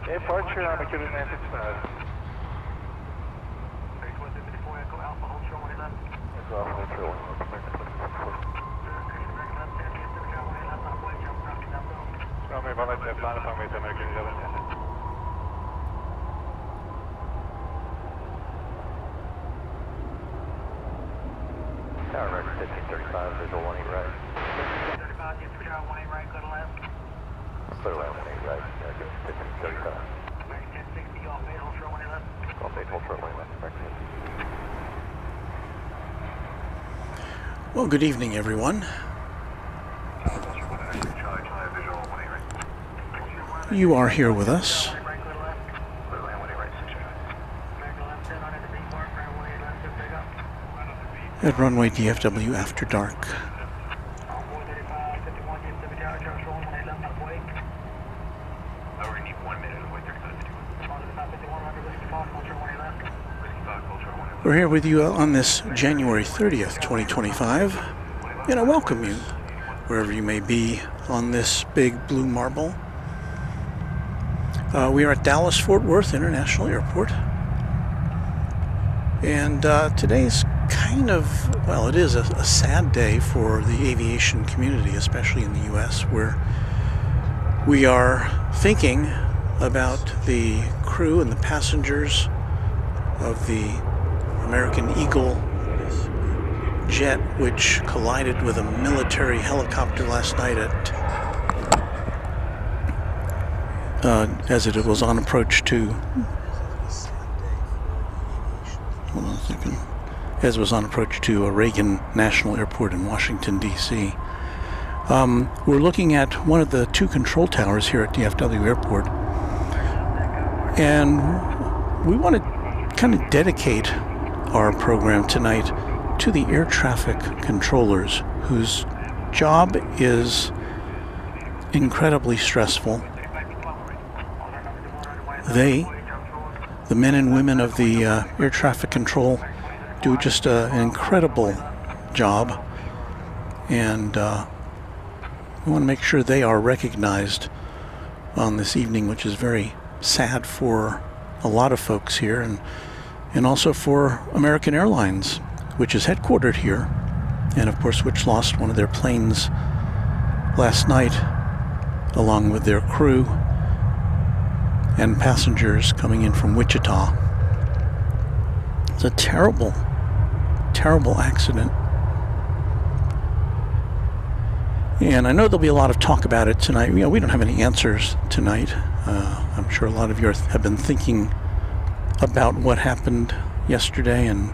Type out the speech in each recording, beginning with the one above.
Departure, I'm a good man, it's not. Tower record 1535, visual 18 right. 35, get 18 right, go to left. Clear away 18 right, 1535. 1060, off 8, hold short 18 left. Off 8, hold short 18 left, correct. Well, good evening, everyone. You are here with us at Runway DFW After Dark. We're here with you on this January 30th, 2025, and I welcome you wherever you may be on this big blue marble. We are at Dallas-Fort Worth International Airport, and today's kind of, well, it is a sad day for the aviation community, especially in the U.S., where we are thinking about the crew and the passengers of the American Eagle jet, which collided with a military helicopter last night as it was on approach to Reagan National Airport in Washington, D.C. We're looking at one of the two control towers here at DFW Airport, and we want to kind of dedicate our program tonight to the air traffic controllers, whose job is incredibly stressful. They, the men and women of the air traffic control, do just an incredible job, and we want to make sure they are recognized on this evening, which is very sad for a lot of folks here, and also for American Airlines, which is headquartered here, and of course which lost one of their planes last night along with their crew and passengers coming in from Wichita. It's a terrible, terrible accident. And I know there'll be a lot of talk about it tonight. You know, we don't have any answers tonight. I'm sure a lot of you have been thinking about what happened yesterday, and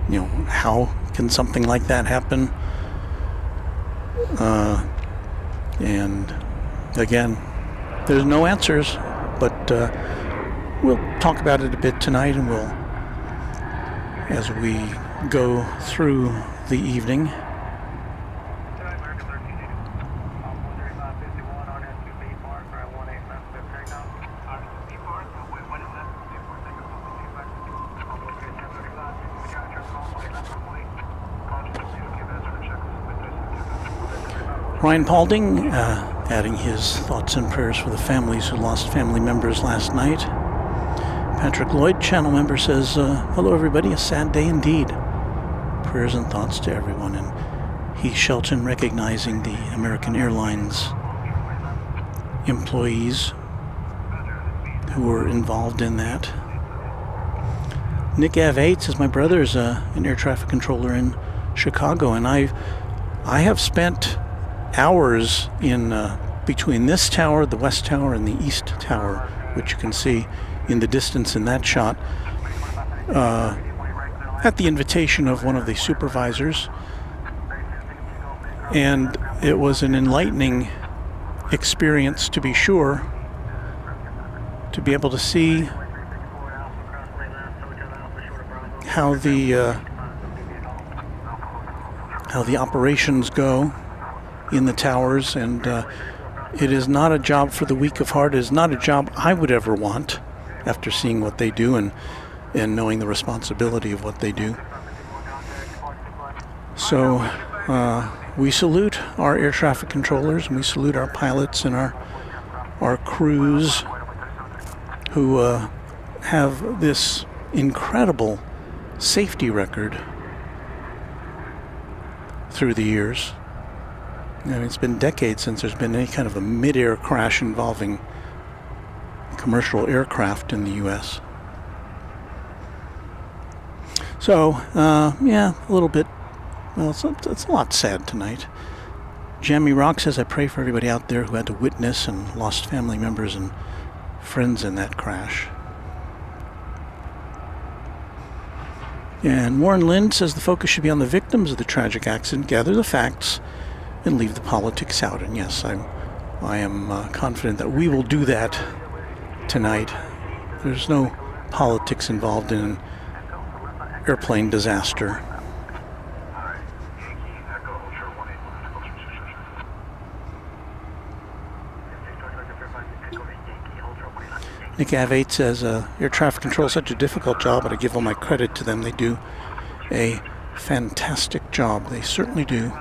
you know, how can something like that happen? And again, there's no answers, but we'll talk about it a bit tonight, and we'll, as we go through the evening. Ryan Paulding adding his thoughts and prayers for the families who lost family members last night. Patrick Lloyd, channel member, says, hello everybody, a sad day indeed. Prayers and thoughts to everyone. And Heath Shelton recognizing the American Airlines employees who were involved in that. Nick Av8 says, my brother is an air traffic controller in Chicago, and I have spent hours in between this tower, the west tower, and the east tower, which you can see in the distance in that shot, at the invitation of one of the supervisors. And it was an enlightening experience, to be sure, to be able to see how the operations go in the towers, and it is not a job for the weak of heart. It is not a job I would ever want after seeing what they do and knowing the responsibility of what they do. So we salute our air traffic controllers, and we salute our pilots and our crews who have this incredible safety record through the years. I mean, it's been decades since there's been any kind of a mid-air crash involving commercial aircraft in the U.S. So, yeah, a little bit, well, it's a lot sad tonight. Jamie Rock says, I pray for everybody out there who had to witness and lost family members and friends in that crash. And Warren Lind says the focus should be on the victims of the tragic accident, gather the facts, and leave the politics out. And yes, I am confident that we will do that tonight. There's no politics involved in an airplane disaster. Nick Av8 says, air traffic control is such a difficult job, but I give all my credit to them. They do a fantastic job. They certainly do.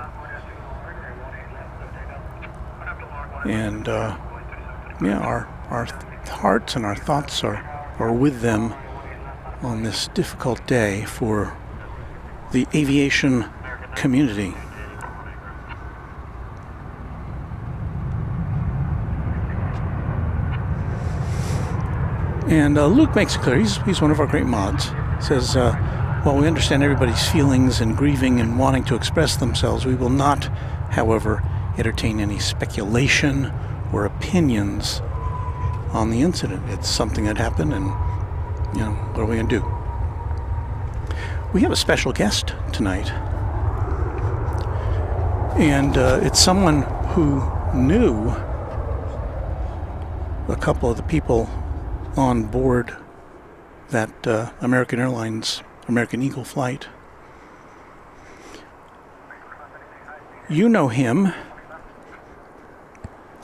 And, yeah, our hearts and our thoughts are with them on this difficult day for the aviation community. And Luke makes it clear, he's one of our great mods, says, while we understand everybody's feelings and grieving and wanting to express themselves, we will not, however, entertain any speculation or opinions on the incident. It's something that happened, and, you know, what are we going to do? We have a special guest tonight, and it's someone who knew a couple of the people on board that American Airlines American Eagle flight. You know him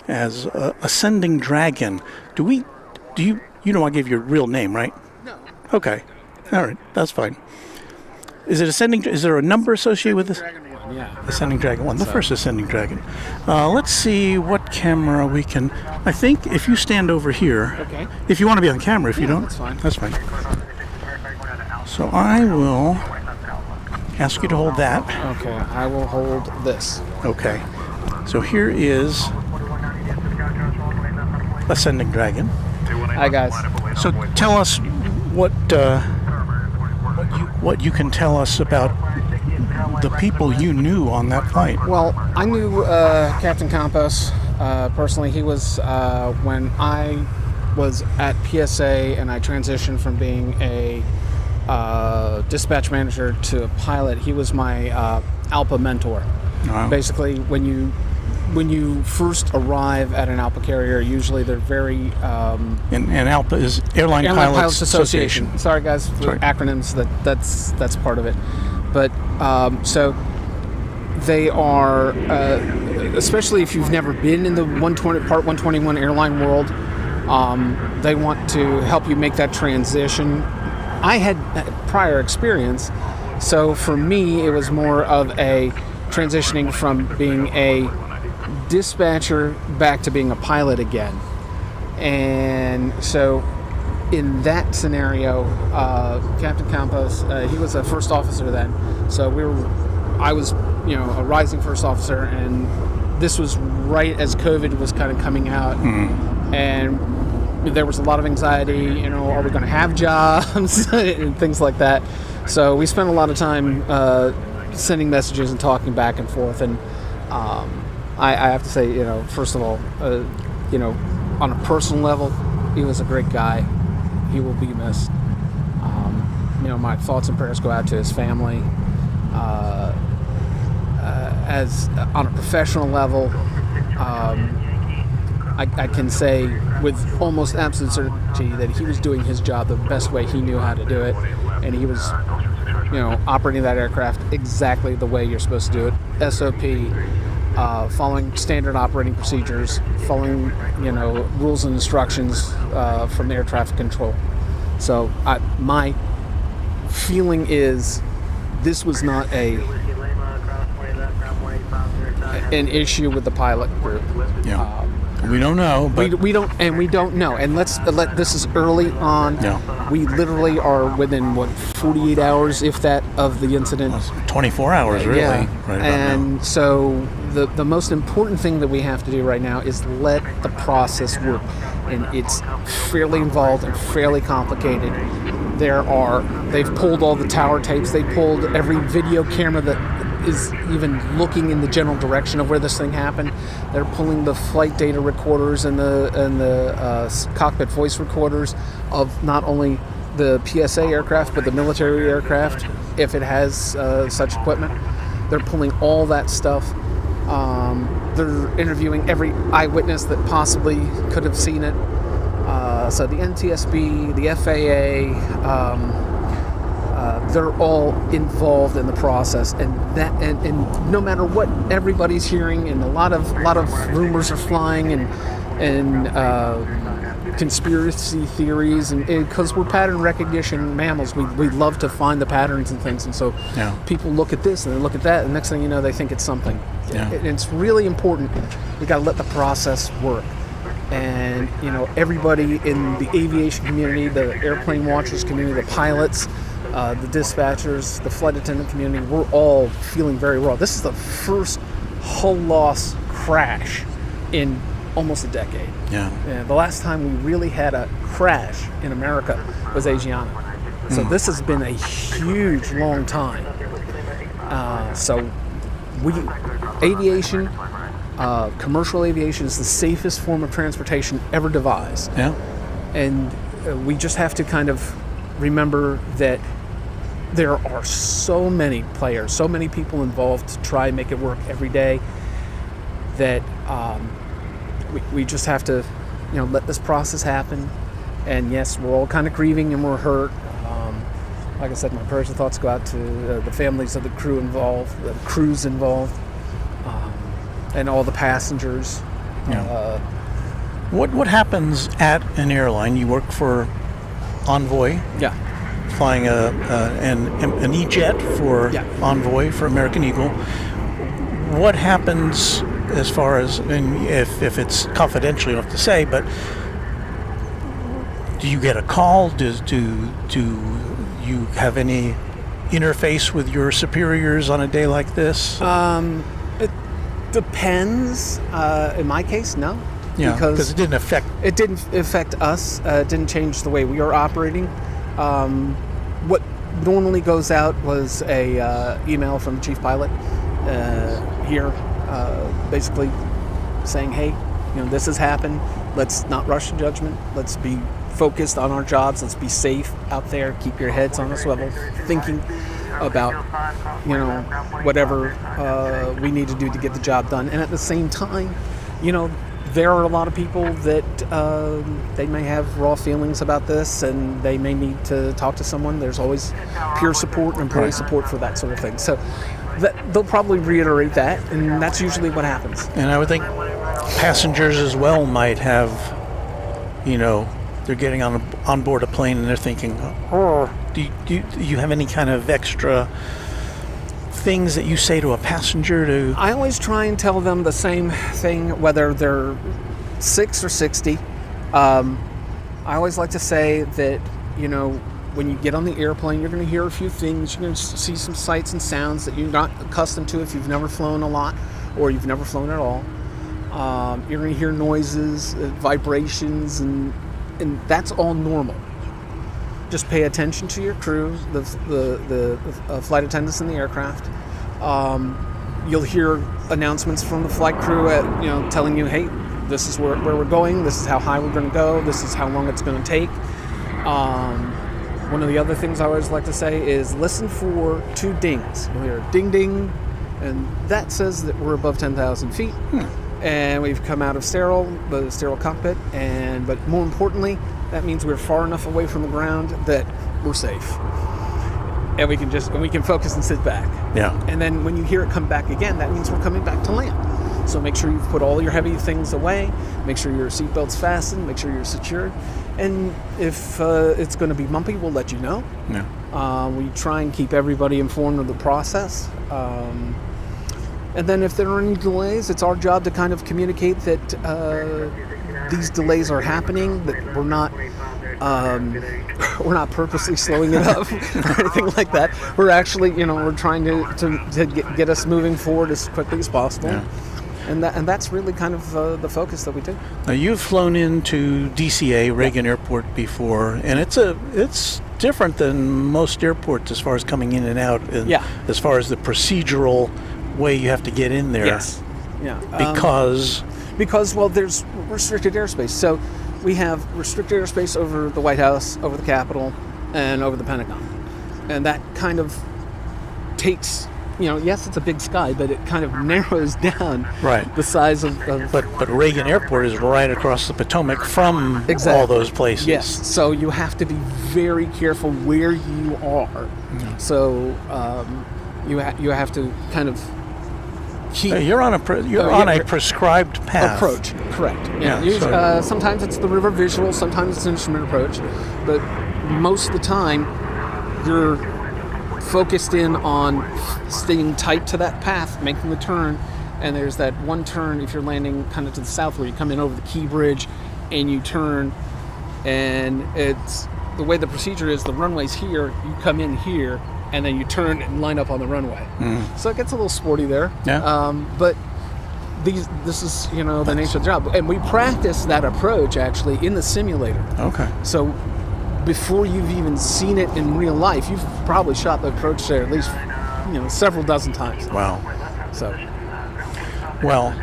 as Ascending Dragon. You know I gave you a real name, right? No. Okay. All right, that's fine. Is it Ascending? Is there a number associated with this? Dragon 1, yeah. Ascending Dragon 1, the first Ascending Dragon. Let's see what camera we can... I think if you stand over here... Okay. If you want to be on camera, if you don't... That's fine. That's fine. So I will ask you to hold that. Okay, I will hold this. Okay. So here is Ascending Dragon. Hi, guys. So tell us what you can tell us about the people you knew on that flight. Well, I knew Captain Campos personally. He was when I was at PSA and I transitioned from being a dispatch manager to a pilot. He was my ALPA mentor. Wow. Basically, when you first arrive at an ALPA carrier, usually they're very... And ALPA is Airline Pilots Association. Sorry, guys, for Sorry. acronyms. That's part of it. But so they are, especially if you've never been in the Part 121 airline world, they want to help you make that transition. I had prior experience, so for me it was more of a transitioning from being a dispatcher back to being a pilot again. And so in that scenario, Captain Campos, he was a first officer then, so I was a rising first officer, and this was right as COVID was kind of coming out. Mm-hmm. And there was a lot of anxiety, are we going to have jobs and things like that. So we spent a lot of time sending messages and talking back and forth. And I have to say, first of all, on a personal level, he was a great guy. He will be missed. My thoughts and prayers go out to his family. As on a professional level, I can say with almost absolute certainty that he was doing his job the best way he knew how to do it, and he was, operating that aircraft exactly the way you're supposed to do it. SOP, following standard operating procedures, following, rules and instructions from air traffic control. So my feeling is this was not an issue with the pilot group. Yeah. We don't know, but we don't know. And this is early on. Yeah. We literally are within 48 hours, if that, of the incident. 24 hours, really. Yeah. Right about And now. so the most important thing that we have to do right now is let the process work. And it's fairly involved and fairly complicated. They've pulled all the tower tapes. They pulled every video camera that is even looking in the general direction of where this thing happened. They're pulling the flight data recorders and the cockpit voice recorders of not only the PSA aircraft but the military aircraft, if it has such equipment. They're pulling all that stuff. They're interviewing every eyewitness that possibly could have seen it. So the NTSB, the FAA, they're all involved in the process, and no matter what everybody's hearing, and a lot of rumors are flying, and conspiracy theories, and because we're pattern recognition mammals, we love to find the patterns and things, and so people look at this and they look at that, and next thing you know, they think it's something. And it's really important. We got to let the process work. And everybody in the aviation community, the airplane watchers community, the pilots, the dispatchers, the flight attendant community, we're all feeling very raw. This is the first hull loss crash in almost a decade. And the last time we really had a crash in America was Asiana. So this has been a huge, long time. Aviation, commercial aviation is the safest form of transportation ever devised. And we just have to kind of remember that there are so many players, so many people involved to try and make it work every day, that we just have to let this process happen. And yes, we're all kind of grieving and we're hurt. Like I said, my prayers and thoughts go out to the families of the crews involved, and all the passengers. What happens at an airline? You work for Envoy. Flying an E-jet for Envoy for American Eagle. What happens as far as, and if it's confidential, you don't have to say, but do you get a call? Do you have any interface with your superiors on a day like this? It depends. In my case, no. Because it didn't affect... It didn't affect us. It didn't change the way we are operating. What normally goes out was a email from the chief pilot here, basically saying, hey, this has happened. Let's not rush to judgment. Let's be focused on our jobs. Let's be safe out there. Keep your heads on a swivel, thinking about, whatever we need to do to get the job done. And at the same time, there are a lot of people that they may have raw feelings about this, and they may need to talk to someone. There's always peer support and employee support for that sort of thing. So they'll probably reiterate that, and that's usually what happens. And I would think passengers as well might have, they're getting on board a plane and they're thinking, do you have any kind of extra things that you say to a passenger to... I always try and tell them the same thing, whether they're 6 or 60. I always like to say that, when you get on the airplane, you're going to hear a few things. You're going to see some sights and sounds that you're not accustomed to if you've never flown a lot or you've never flown at all. You're going to hear noises, vibrations, and that's all normal. Just pay attention to your crew, the flight attendants in the aircraft. You'll hear announcements from the flight crew telling you, hey, this is where we're going, this is how high we're going to go, this is how long it's going to take. One of the other things I always like to say is listen for 2 dings. You'll hear a ding ding, and that says that we're above 10,000 feet. And we've come out of the sterile cockpit, but more importantly, that means we're far enough away from the ground that we're safe. And we can focus and sit back. And then when you hear it come back again, that means we're coming back to land. So make sure you've put all your heavy things away, make sure your seatbelt's fastened, make sure you're secured. And if it's going to be bumpy, we'll let you know. We try and keep everybody informed of the process. And then if there are any delays, it's our job to kind of communicate that these delays are happening, that we're not purposely slowing it up or anything like that. We're actually, we're trying to get us moving forward as quickly as possible. Yeah. And that's really kind of the focus that we do. Now, you've flown into DCA, Reagan Airport, before, and it's different than most airports as far as coming in and out, and as far as the procedural way you have to get in there. Yes. Yeah. Because there's restricted airspace. So we have restricted airspace over the White House, over the Capitol, and over the Pentagon. And that kind of takes, yes, it's a big sky, but it kind of narrows down the size of... But Reagan Airport is right across the Potomac from all those places. Yes, so you have to be very careful where you are. Mm-hmm. So you have to kind of keep... You're on a prescribed path. Approach, correct. Yeah. Sometimes it's the river visual, sometimes it's an instrument approach, but most of the time you're focused in on staying tight to that path, making the turn, and there's that one turn if you're landing kind of to the south where you come in over the Key Bridge and you turn, and it's the way the procedure is, the runway's here, you come in here, and then you turn and line up on the runway. Mm. So it gets a little sporty there. Yeah. But this is, the nature of the job. And we practice that approach, actually, in the simulator. Okay. So before you've even seen it in real life, you've probably shot the approach there at least, several dozen times. Wow. So. Well,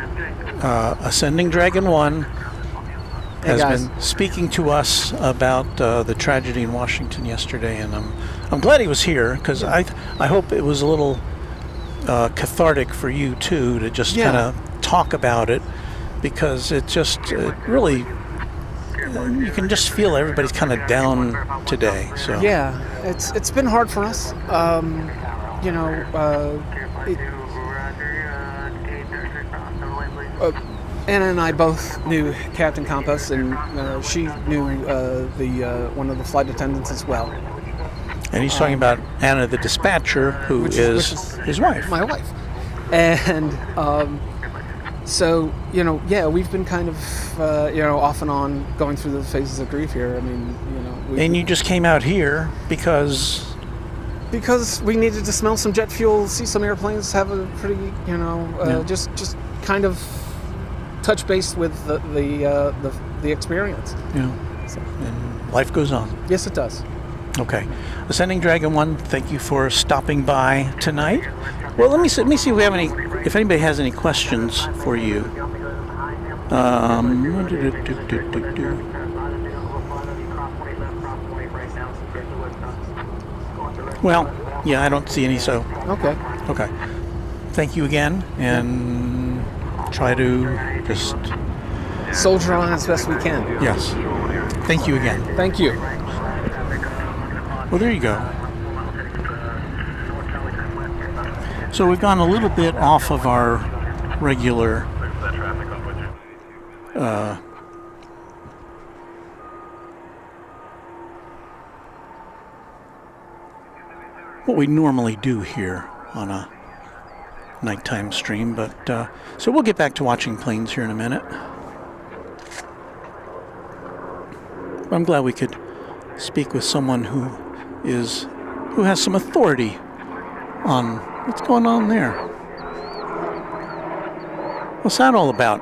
Ascending Dragon 1 has been speaking to us about the tragedy in Washington yesterday, and I'm glad he was here, because I hope it was a little cathartic for you too to just kind of talk about it, because it really you can just feel everybody's kind of down today. So it's been hard for us. Anna and I both knew Captain Campos, and she knew one of the flight attendants as well. And he's talking about Anna, the dispatcher, who is his wife. My wife. And so, we've been kind of, off and on going through the phases of grief here. I mean, And you just came out here because we needed to smell some jet fuel, see some airplanes, have a pretty, just kind of touch base with the experience. Yeah. So. And life goes on. Yes, it does. Okay. Ascending Dragon 1, thank you for stopping by tonight. Well, let me see if anybody has any questions for you. Well, yeah, I don't see any, so. Okay. Thank you again, and try to just soldier on as best we can. Yes. Thank you again. Thank you. Well, there you go. So we've gone a little bit off of our regular what we normally do here on a nighttime stream, but so we'll get back to watching planes here in a minute. I'm glad we could speak with someone who has some authority on what's going on there. What's that all about?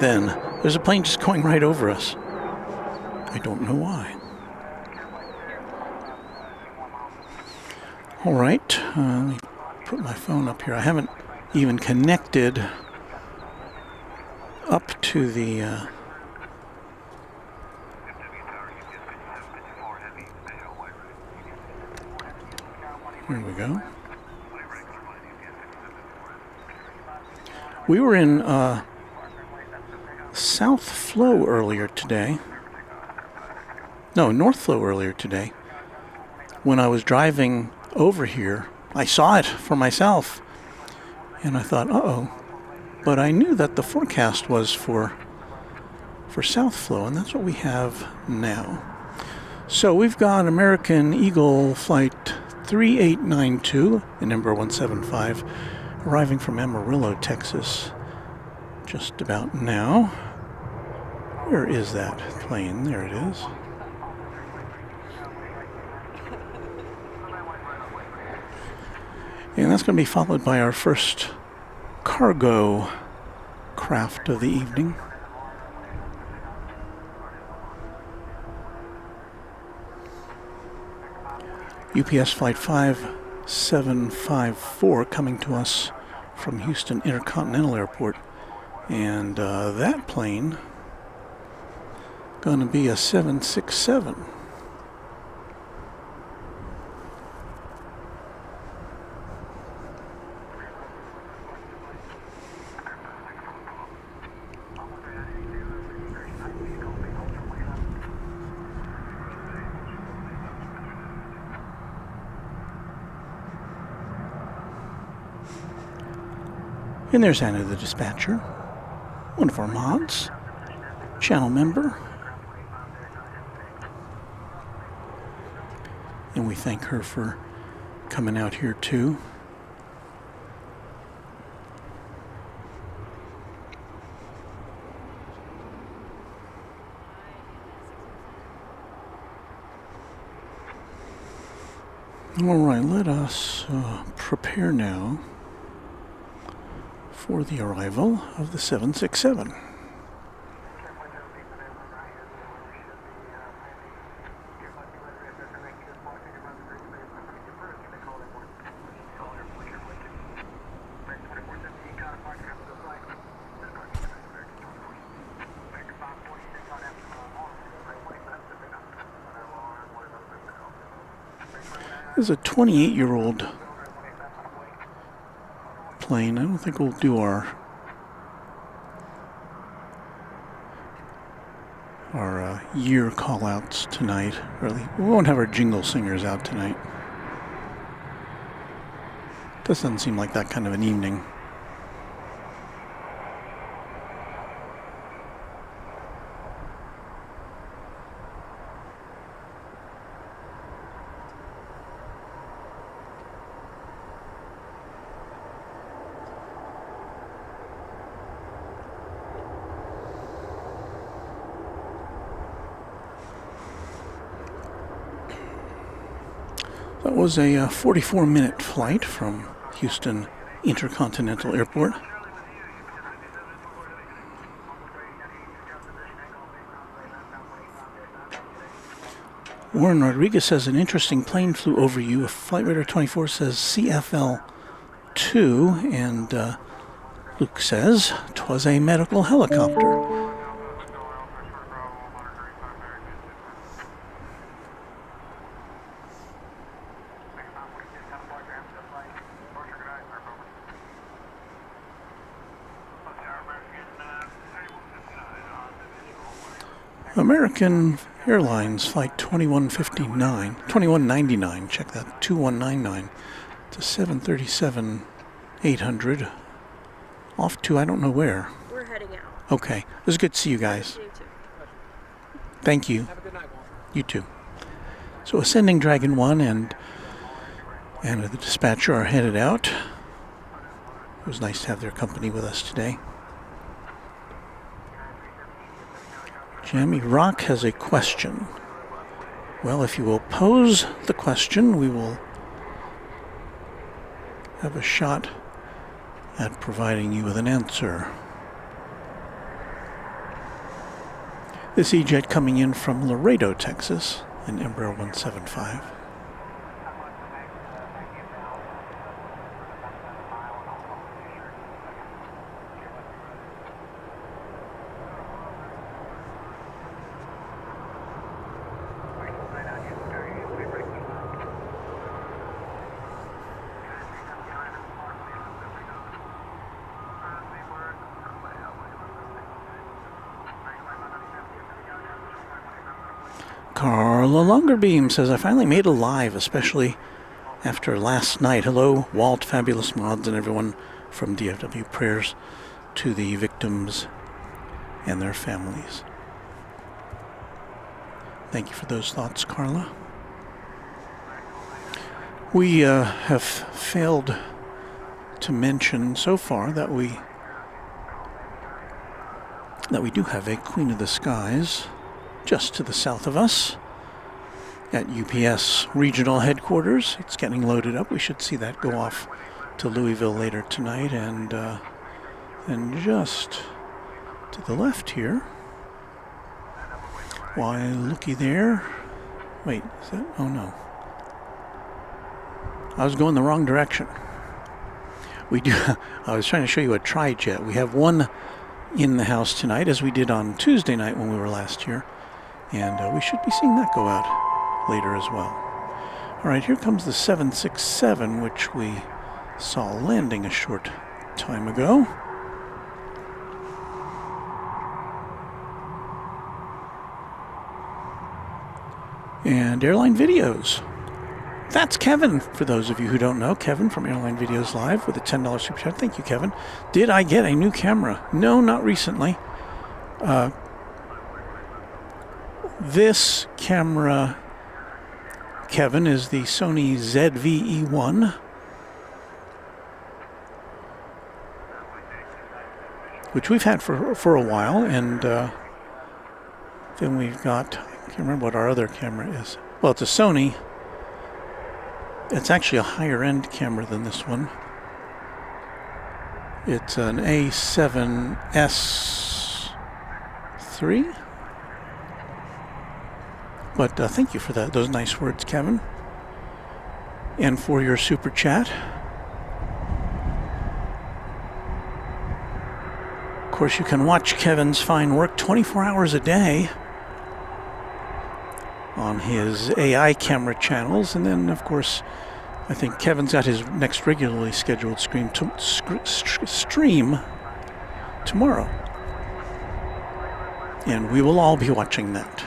Then there's a plane just going right over us. I don't know why. All right, let me put my phone up here. I haven't even connected up to the here we go. We were in South Flow earlier today. No, North Flow earlier today. When I was driving over here, I saw it for myself, and I thought, uh-oh. But I knew that the forecast was for South Flow, and that's what we have now. So we've got American Eagle Flight 3892, the number 175, arriving from Amarillo, Texas, just about now. Where is that plane? There it is. And that's going to be followed by our first cargo craft of the evening. UPS Flight 5754 coming to us from Houston Intercontinental Airport. And that plane going to be a 767. And there's Anna the dispatcher, one of our mods, channel member. And we thank her for coming out here too. All right, let us prepare now for the arrival of the 767. This is a 28-year-old plane. I don't think we'll do our year call-outs tonight. Really, we won't have our jingle singers out tonight. This doesn't seem like that kind of an evening. That was a 44-minute flight from Houston Intercontinental Airport. Warren Rodriguez says an interesting plane flew over you. Flight Radar 24 says CFL-2, and Luke says 'twas a medical helicopter. American Airlines Flight 2199, check that, 2199 to 737-800, off to I don't know where. We're heading out. Okay, it was good to see you guys. You too. Thank you. Have a good night, Walter. You too. So Ascending Dragon 1 and the dispatcher are headed out. It was nice to have their company with us today. Jamie Rock has a question. Well, if you will pose the question, we will have a shot at providing you with an answer. This E-Jet coming in from Laredo, Texas, in Embraer 175. Carla Longerbeam says, I finally made it live, especially after last night. Hello, Walt, Fabulous Mods, and everyone from DFW. Prayers to the victims and their families. Thank you for those thoughts, Carla. We have failed to mention so far that we do have a Queen of the Skies just to the south of us at UPS regional headquarters. It's getting loaded up. We should see that go off to Louisville later tonight. And just to the left here, why, looky there. Wait, is that? Oh no. I was going the wrong direction. We do. I was trying to show you a tri-jet. We have one in the house tonight, as we did on Tuesday night when we were last year. And we should be seeing that go out later as well. All right, here comes the 767, which we saw landing a short time ago. And Airline Videos. That's Kevin, for those of you who don't know. Kevin from Airline Videos Live with a $10 super chat. Thank you, Kevin. Did I get a new camera? No, not recently. This camera, Kevin, is the Sony ZV-E1. Which we've had for a while. And then we've got, I can't remember what our other camera is. Well, it's a Sony. It's actually a higher end camera than this one. It's an A7S3. But thank you for those nice words, Kevin. And for your super chat. Of course, you can watch Kevin's fine work 24 hours a day on his AI camera channels. And then, of course, I think Kevin's got his next regularly scheduled stream tomorrow. And we will all be watching that.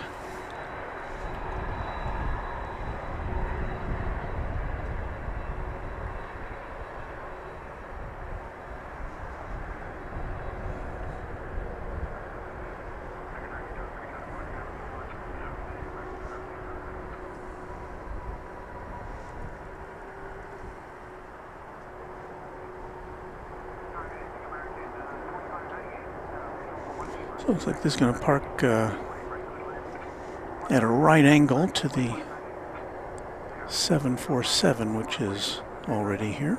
So it looks like this is going to park at a right angle to the 747, which is already here.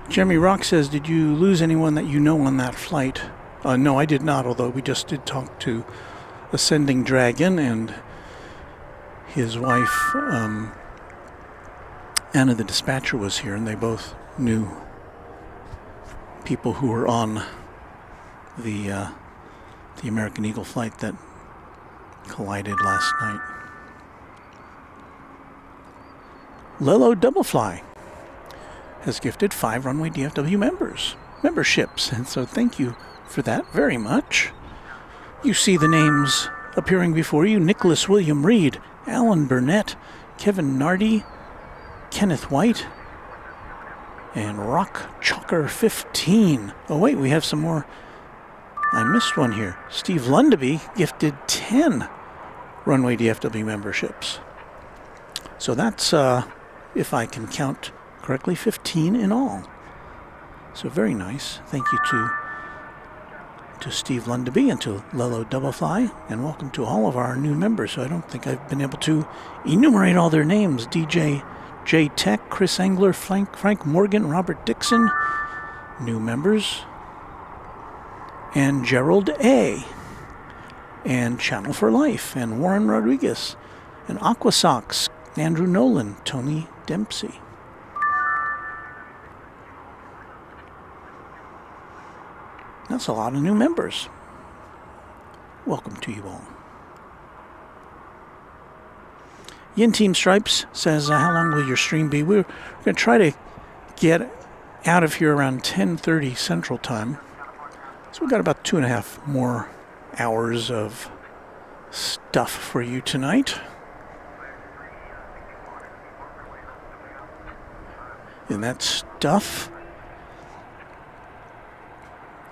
Jeremy Rock says, did you lose anyone that you know on that flight? No, I did not, although we just did talk to Ascending Dragon and his wife, Anna the dispatcher, was here, and they both knew people who were on the American Eagle flight that collided last night. Lelo Doublefly has gifted 5 Runway DFW memberships, and so thank you for that very much. You see the names appearing before you: Nicholas William Reed, Alan Burnett, Kevin Nardi, Kenneth White, and Rock Chalker 15. Oh wait, we have some more. I missed one here. Steve Lundaby gifted 10 Runway DFW memberships. So that's, if I can count correctly, 15 in all. So very nice. Thank you to Steve Lundaby and to Lelo Doublefly, and welcome to all of our new members. So I don't think I've been able to enumerate all their names. DJ J Tech, Chris Engler, Frank Morgan, Robert Dixon, new members, and Gerald A, and Channel for Life, and Warren Rodriguez, and Aquasox, Andrew Nolan, Tony Dempsey. That's a lot of new members. Welcome to you all. Yin Team Stripes says, how long will your stream be? We're going to try to get out of here around 10:30 Central Time. So we've got about 2.5 more hours of stuff for you tonight. And that stuff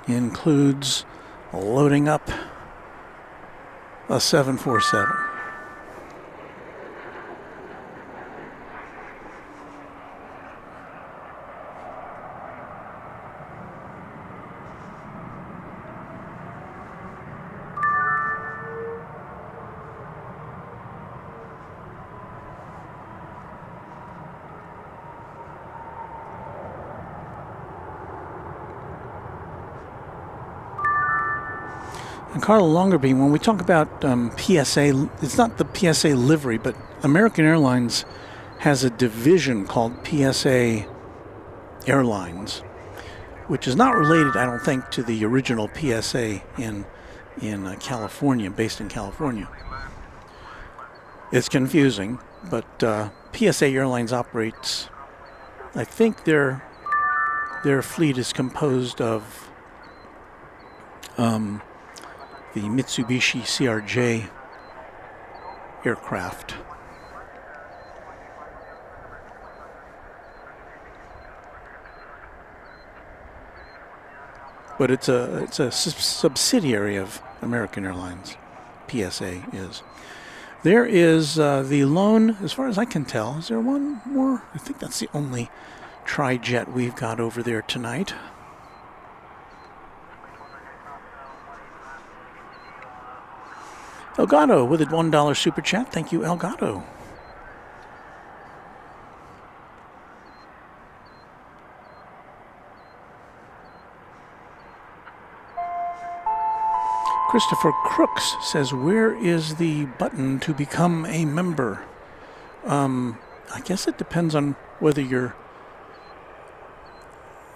includes loading up a 747. And Carla Longerbeam, when we talk about PSA, it's not the PSA livery, but American Airlines has a division called PSA Airlines, which is not related, I don't think, to the original PSA in California, based in California. It's confusing, but PSA Airlines operates, I think their fleet is composed of the Mitsubishi CRJ aircraft. But it's a subsidiary of American Airlines. PSA is. There is the lone, as far as I can tell, is there one more? I think that's the only tri-jet we've got over there tonight. Elgato with a $1 super chat. Thank you, Elgato. Christopher Crooks says, where is the button to become a member? I guess it depends on whether you're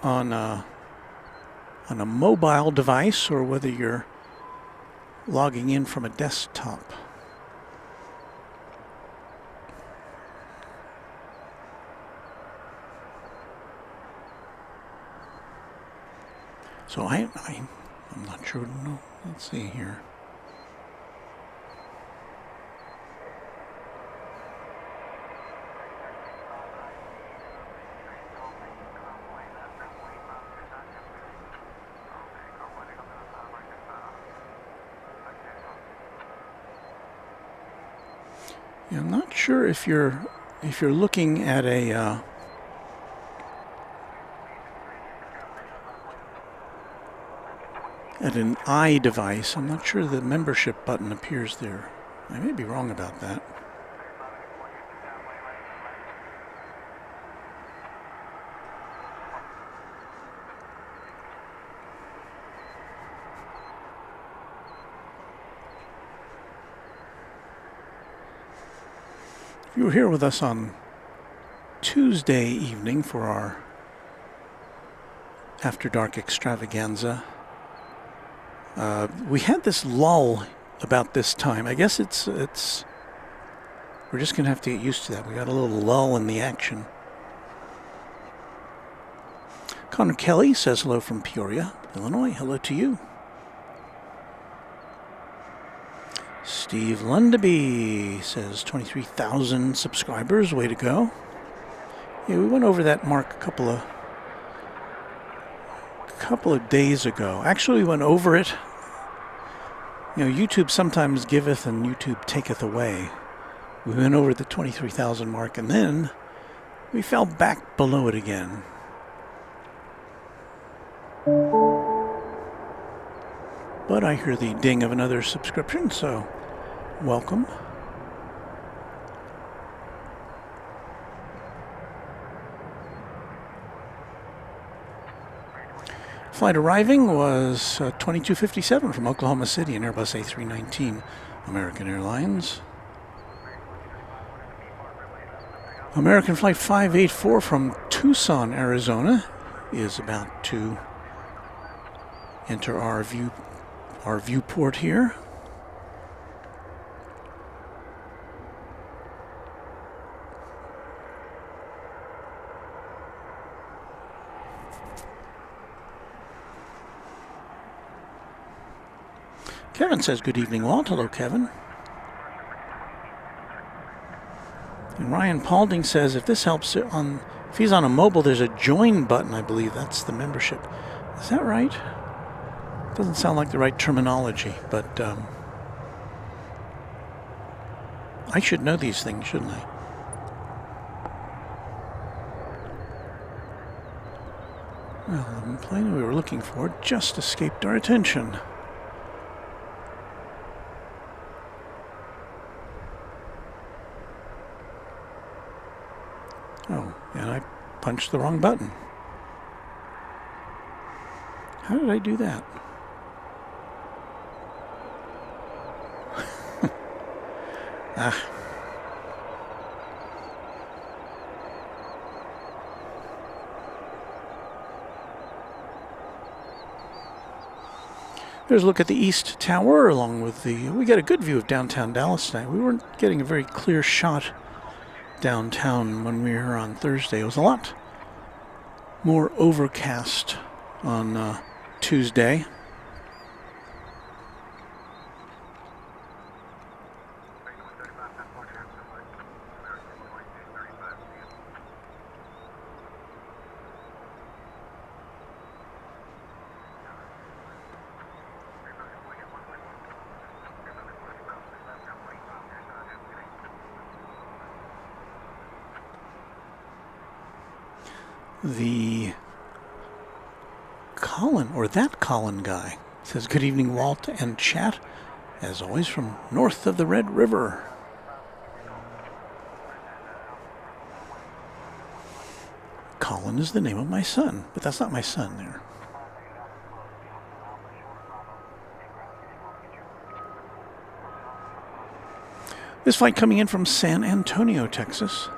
on a mobile device or whether you're logging in from a desktop. So I'm not sure. No, let's see here. Yeah, I'm not sure if you're looking at a at an iDevice. I'm not sure the membership button appears there. I may be wrong about that. If you were here with us on Tuesday evening for our After Dark extravaganza, we had this lull about this time. I guess it's we're just gonna have to get used to that. We got a little lull in the action. Connor Kelly says hello from Peoria, Illinois. Hello to you. Steve Lundaby says 23,000 subscribers. Way to go. Yeah, we went over that mark a couple of days ago. Actually, we went over it. You know, YouTube sometimes giveth and YouTube taketh away. We went over the 23,000 mark and then we fell back below it again. But I hear the ding of another subscription, so welcome. Flight arriving was 2257 from Oklahoma City, an Airbus A319, American Airlines. American Flight 584 from Tucson, Arizona is about to enter our viewport here. Kevin says, good evening, Walt. Hello, Kevin. And Ryan Paulding says, if this helps, if he's on a mobile, there's a join button, I believe. That's the membership. Is that right? Doesn't sound like the right terminology, but I should know these things, shouldn't I? Well, the plane we were looking for just escaped our attention. Oh, and I punched the wrong button. How did I do that? Ah. There's a look at the East Tower along with we got a good view of downtown Dallas tonight. We weren't getting a very clear shot downtown when we were on Thursday. It was a lot more overcast on Tuesday. The Colin guy says, good evening, Walt and chat, as always from north of the Red River. Colin is the name of my son, but that's not my son there. This flight coming in from San Antonio, Texas.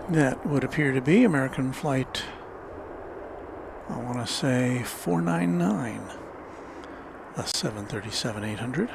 That would appear to be American flight, I want to say 499, a 737-800.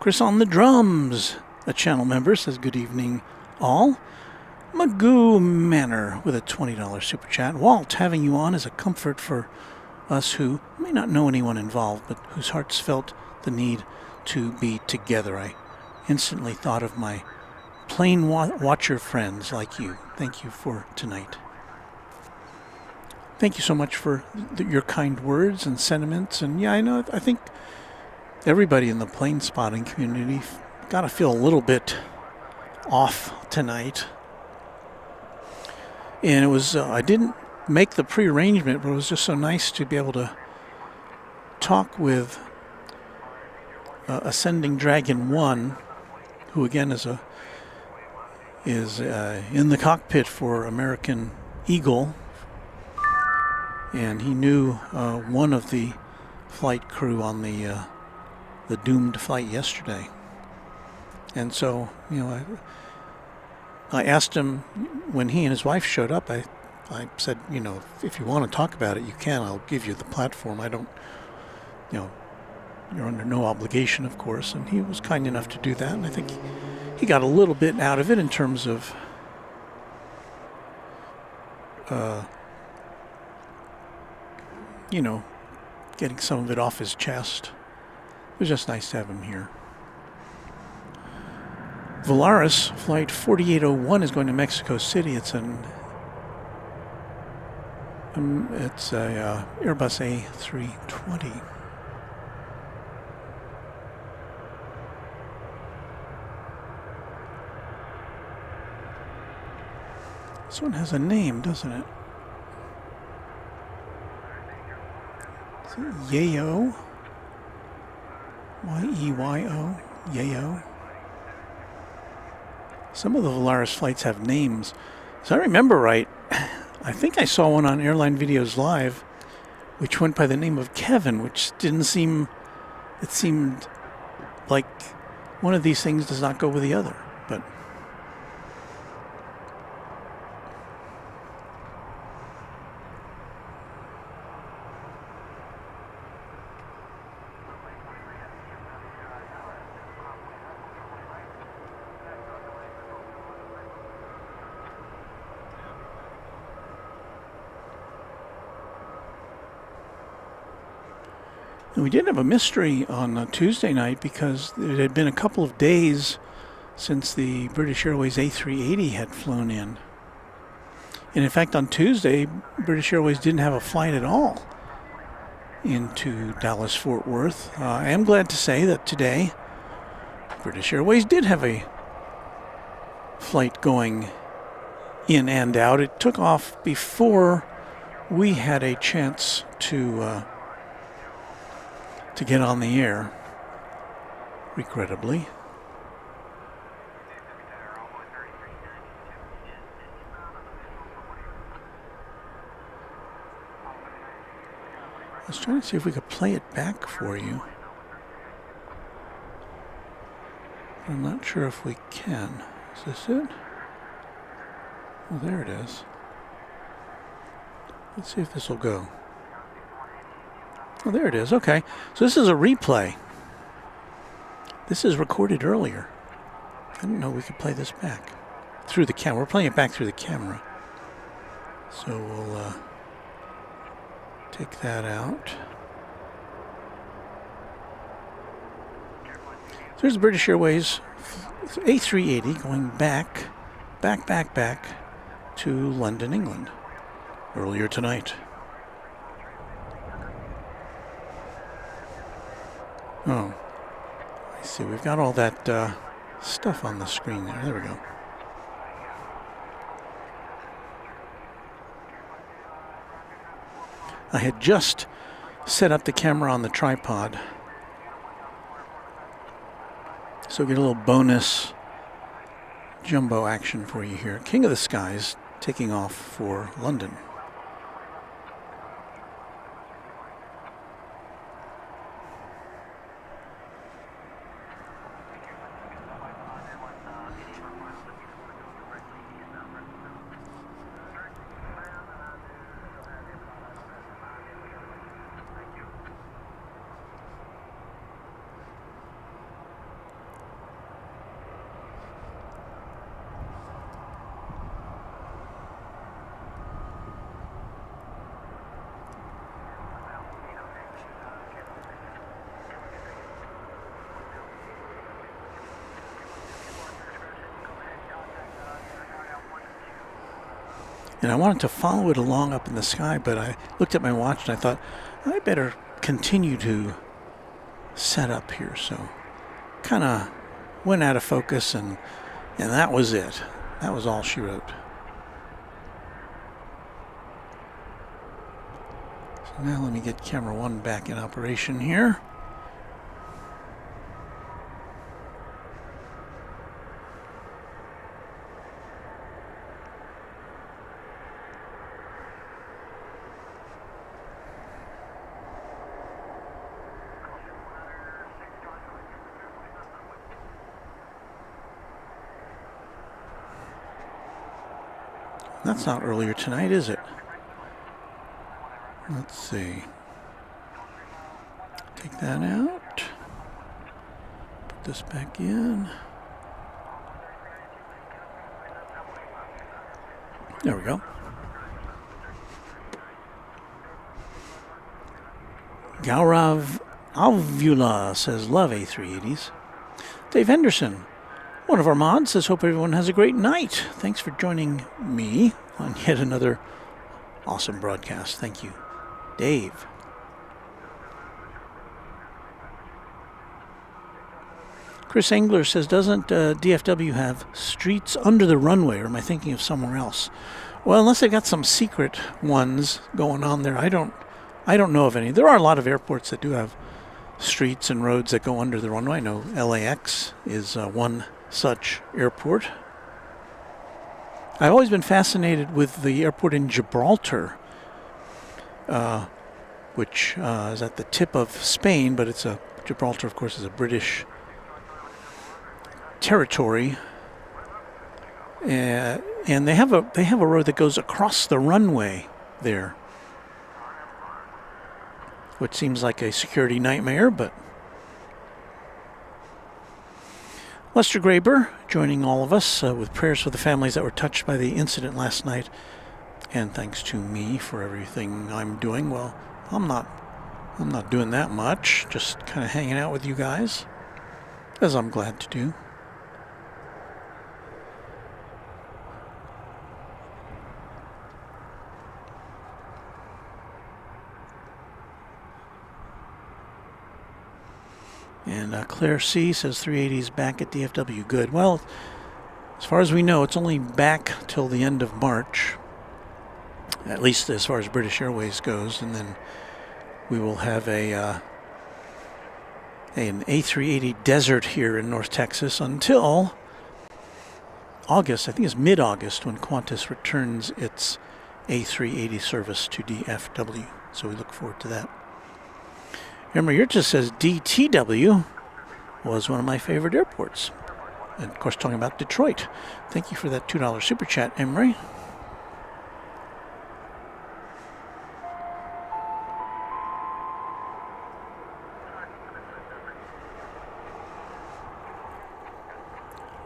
Chris on the drums, a channel member, says good evening all. Magoo Manor with a $20 super chat. Walt, having you on is a comfort for us who may not know anyone involved, but whose hearts felt the need to be together. I instantly thought of my plane watcher friends like you. Thank you for tonight. Thank you so much for your kind words and sentiments. And yeah, I think everybody in the plane spotting community got to feel a little bit off tonight. And it was, I didn't make the pre-arrangement, but it was just so nice to be able to talk with Ascending Dragon 1, who again is in the cockpit for American Eagle. And he knew one of the flight crew on the doomed flight yesterday. And so, I asked him when he and his wife showed up, I said, if you want to talk about it, you can. I'll give you the platform. I don't, you're under no obligation, of course. And he was kind enough to do that. And I think he got a little bit out of it in terms of getting some of it off his chest. It was just nice to have him here. Volaris flight 4801 is going to Mexico City. It's a Airbus A320. This one has a name, doesn't it? Is it Yayo? Y-E-Y-O? Yayo? Some of the Volaris flights have names. So I remember right, I think I saw one on Airline Videos Live, which went by the name of Kevin, which didn't seem... It seemed like one of these things does not go with the other, but... We did have a mystery on Tuesday night because it had been a couple of days since the British Airways A380 had flown in. And in fact, on Tuesday, British Airways didn't have a flight at all into Dallas-Fort Worth. I am glad to say that today, British Airways did have a flight going in and out. It took off before we had a chance to get on the air, regrettably. I was trying to see if we could play it back for you. I'm not sure if we can. Is this it? Oh, there it is. Let's see if this will go. Oh, there it is. Okay. So this is a replay. This is recorded earlier. I didn't know we could play this back through the camera. We're playing it back through the camera. So we'll take that out. So there's the British Airways A380 going back to London, England earlier tonight. Oh, I see. We've got all that stuff on the screen there. There we go. I had just set up the camera on the tripod. So get a little bonus jumbo action for you here. King of the Skies taking off for London. And I wanted to follow it along up in the sky, but I looked at my watch and I thought, I better continue to set up here. So kind of went out of focus, and that was it. That was all she wrote. So now let me get camera 1 back in operation here. That's not earlier tonight, is it? Let's see. Take that out. Put this back in. There we go. Gaurav Alvula says, love A380s. Dave Henderson, one of our mods, says, hope everyone has a great night. Thanks for joining me on yet another awesome broadcast. Thank you, Dave. Chris Engler says, doesn't DFW have streets under the runway, or am I thinking of somewhere else? Well, unless they got some secret ones going on there, I don't know of any. There are a lot of airports that do have streets and roads that go under the runway. I know LAX is one such airport. I've always been fascinated with the airport in Gibraltar, which is at the tip of Spain, but Gibraltar, of course, is a British territory, and they have a road that goes across the runway there, which seems like a security nightmare. But Lester Graber joining all of us with prayers for the families that were touched by the incident last night, and thanks to me for everything I'm doing. Well, I'm not doing that much, just kind of hanging out with you guys, as I'm glad to do. And Claire C. says 380 is back at DFW. Good. Well, as far as we know, it's only back till the end of March, at least as far as British Airways goes, and then we will have an A380 desert here in North Texas until August. I think it's mid-August when Qantas returns its A380 service to DFW. So we look forward to that. Remember, yours just says DTW was one of my favorite airports. And of course, talking about Detroit. Thank you for that $2 super chat, Emery.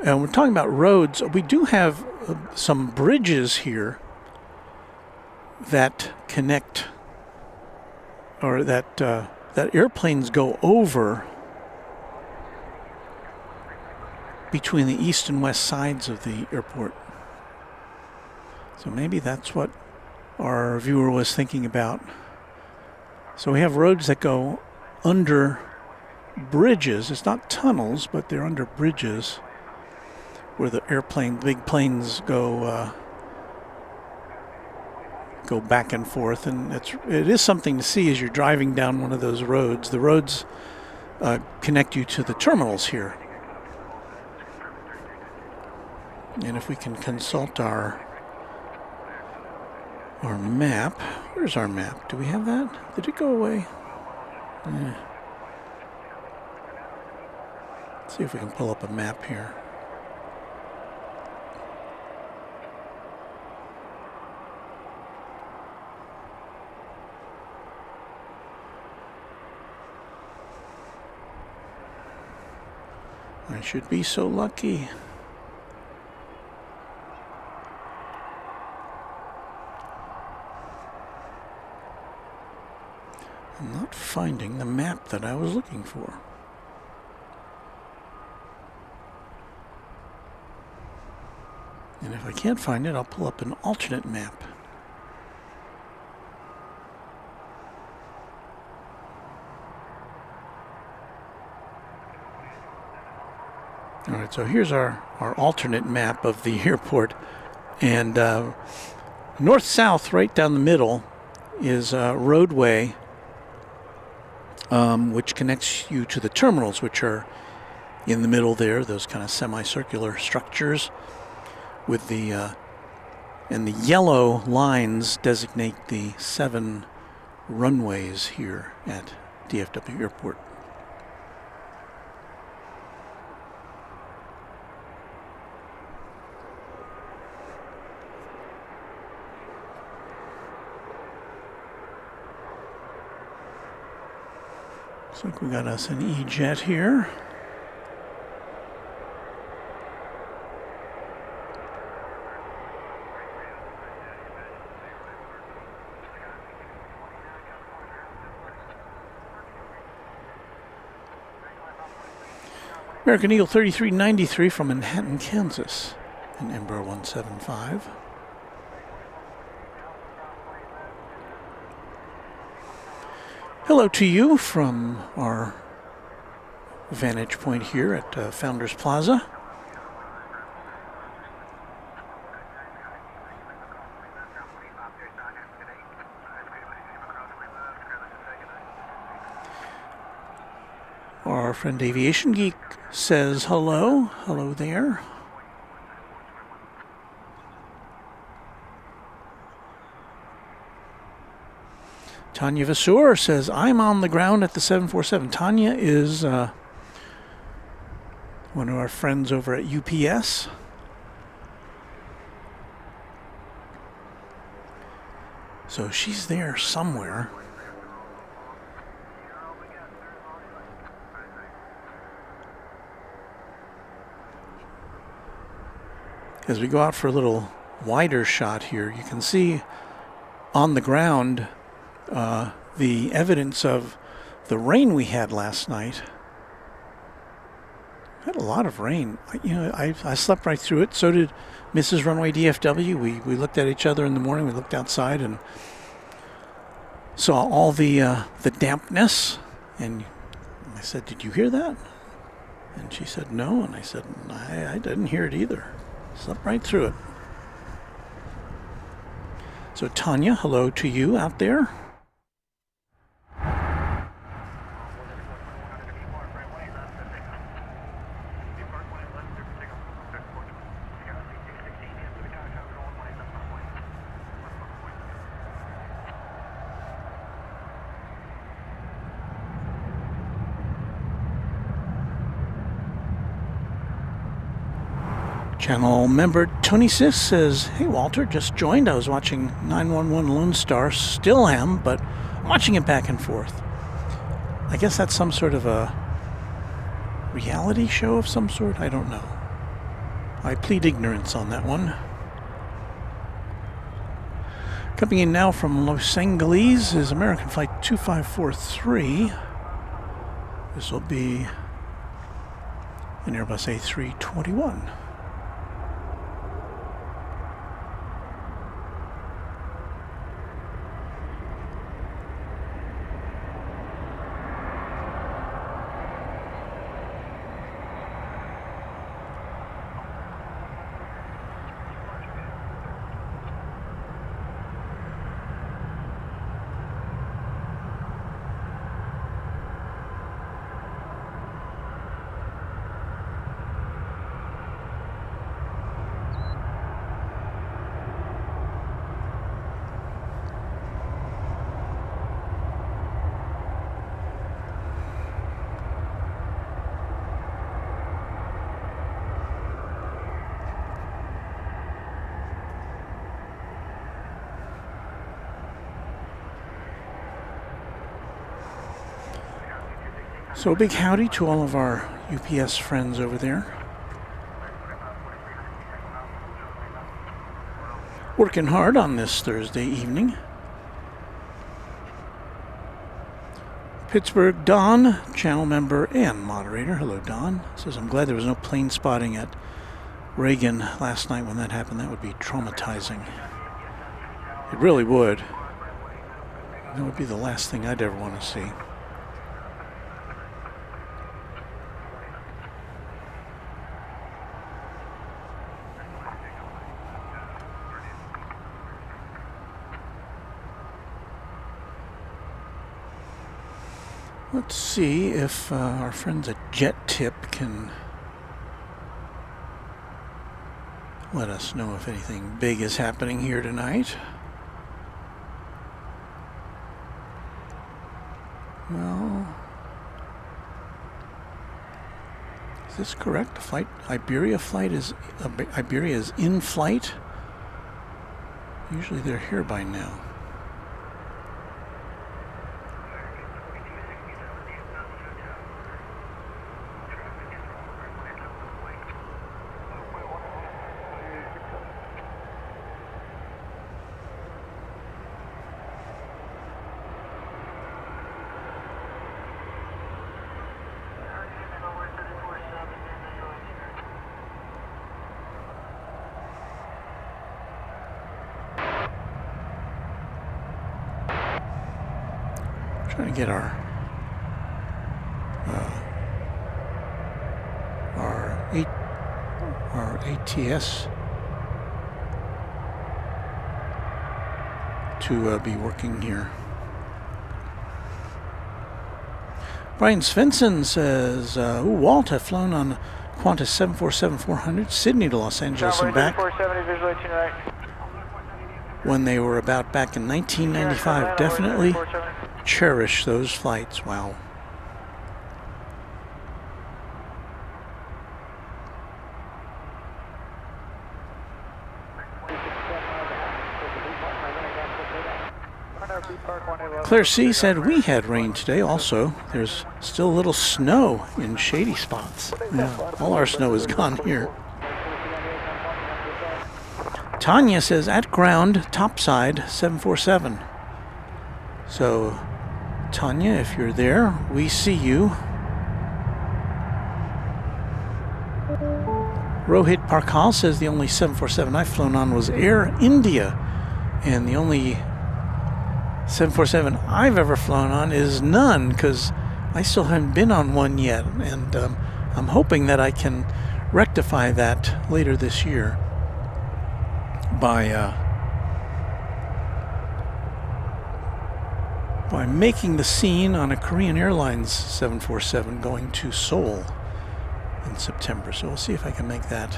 And we're talking about roads. We do have some bridges here that connect, or that airplanes go over between the east and west sides of the airport. So maybe that's what our viewer was thinking about. So we have roads that go under bridges. It's not tunnels, but they're under bridges where the big planes go back and forth, and it is something to see as you're driving down one of those roads. The roads connect you to the terminals here. And if we can consult our map. Where's our map? Do we have that? Did it go away? Yeah. Let's see if we can pull up a map here. I should be so lucky. I'm not finding the map that I was looking for. And if I can't find it, I'll pull up an alternate map. All right, so here's our alternate map of the airport. And north-south, right down the middle, is a roadway which connects you to the terminals, which are in the middle there, those kind of semicircular structures with the and the yellow lines designate the 7 runways here at DFW Airport. Looks like we got us an E-Jet here. American Eagle 3393 from Manhattan, Kansas, in Embraer 175. Hello to you from our vantage point here at Founders Plaza. Our friend Aviation Geek says hello. Hello there. Tanya Vasseur says, I'm on the ground at the 747. Tanya is one of our friends over at UPS. So she's there somewhere. As we go out for a little wider shot here, you can see on the ground the evidence of the rain we had last night. We had a lot of rain. I slept right through it. So did Mrs. Runway DFW. We looked at each other in the morning. We looked outside and saw all the dampness. And I said, "Did you hear that?" And she said, "No." And I said, I didn't hear it either. Slept right through it. So Tanya, hello to you out there. Channel member Tony Sis says, "Hey Walter, just joined. I was watching 911 Lone Star. Still am, but I'm watching it back and forth." I guess that's some sort of a reality show of some sort. I don't know. I plead ignorance on that one. Coming in now from Los Angeles is American Flight 2543. This will be an Airbus A321. So a big howdy to all of our UPS friends over there. Working hard on this Thursday evening. Pittsburgh Don, channel member and moderator. Hello Don. Says, "I'm glad there was no plane spotting at Reagan last night when that happened. That would be traumatizing." It really would. That would be the last thing I'd ever want to see. Let's see if our friends at Jet Tip can let us know if anything big is happening here tonight. Well, is this correct? Iberia is in flight. Usually they're here by now. Trying to get our ATS to be working here. Brian Svensson says, Walt, I've flown on Qantas 747-400, Sydney to Los Angeles and back when they were about back in 1995. Definitely cherish those flights. Wow. Claire C. said we had rain today also. There's still a little snow in shady spots. Yeah, all our snow is gone here. Tanya says at ground, topside 747. So, Tanya, if you're there, we see you. Rohit Parkal says the only 747 I've flown on was Air India, and the only 747 I've ever flown on is none, because I still haven't been on one yet, and I'm hoping that I can rectify that later this year by making the scene on a Korean Airlines 747 going to Seoul in September. So we'll see if I can make that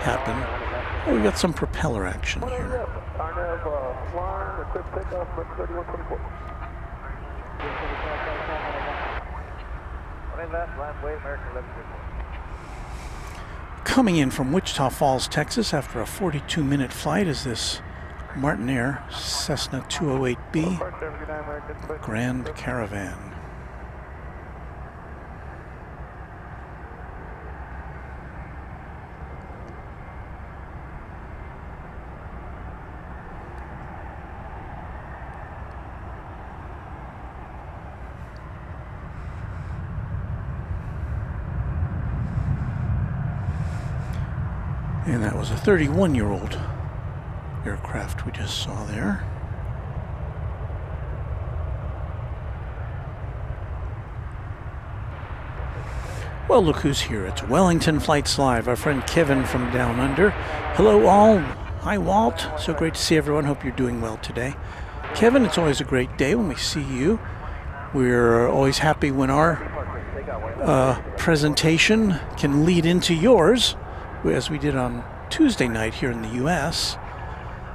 happen. Oh, we got some propeller action here. Coming in from Wichita Falls, Texas after a 42-minute flight is this Martin Air Cessna 208B Grand Caravan. And that was a 31-year-old aircraft we just saw there. Well, look who's here. It's Wellington Flights Live, our friend Kevin from Down Under. Hello all. Hi Walt. So great to see everyone. Hope you're doing well today. Kevin, it's always a great day when we see you. We're always happy when our presentation can lead into yours, as we did on Tuesday night here in the U.S.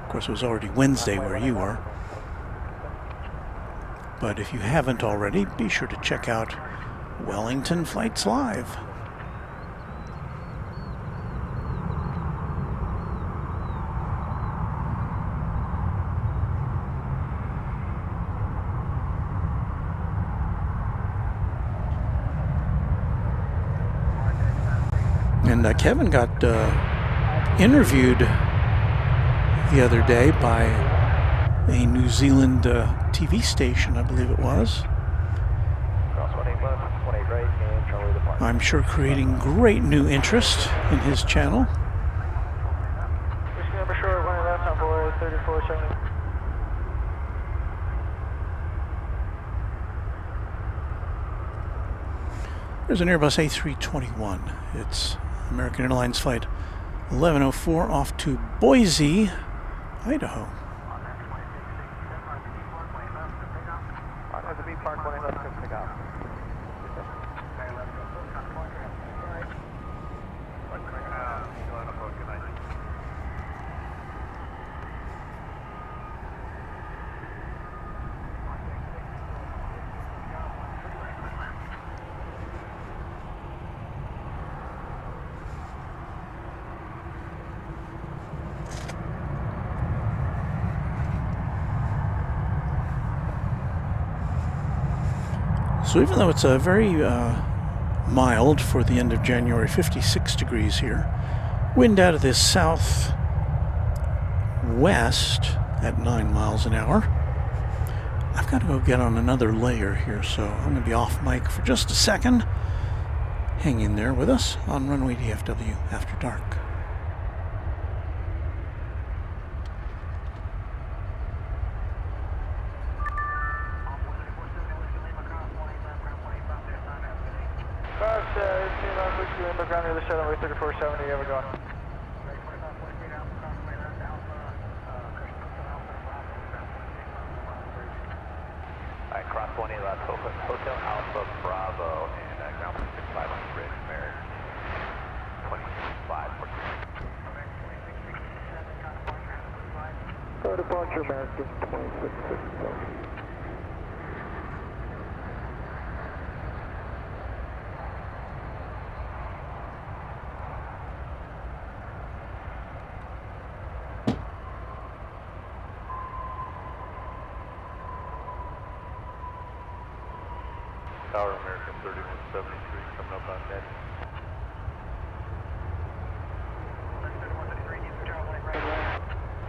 Of course, it was already Wednesday where you were. But if you haven't already, be sure to check out Wellington Flights Live. And Kevin got interviewed the other day by a New Zealand TV station, I believe it was. I'm sure creating great new interest in his channel. There's an Airbus A321. It's American Airlines flight 1104 off to Boise, Idaho. So even though it's a very mild for the end of January, 56 degrees here, wind out of this southwest at 9 miles an hour. I've got to go get on another layer here, so I'm going to be off mic for just a second. Hang in there with us on Runway DFW After Dark. you inbound ground near the shuttle, way 3470, ever going? Alright, cross 20 left, Hotel Alpha Bravo, and ground 65 on the bridge, American 25, 14. Departure, American 2667. Tower American 3173 coming up on net.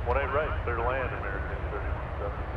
18 right, clear to land, American 3173.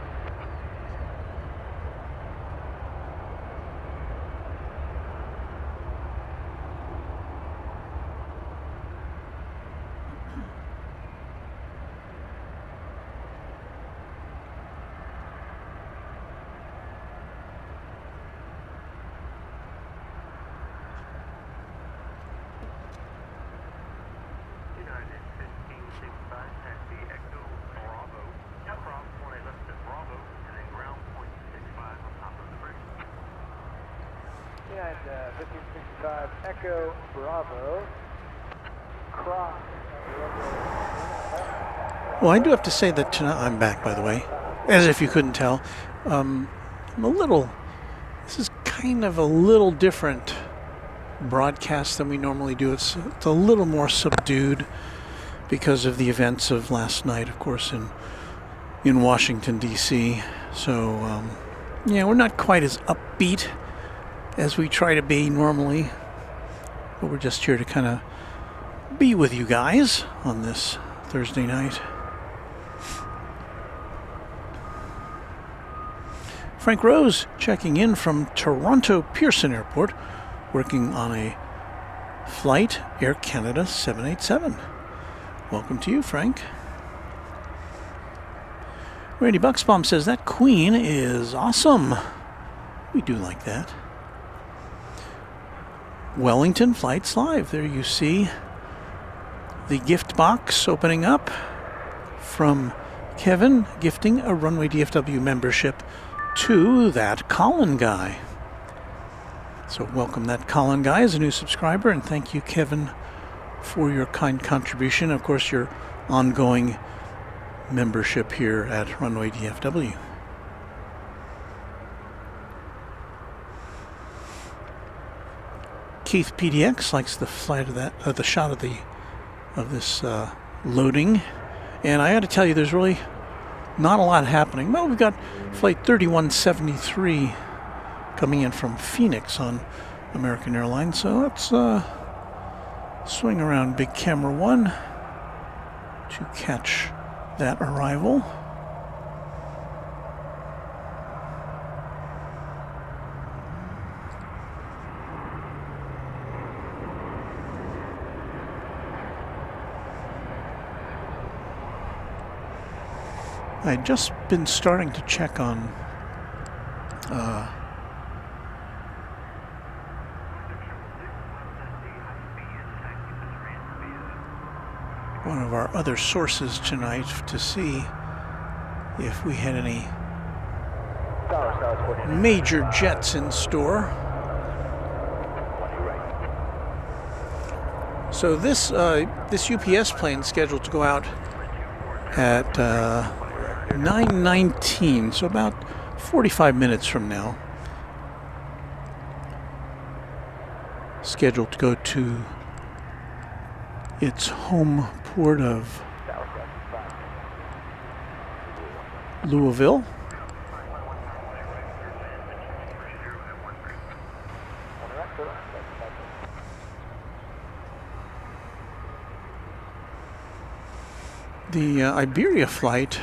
And 1565 Echo Bravo, cross. Well, I do have to say that tonight, I'm back, by the way, as if you couldn't tell. I'm a little, this is kind of a little different broadcast than we normally do. It's a little more subdued because of the events of last night, of course, in Washington, D.C. So, yeah, we're not quite as upbeat as we try to be normally, but we're just here to kind of be with you guys on this Thursday night. Frank Rose checking in from Toronto Pearson Airport, working on a flight Air Canada 787. Welcome to you, Frank. Randy Bucksbaum says that Queen is awesome. We do like that. Wellington Flights Live. There you see the gift box opening up from Kevin gifting a Runway DFW membership to that Colin guy. So welcome that Colin guy as a new subscriber, and thank you, Kevin, for your kind contribution. Of course, your ongoing membership here at Runway DFW. Keith PDX likes the flight of that, the shot of this loading, and I got to tell you, there's really not a lot happening. Well, we've got flight 3173 coming in from Phoenix on American Airlines, so let's swing around big camera 1 to catch that arrival. I'd just been starting to check on one of our other sources tonight to see if we had any major jets in store. So this UPS plane is scheduled to go out at 9:19, so about 45 minutes from now. Scheduled to go to its home port of Louisville. The Iberia flight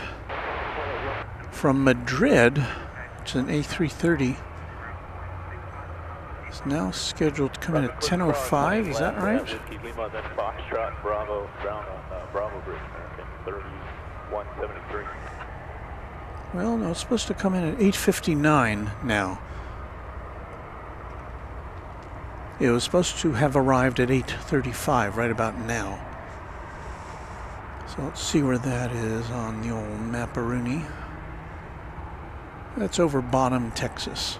from Madrid, which is an A330, is now scheduled to come in at 10:05. Is that right? Foxtrot Bravo, ground on Bravo Bridge, American 3173. Well, no, it's supposed to come in at 8:59 now. It was supposed to have arrived at 8:35, right about now. So let's see where that is on the old Maparoonie. That's over Bottom, Texas,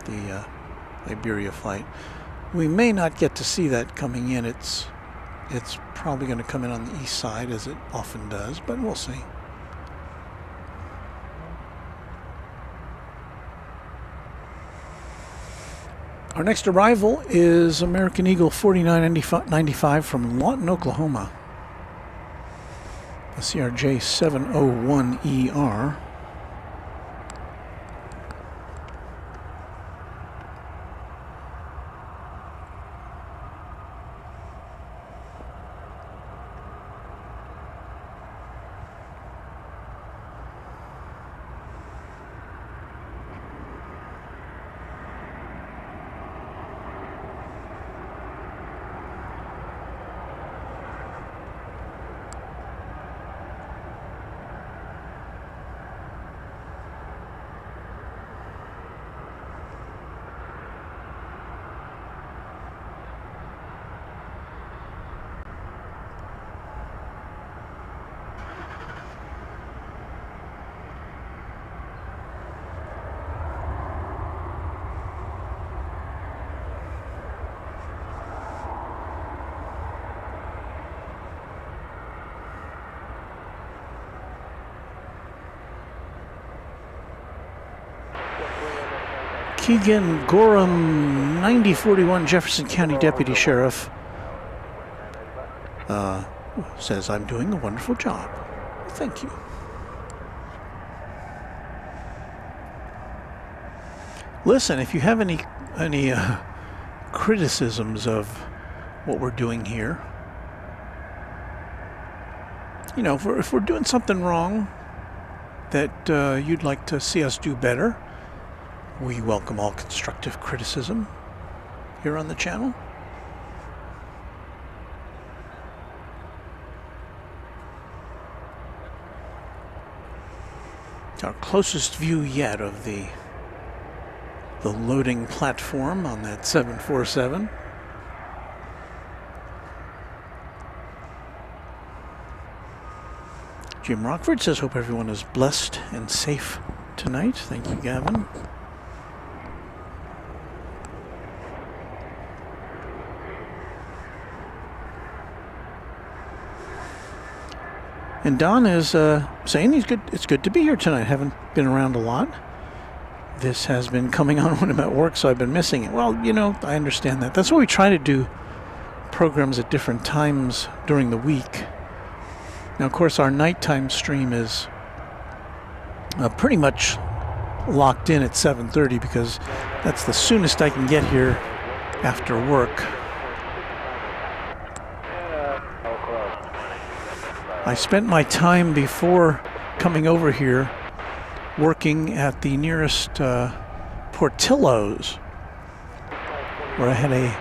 the Iberia flight. We may not get to see that coming in. It's probably going to come in on the east side, as it often does, but we'll see. Our next arrival is American Eagle 4995 from Lawton, Oklahoma. The CRJ 701ER. Keegan Gorham, 9041 Jefferson County Deputy Sheriff, says, I'm doing a wonderful job. Thank you. Listen, if you have any criticisms of what we're doing here, you know, if we're doing something wrong that you'd like to see us do better, we welcome all constructive criticism here on the channel. Our closest view yet of the loading platform on that 747. Jim Rockford says, hope everyone is blessed and safe tonight. Thank you, Gavin. And Don is saying it's good to be here tonight. Haven't been around a lot. This has been coming on when I'm at work, so I've been missing it. Well, you know, I understand that. That's why we try to do programs at different times during the week. Now, of course, our nighttime stream is pretty much locked in at 7:30 because that's the soonest I can get here after work. I spent my time before coming over here working at the nearest Portillo's, where I had a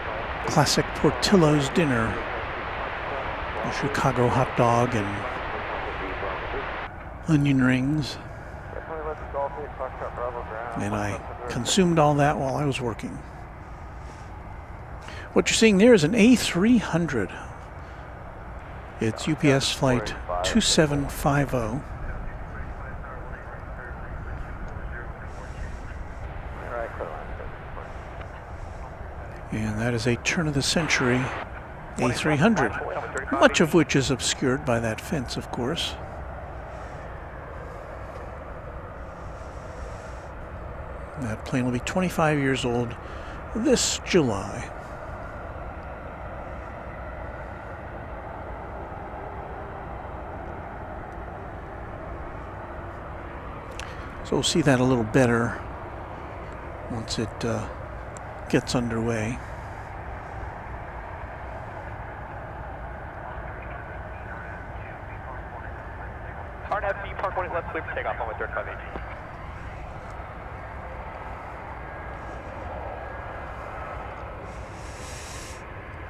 classic Portillo's dinner, a Chicago hot dog and onion rings, and I consumed all that while I was working. What you're seeing there is an A300. It's UPS flight 2750. And that is a turn-of-the-century A300, much of which is obscured by that fence, of course. That plane will be 25 years old this July. So we'll see that a little better once it gets underway. RNFC Park 1 left clear for takeoff on with 3580.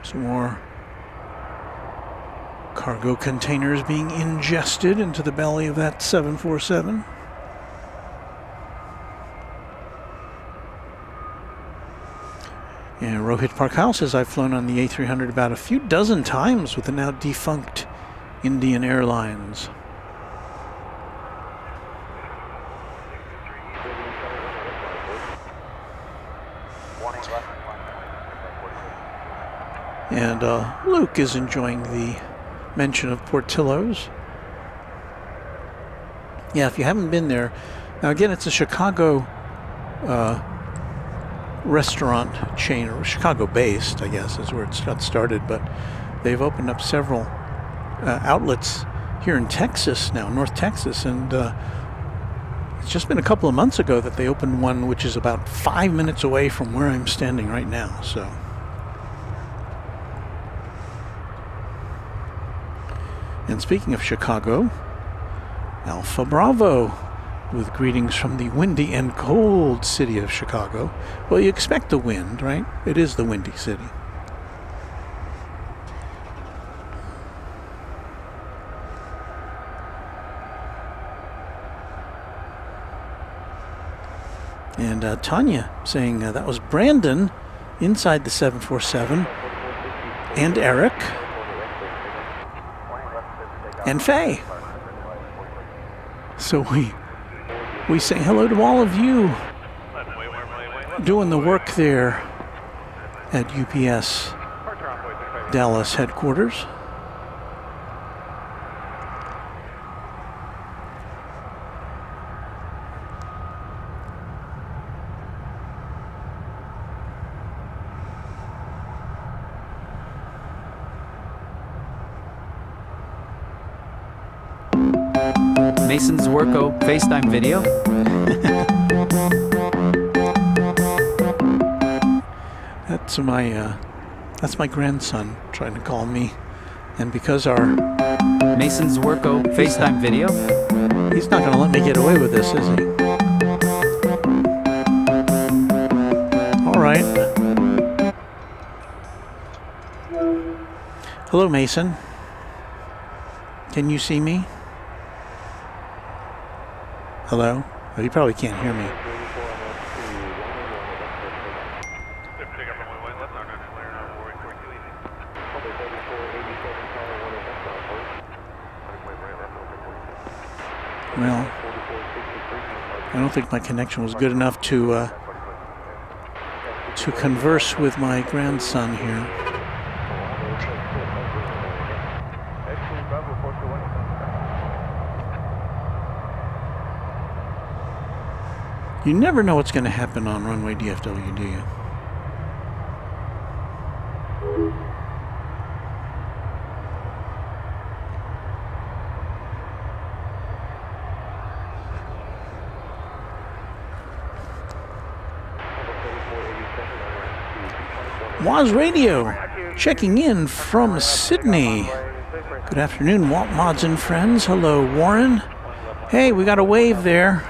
Some more cargo containers being ingested into the belly of that 747. And Rohit Parkal says, I've flown on the A300 about a few dozen times with the now defunct Indian Airlines. And Luke is enjoying the mention of Portillo's. Yeah, if you haven't been there, now again, it's a Chicago restaurant chain, or Chicago-based, I guess, is where it got started. But they've opened up several outlets here in Texas now, North Texas, and it's just been a couple of months ago that they opened one, which is about 5 minutes away from where I'm standing right now. So. And speaking of Chicago, Alpha Bravo with greetings from the windy and cold city of Chicago. Well, you expect the wind, right? It is the windy city. And Tanya saying that was Brandon inside the 747, and Eric, and Faye. So we say hello to all of you doing the work there at UPS Dallas headquarters. Mason's Worko FaceTime video. That's my grandson trying to call me, and because our Mason's Worko FaceTime video. He's not going to let me get away with this, is he? All right. Hello, Mason. Can you see me? Hello? Oh, you probably can't hear me. Well, I don't think my connection was good enough to converse with my grandson here. You never know what's going to happen on Runway DFW, do you? Waz Radio, checking in from Sydney. Good afternoon, mods and friends. Hello, Warren. Hey, we got a wave there.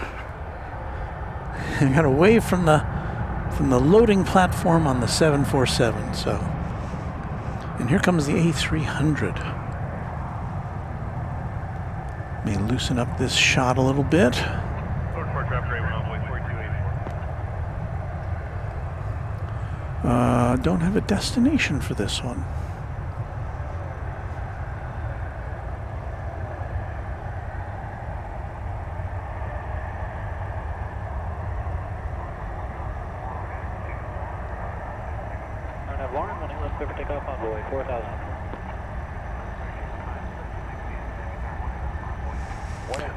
I got a wave from the loading platform on the 747. So, and here comes the A300. May loosen up this shot a little bit. Don't have a destination for this one.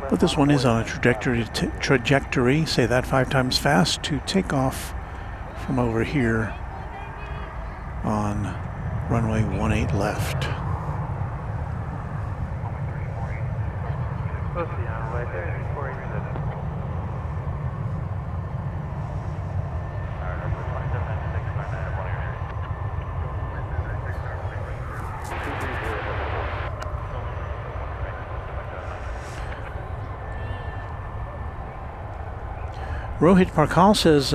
But this one is on a trajectory, say that 5 times fast, to take off from over here on runway 18 left. Rohit Parkal says,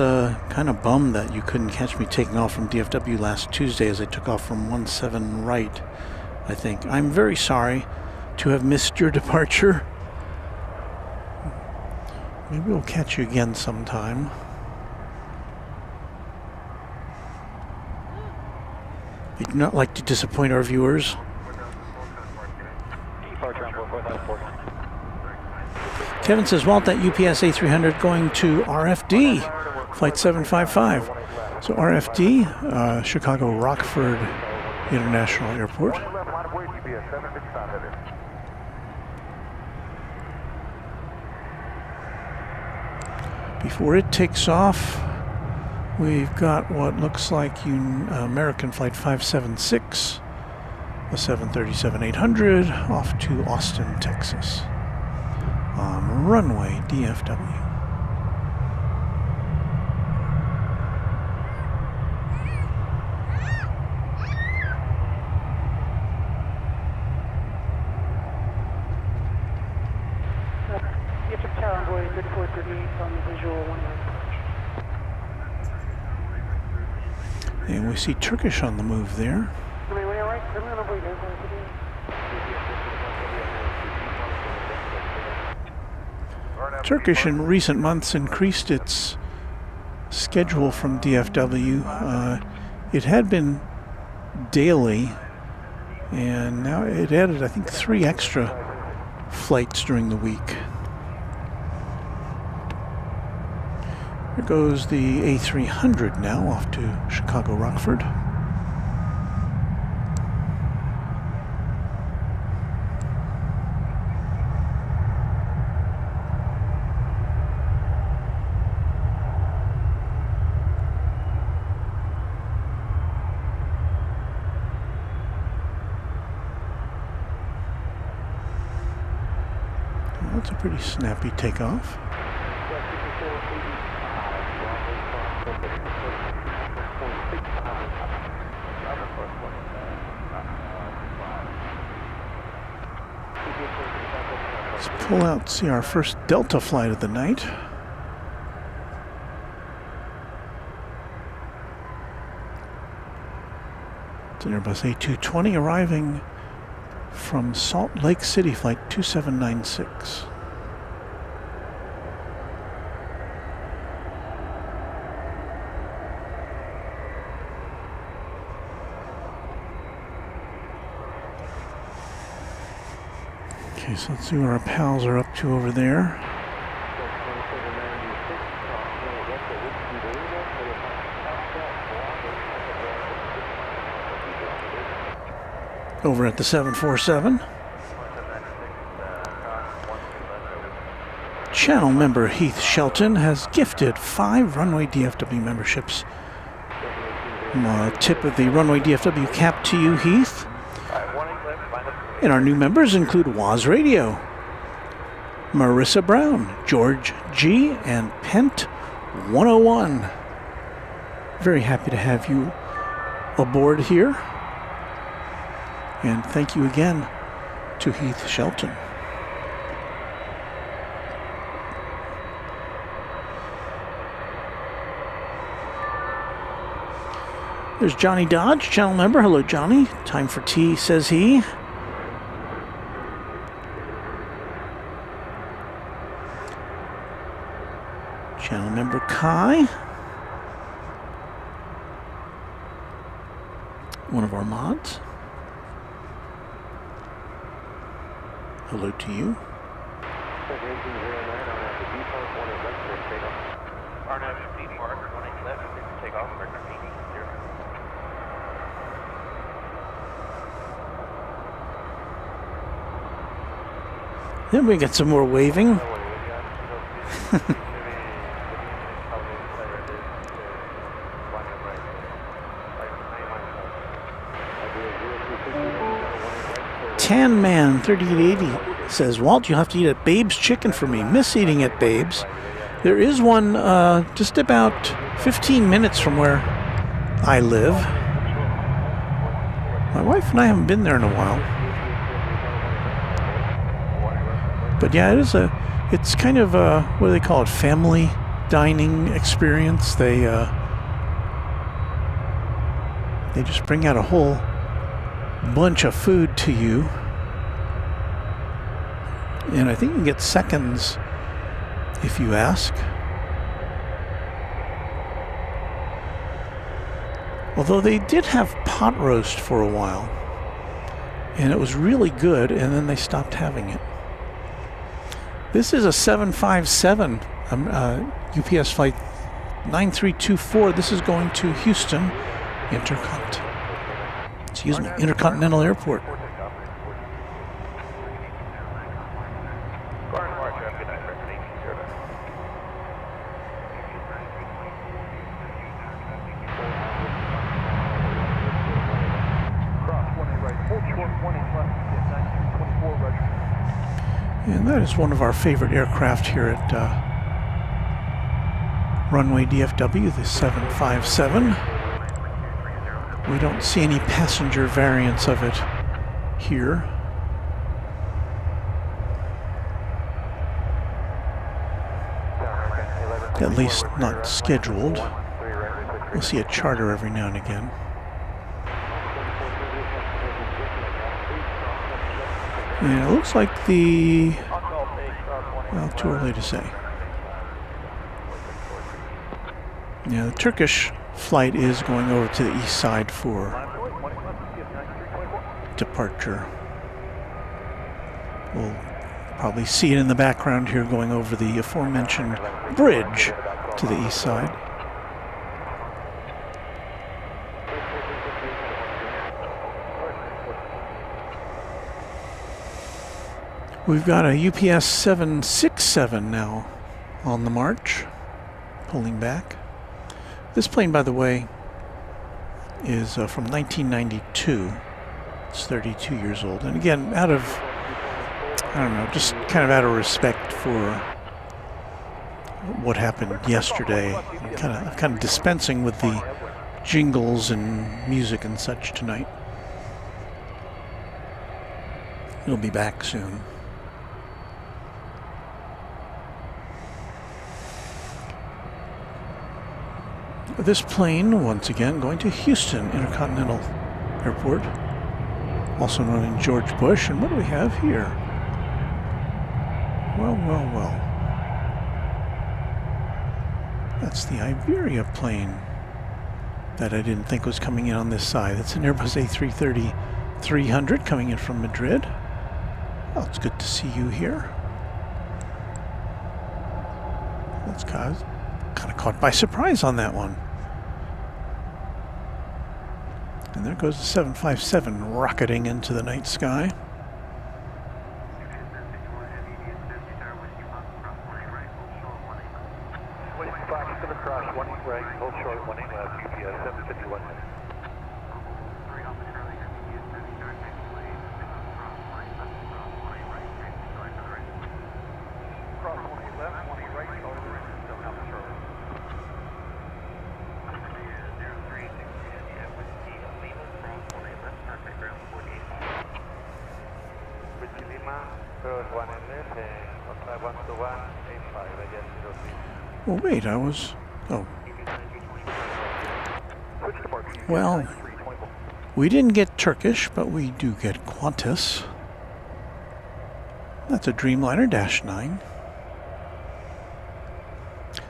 kind of bummed that you couldn't catch me taking off from DFW last Tuesday as I took off from 17 right, I think. I'm very sorry to have missed your departure. Maybe we'll catch you again sometime. We do not like to disappoint our viewers. Kevin says, Walt, that UPS A300 going to RFD, flight 755. So RFD, Chicago Rockford International Airport. Before it takes off, we've got what looks like American Flight 576, a 737-800, off to Austin, Texas, on Runway DFW. And we see Turkish on the move there. Turkish in recent months increased its schedule from DFW. It had been daily, and now it added, I think, 3 extra flights during the week. There goes the A300 now off to Chicago Rockford. That's a pretty snappy takeoff. Let's pull out, see our first Delta flight of the night. It's an Airbus A220 arriving from Salt Lake City, flight 2796. Okay, so let's see what our pals are up to over there. Over at the 747. Channel member Heath Shelton has gifted 5 Runway DFW memberships. Tip of the Runway DFW cap to you, Heath. And our new members include Waz Radio, Marissa Brown, George G, and Pent 101. Very happy to have you aboard here. And thank you again to Heath Shelton. There's Johnny Dodge, channel member. Hello, Johnny. Time for tea, says he. Channel member Kai. One of our mods. Hello to you. Then we get some more waving. Tan Man 3880 says, Walt, you'll have to eat at Babe's Chicken for me. Miss eating at Babe's. There is one just about 15 minutes from where I live. My wife and I haven't been there in a while. But yeah, it's kind of a, what do they call it, family dining experience. They just bring out a whole bunch of food to you, and I think you can get seconds if you ask. Although they did have pot roast for a while, and it was really good, and then they stopped having it. This is a 757 UPS flight 9324. This is going to Houston Intercontinental Airport. And that is one of our favorite aircraft here at Runway DFW, the 757. We don't see any passenger variants of it here. At least not scheduled. We'll see a charter every now and again. And it looks like well, too early to say. Yeah, the Turkish flight is going over to the east side for departure. We'll probably see it in the background here going over the aforementioned bridge to the east side. We've got a UPS 767 now on the march, pulling back. This plane, by the way, is from 1992. It's 32 years old. And again, out of, I don't know, just kind of out of respect for what happened yesterday, I'm kind of dispensing with the jingles and music and such tonight. It'll be back soon. This plane, once again, going to Houston Intercontinental Airport, also known as George Bush. And what do we have here? Well, well, well. That's the Iberia plane that I didn't think was coming in on this side. It's an Airbus A330-300 coming in from Madrid. Well, it's good to see you here. That's kind of caught by surprise on that one. And there goes the 757 rocketing into the night sky. Well, wait, I was... Oh. Well, we didn't get Turkish, but we do get Qantas. That's a Dreamliner Dash 9.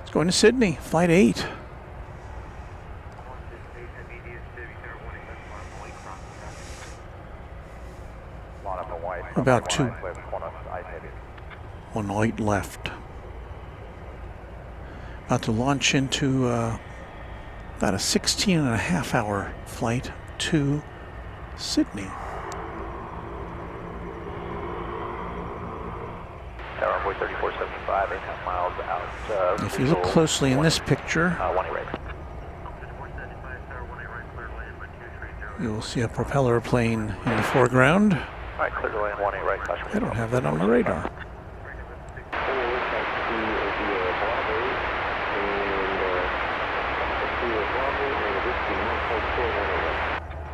It's going to Sydney, Flight 8. About one light left. About to launch into about a 16.5-hour flight to Sydney. Runway 3475, 8.5 miles out. If you look closely in this picture, you'll see a propeller plane in the foreground. All right, clear to land 18 right. I don't have that on the radar.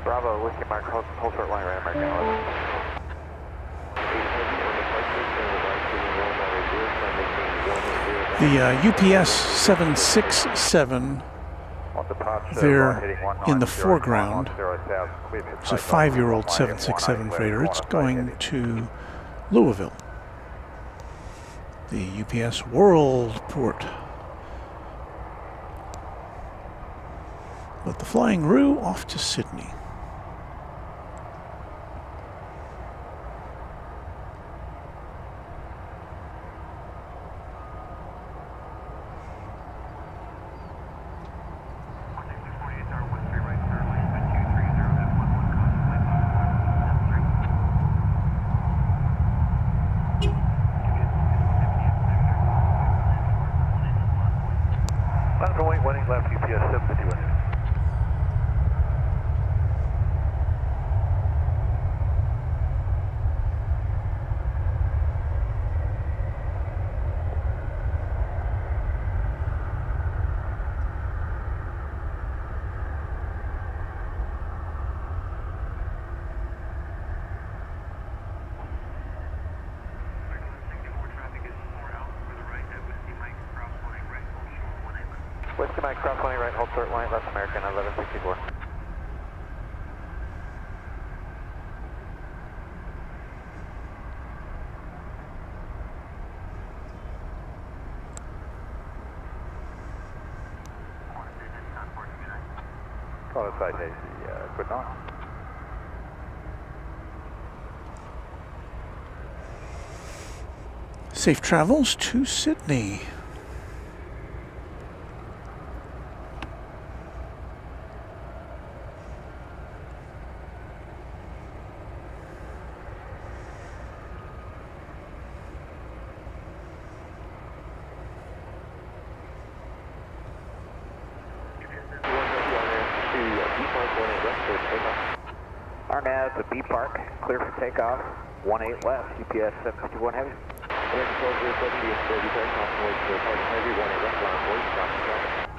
Bravo, Whiskey Mark, hold short line right, American. The UPS 767 there in the foreground. It's a 5-year-old 767 freighter. It's going to Louisville, the UPS World Port. But the Flying Roo off to Sydney. Running left, UPS 751. Whiskey Mike, cross 20 right, hold short line, left American, 1164. Call it side hazy, quick on. Safe travels to Sydney. RNAV to B Park, clear for takeoff, 18 left, UPS 751 heavy. American 12 is B Park, convoy to Target Heavy, 18 left, line voice, crossing traffic.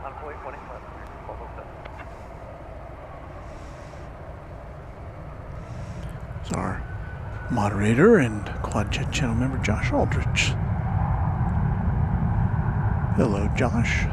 Convoy 20 left, 1207. It's our moderator and Quad Jet channel member Josh Aldrich. Hello, Josh.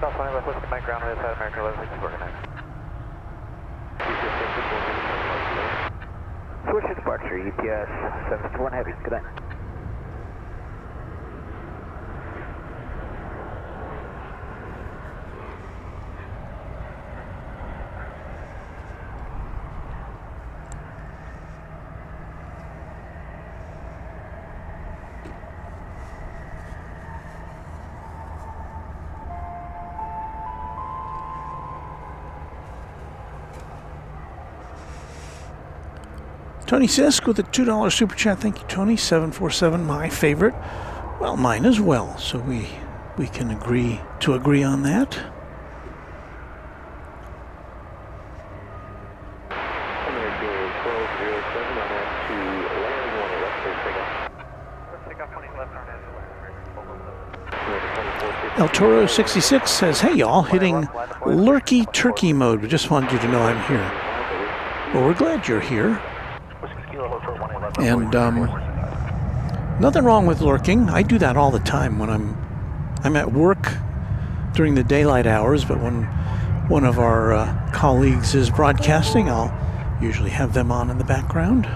Cross 20 left, Whiskey Mike, ground right side, American 1164, good night. Switch to departure, UPS 751 heavy, good night. Tony Sisk with a $2 super chat. Thank you, Tony. 747, my favorite. Well, mine as well. So we can agree on that. El Toro 66 says, "Hey y'all, hitting lurky turkey mode. We just wanted you to know I'm here." Well, we're glad you're here. And nothing wrong with lurking. I do that all the time when I'm at work during the daylight hours, but when one of our colleagues is broadcasting, I'll usually have them on in the background.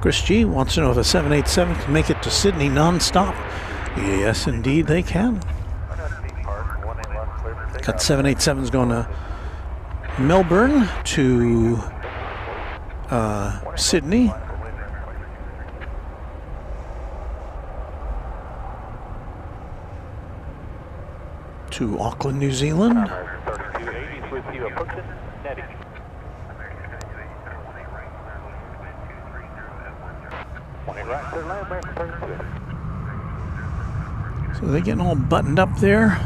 Chris G wants to know if a 787 can make it to Sydney non-stop. Yes, indeed they can. Got 787s going to Melbourne to Sydney. To Auckland, New Zealand. So they're getting all buttoned up there,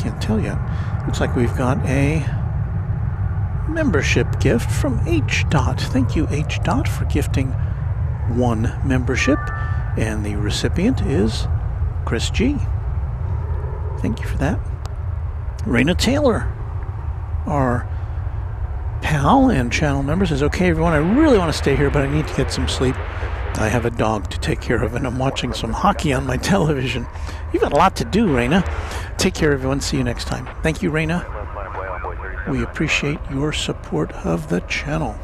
can't tell yet. Looks like we've got a membership gift from H. Thank you, H. for gifting 1 membership. And the recipient is Chris G. Thank you for that. Raina Taylor, our pal and channel member, says, okay, everyone, I really want to stay here, but I need to get some sleep. I have a dog to take care of, and I'm watching some hockey on my television. You've got a lot to do, Raina. Take care, everyone. See you next time. Thank you, Raina. We appreciate your support of the channel.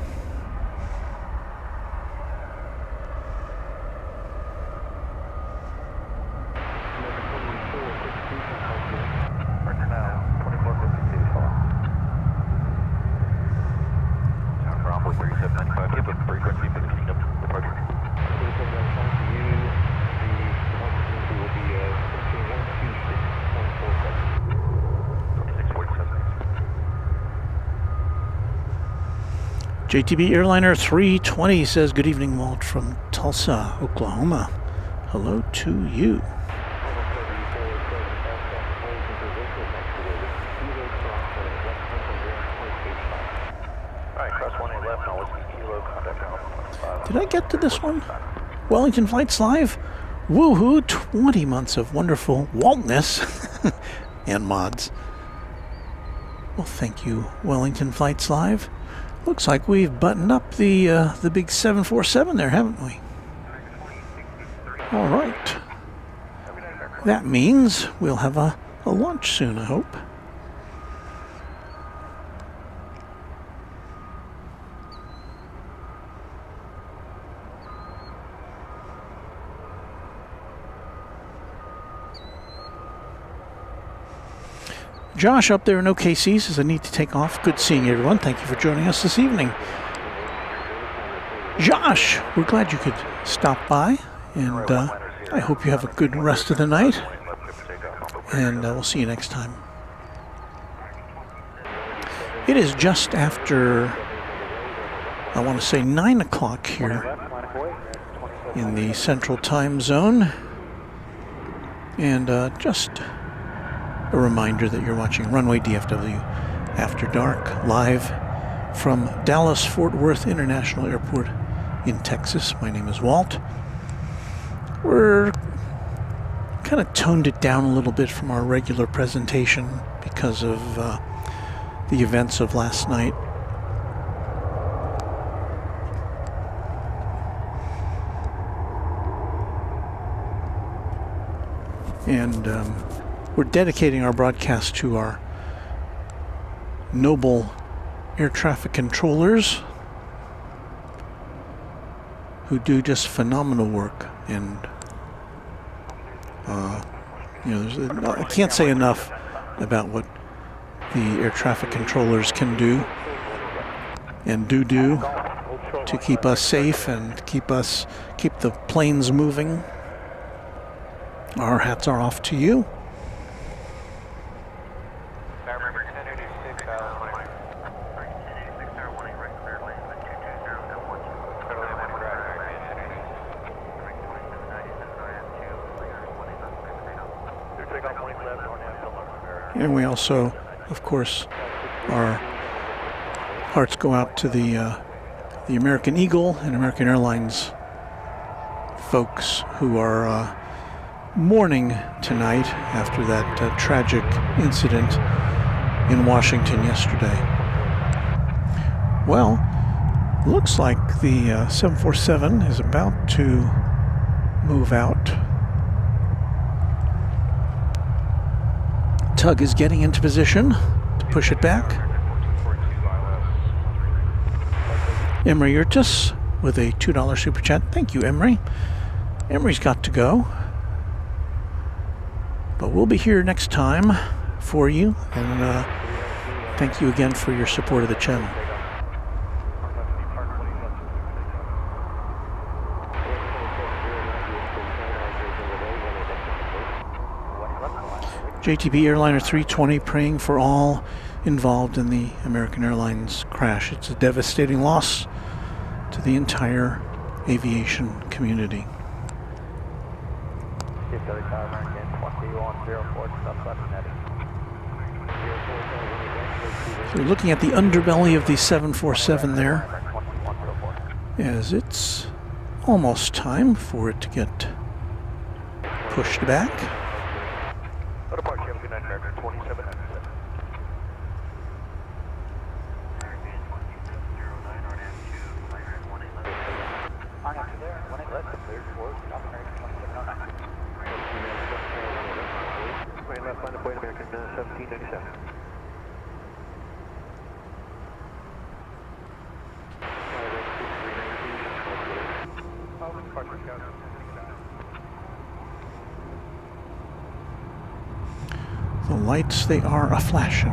JTB Airliner 320 says, good evening, Walt from Tulsa, Oklahoma. Hello to you. Did I get to this one? Wellington Flights Live? Woohoo! 20 months of wonderful Waltness and mods. Well, thank you, Wellington Flights Live. Looks like we've buttoned up the big 747 there, haven't we? All right. That means we'll have a launch soon, I hope. Josh up there in OKC says, I need to take off. Good seeing everyone. Thank you for joining us this evening. Josh, we're glad you could stop by, and I hope you have a good rest of the night, and we'll see you next time. It is just after, I want to say 9 o'clock here in the Central Time Zone, and just a reminder that you're watching Runway DFW After Dark, live from Dallas-Fort Worth International Airport in Texas. My name is Walt. We're kind of toned it down a little bit from our regular presentation because of the events of last night. And we're dedicating our broadcast to our noble air traffic controllers who do just phenomenal work. And you know, I can't say enough about what the air traffic controllers can do and do to keep us safe and keep the planes moving. Our hats are off to you. And we also, of course, our hearts go out to the American Eagle and American Airlines folks who are mourning tonight after that tragic incident in Washington yesterday. Well, looks like the 747 is about to move out. Tug is getting into position to push it back. Emery Urtis with a $2 super chat. Thank you, Emery. Emery's got to go. But we'll be here next time for you. And thank you again for your support of the channel. JTB Airliner 320 praying for all involved in the American Airlines crash. It's a devastating loss to the entire aviation community. So we're looking at the underbelly of the 747 there, as it's almost time for it to get pushed back. The lights, they are a-flashing.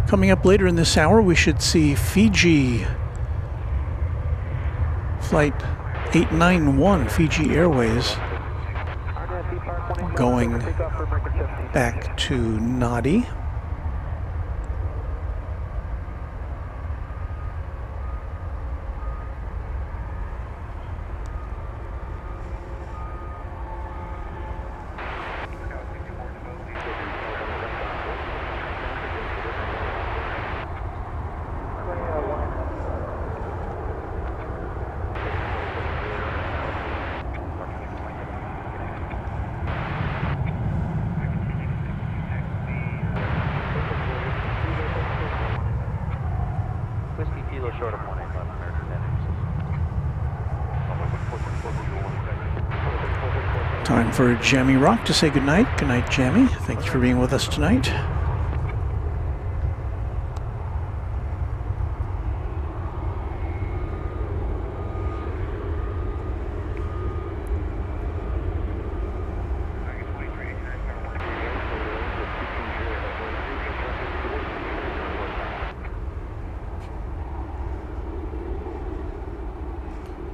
Coming up later in this hour, we should see Fiji Flight 891, Fiji Airways, going back to Nadi. Time for Jammy Rock to say goodnight. Good night, Jammy. Thank you for being with us tonight.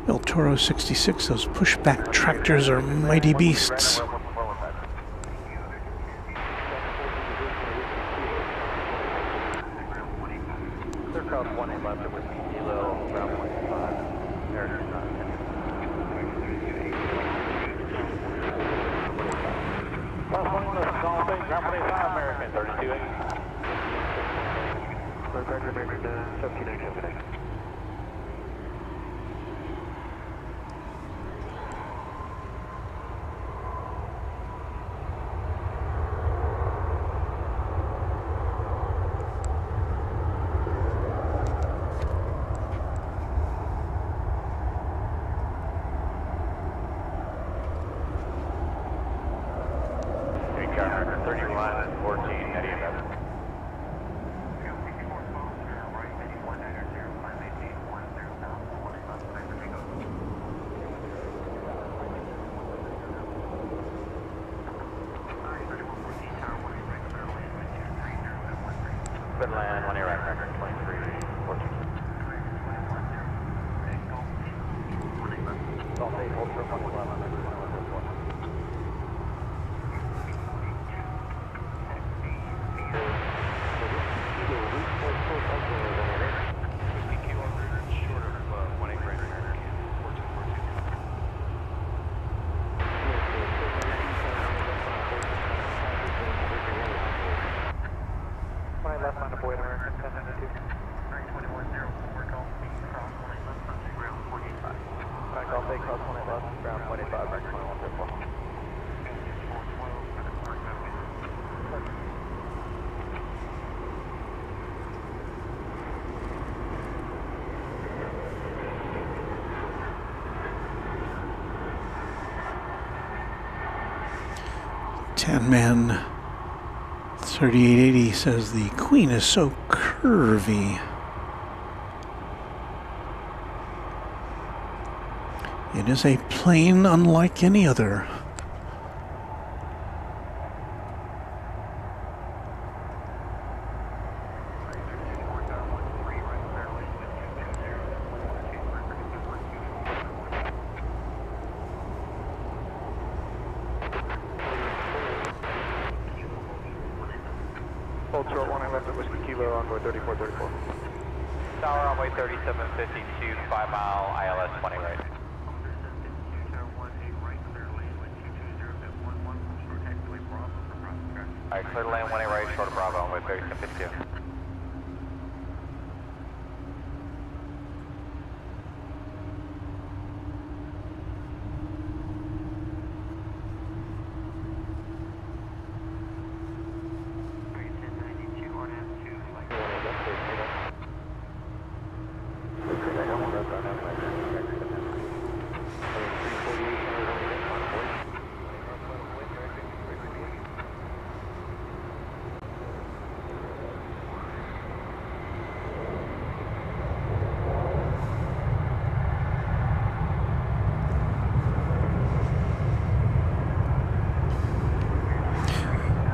El Toro 66, those pushback tractors are mighty beasts. Tanman 3880 says the Queen is so curvy. It is a plane unlike any other. runway 3752, 5 mile ILS 20 right. Alright, clear to land 18 right, short of Bravo, runway 3752.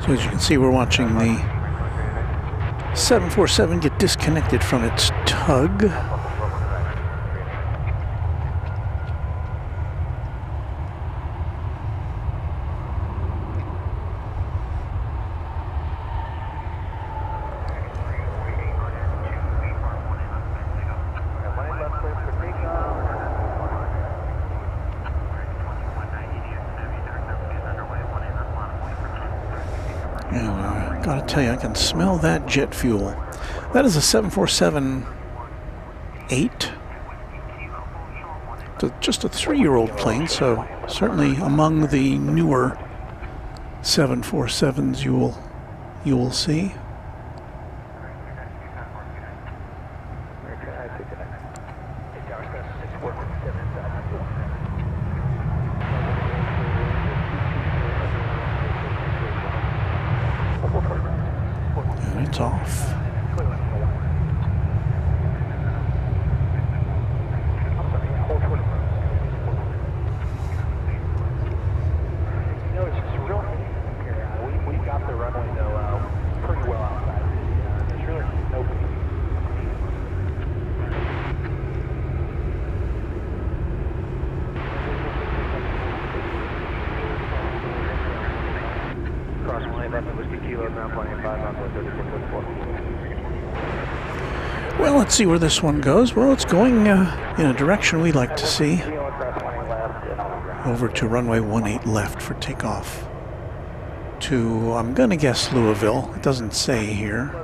So as you can see, we're watching the 747 get disconnected from its tug. Gotta tell you, I can smell that jet fuel. That is a 747-8. Just a 3-year-old plane, so certainly among the newer 747s you will see. And it's off. Well, let's see where this one goes. Well, it's going in a direction we like to see. Over to runway 18 left for takeoff. To, I'm going to guess Louisville. It doesn't say here.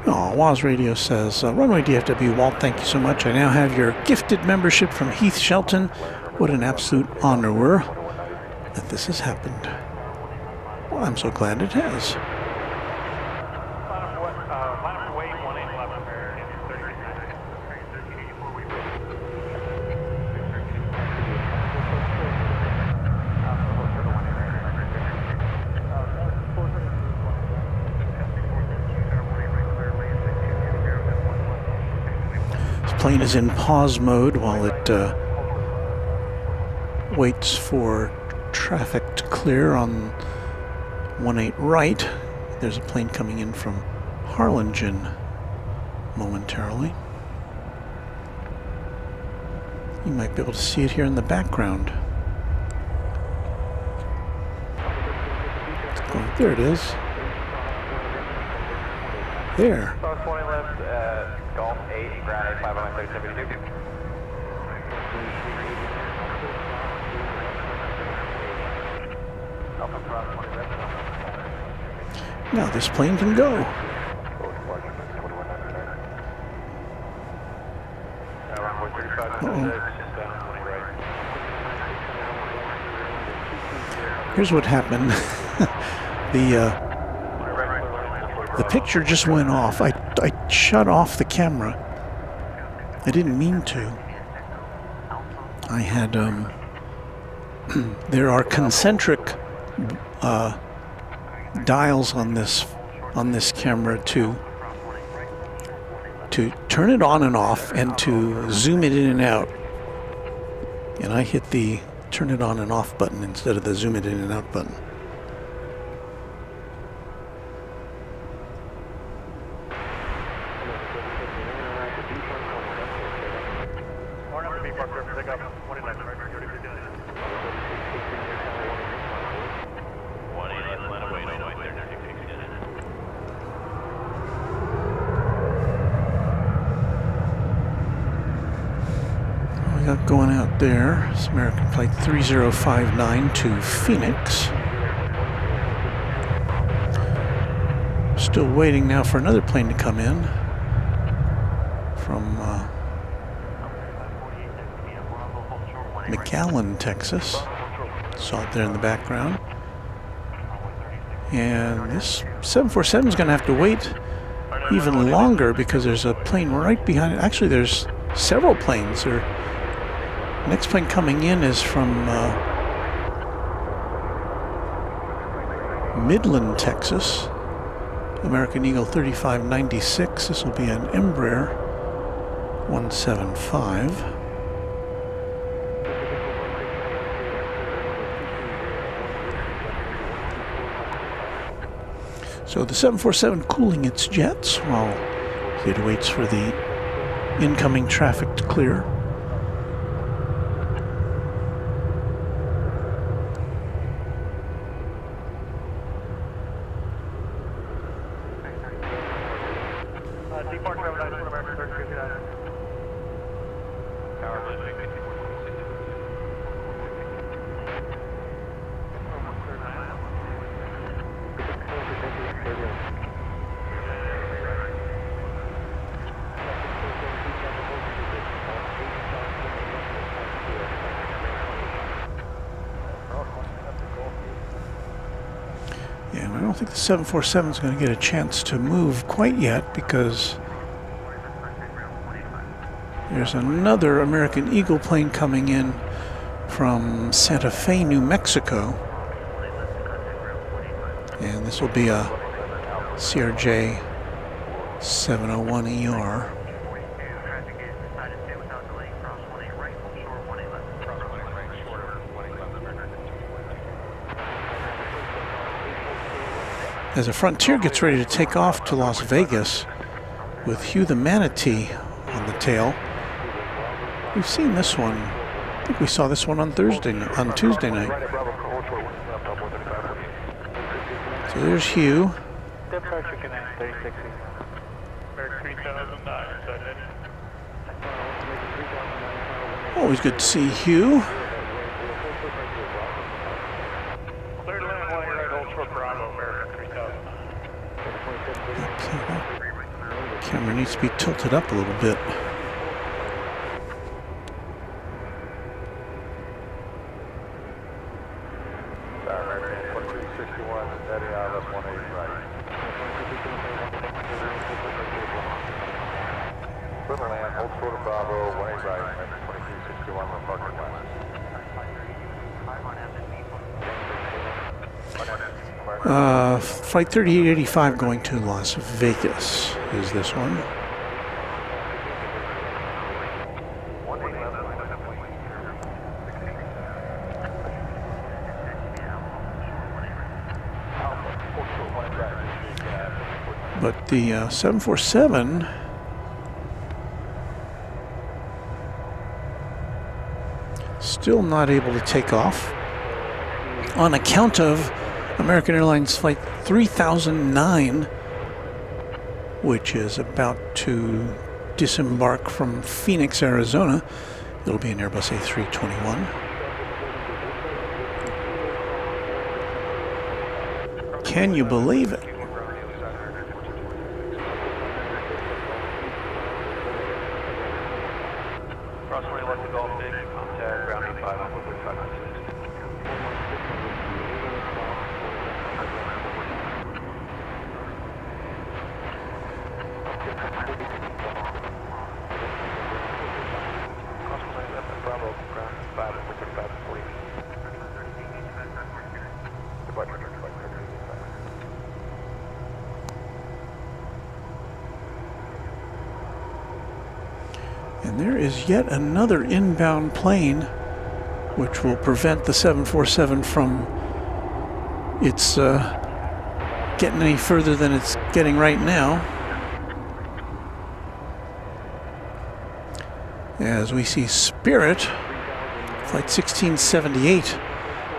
Oh, WAS Radio says, Runway DFW, Walt, thank you so much. I now have your gifted membership from Heath Shelton. What an absolute honor that this has happened. Well, I'm so glad it has. Plane is in pause mode while it waits for traffic to clear on 18 right. There's a plane coming in from Harlingen momentarily. You might be able to see it here in the background. There it is. There. Golf 8, ground 85 on 3772. Now this plane can go. Here's what happened. The picture just went off. I shut off the camera. I didn't mean to. I had there are concentric dials on on this camera to turn it on and off and to zoom it in and out. And I hit the turn it on and off button instead of the zoom it in and out button. Going out there, it's American Flight 3059 to Phoenix. Still waiting now for another plane to come in from McAllen, Texas. Saw it there in the background. And this 747 is going to have to wait even longer because there's a plane right behind it. Actually, there's several planes. Next plane coming in is from Midland, Texas. American Eagle 3596. This will be an Embraer 175. So the 747 cooling its jets while it waits for the incoming traffic to clear. And I don't think the 747 is going to get a chance to move quite yet because there's another American Eagle plane coming in from Santa Fe, New Mexico. And this will be a CRJ 701ER. As a Frontier gets ready to take off to Las Vegas with Hugh the Manatee on the tail. We've seen this one. I think we saw this one on Tuesday night. So there's Hugh. Always good to see Hugh. Camera needs to be tilted up a little bit. Flight 3885 going to Las Vegas is this one. But the 747 still not able to take off on account of American Airlines Flight 3009, which is about to disembark from Phoenix, Arizona. It'll be an Airbus A321. Can you believe it? And there is yet another inbound plane, which will prevent the 747 from its getting any further than it's getting right now. As we see Spirit, flight 1678,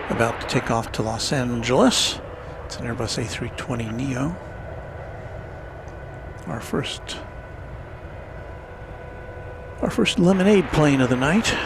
about to take off to Los Angeles. It's an Airbus A320neo. Our first lemonade plane of the night.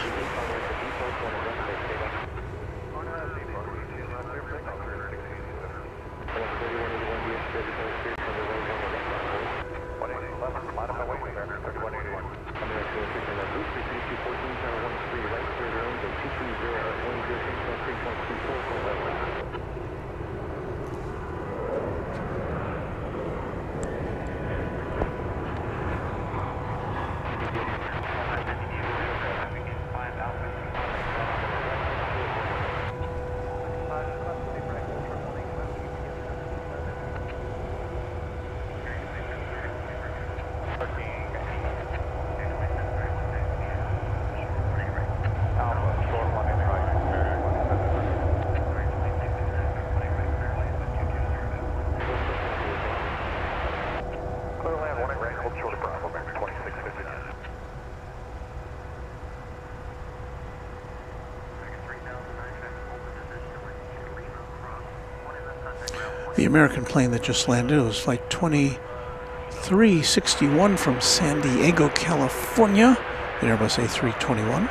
The American plane that just landed was flight 2361 from San Diego, California, the Airbus A321.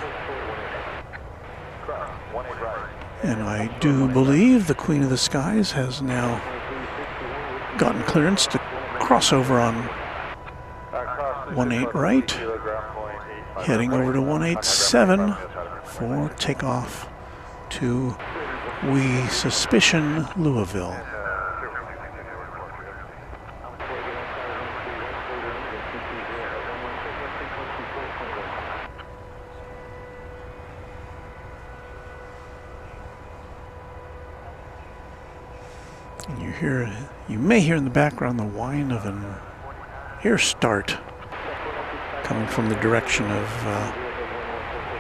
And I do believe the Queen of the Skies has now gotten clearance to cross over on 18 right, heading over to 187 for takeoff to, we suspicion, Louisville. You may hear in the background the whine of an air start coming from the direction of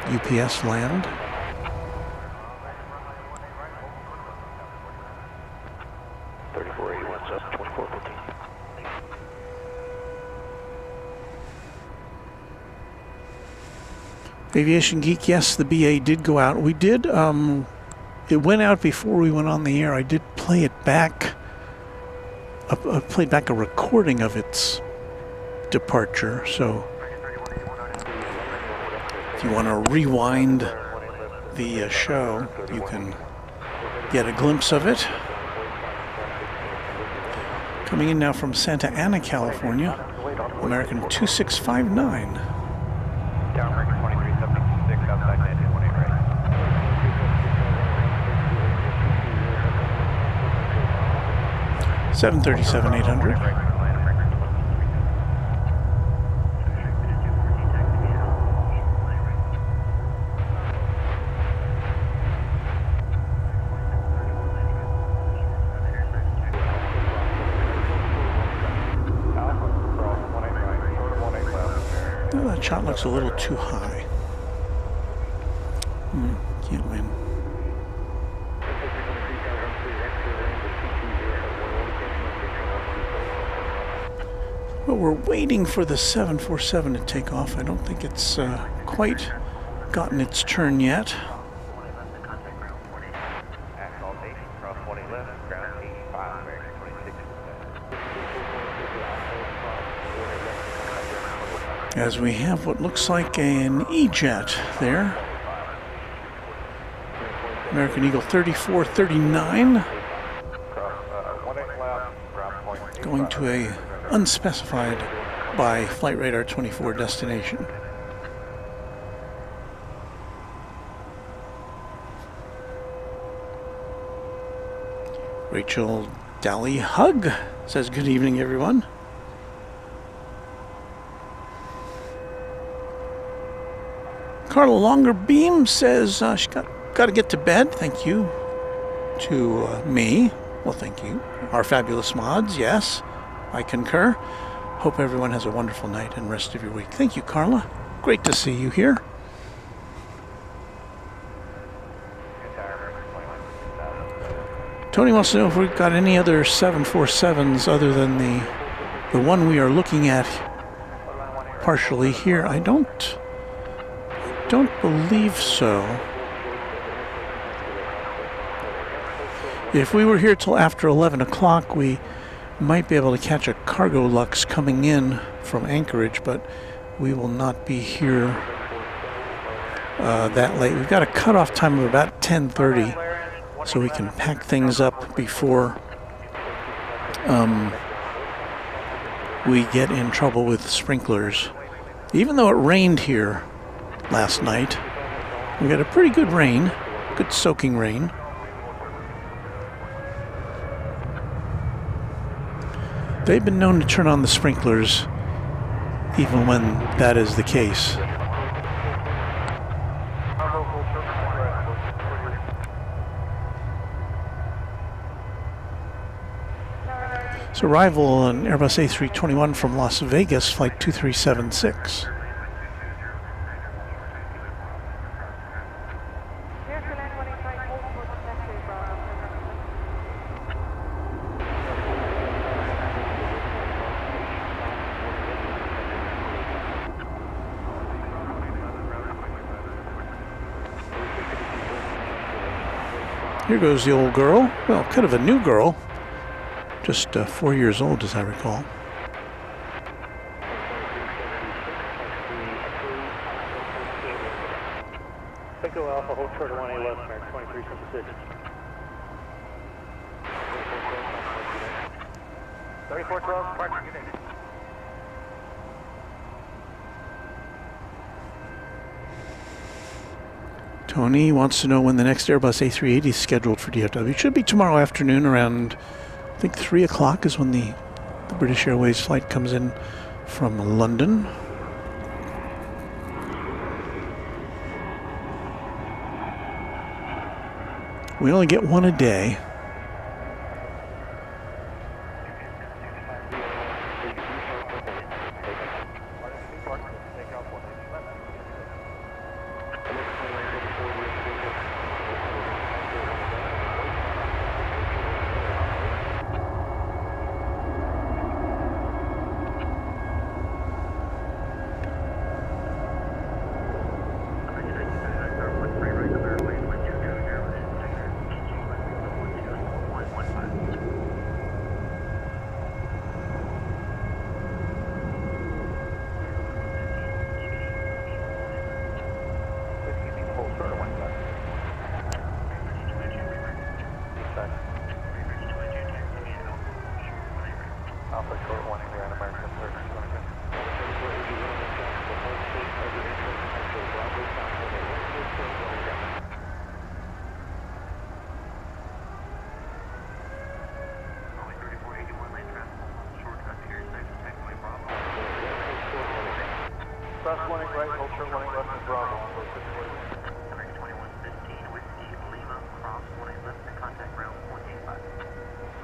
UPS land. Aviation Geek, yes, the BA did go out. We did, it went out before we went on the air. I did play it back. I played back a recording of its departure, so if you want to rewind the show, you can get a glimpse of it. Coming in now from Santa Ana, California, American 2659. Downrange 2376 outside 1918 right. 737-800. Oh, that shot looks a little too high. Can't win. But we're waiting for the 747 to take off. I don't think it's quite gotten its turn yet. As we have what looks like an E-jet there. American Eagle 3439. Going to a unspecified by Flight Radar 24 destination. Rachel Dally Hug says good evening, everyone. Carla Longer Beam says she got to get to bed. Thank you to me. Well, thank you. Our fabulous mods, yes. I concur. Hope everyone has a wonderful night and rest of your week. Thank you, Carla. Great to see you here. Tony wants to know if we've got any other 747s other than the one we are looking at partially here. I don't believe so. If we were here till after 11 o'clock, we might be able to catch a cargo lux coming in from Anchorage, but we will not be here that late. We've got a cutoff time of about 10:30, so we can pack things up before we get in trouble with sprinklers. Even though it rained here last night, we got a pretty good rain, good soaking rain. They've been known to turn on the sprinklers even when that is the case. So arrival on Airbus A321 from Las Vegas, flight 2376. Here goes the old girl. Well, kind of a new girl. Just 4 years old, as I recall. Echo Alpha, hold short of 18 left, American 2376. 3412, departure, good day. Tony wants to know when the next Airbus A380 is scheduled for DFW. It should be tomorrow afternoon around, I think 3 o'clock is when the British Airways flight comes in from London. We only get one a day. Cross 1 right, hold short 1 left, and Bravo. American 2115, Whiskey Lima, cross 1 left, and contact ground 185.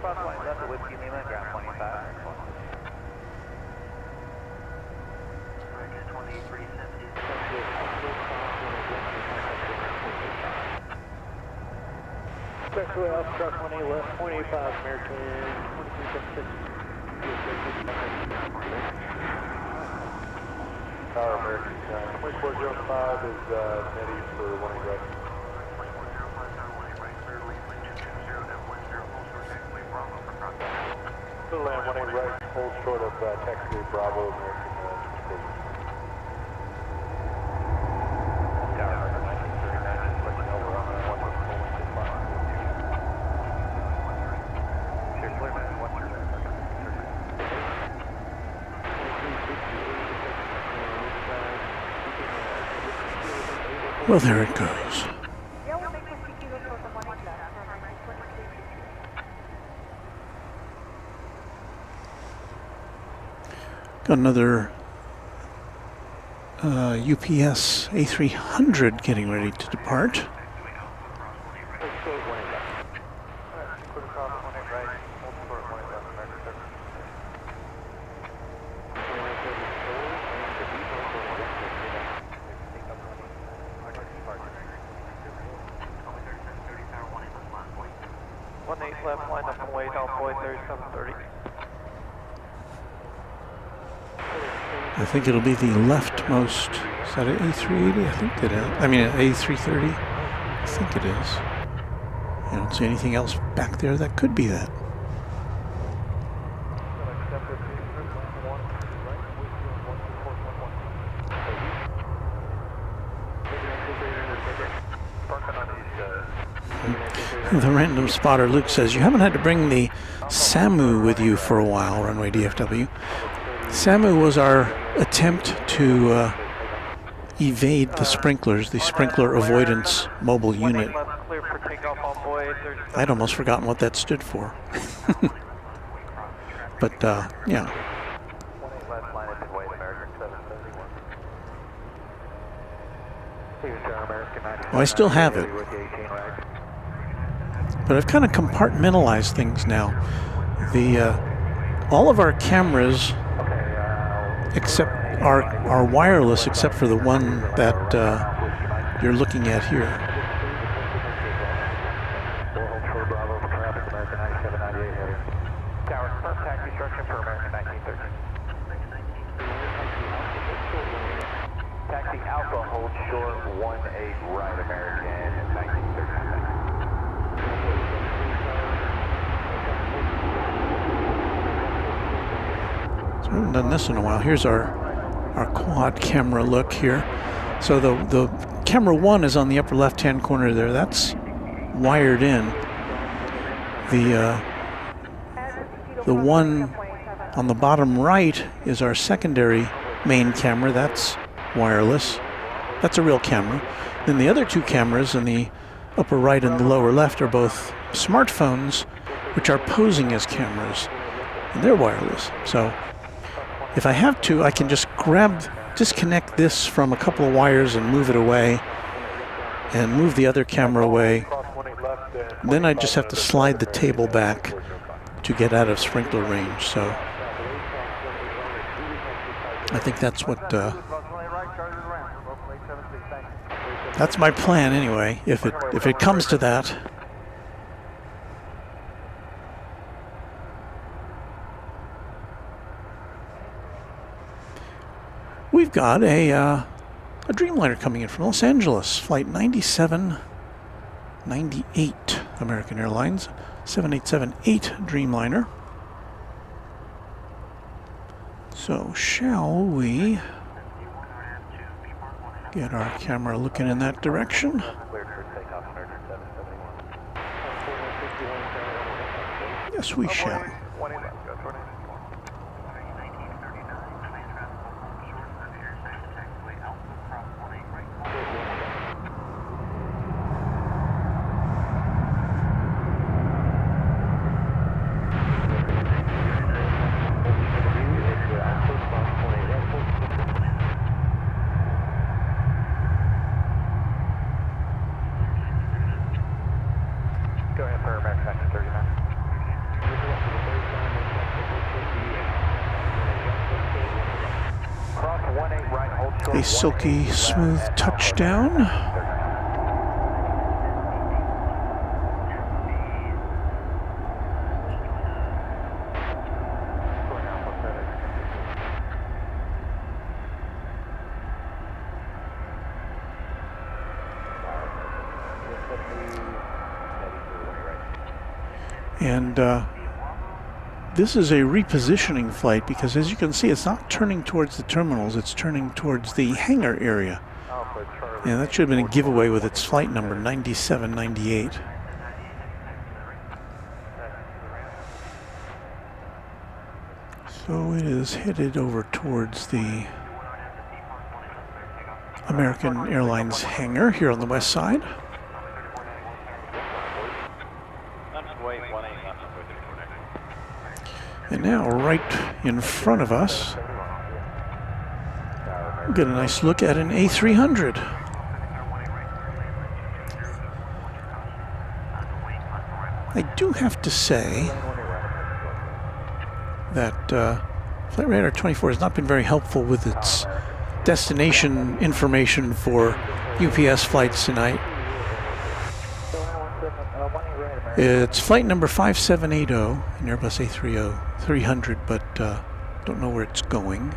Cross 1 left, Whiskey Lima, ground 25. American 2370. Echo Alpha, cross 1 left, 0.85, American 2376. Tower American 2405 is Netty for 1 right. 2405, 1 right, clear, lead, wind 220 at 10, hold short, taxiway Bravo for crossing. Little land 1 right, hold short of taxiway Bravo, American 240. Tower American 1939, just letting you know we're on 165. Clear, clear, man, 1 turn. Well, there it goes. Got another UPS A300 getting ready to depart. 18 left, line up and wait, all boy 3730. I think it'll be the leftmost. Is that an A380? I think it is. I mean, an A330. I think it is. I don't see anything else back there that could be that. The random spotter Luke says, you haven't had to bring the SAMU with you for a while, Runway DFW. SAMU was our attempt to evade the sprinklers, the sprinkler avoidance mobile unit. I'd almost forgotten what that stood for. But, yeah. Well, I still have it. But I've kind of compartmentalized things now. All of our cameras, except are wireless, except for the one that you're looking at here. Taxi Alpha, hold short, 18 right, American, 1939. So we haven't done this in a while. Here's our quad camera look here. So the camera 1 is on the upper left-hand corner there. That's wired in. The one on the bottom right is our secondary main camera. That's wireless. That's a real camera. Then the other two cameras in the upper right and the lower left are both smartphones, which are posing as cameras, and they're wireless. So if I have to, I can just disconnect this from a couple of wires and move it away, and move the other camera away. Then I just have to slide the table back to get out of sprinkler range. So I think that's what that's my plan anyway, if it comes to that. We've got a Dreamliner coming in from Los Angeles, flight 9798, American Airlines, 7878 Dreamliner. So shall we get our camera looking in that direction? Yes, we shall. A silky smooth touchdown. And this is a repositioning flight because, as you can see, it's not turning towards the terminals, it's turning towards the hangar area. And that should have been a giveaway with its flight number, 9798. So it is headed over towards the American Airlines hangar here on the west side. And now, right in front of us, we'll get a nice look at an A300. I do have to say that Flight Radar 24 has not been very helpful with its destination information for UPS flights tonight. It's flight number 5780, an Airbus A300, but don't know where it's going.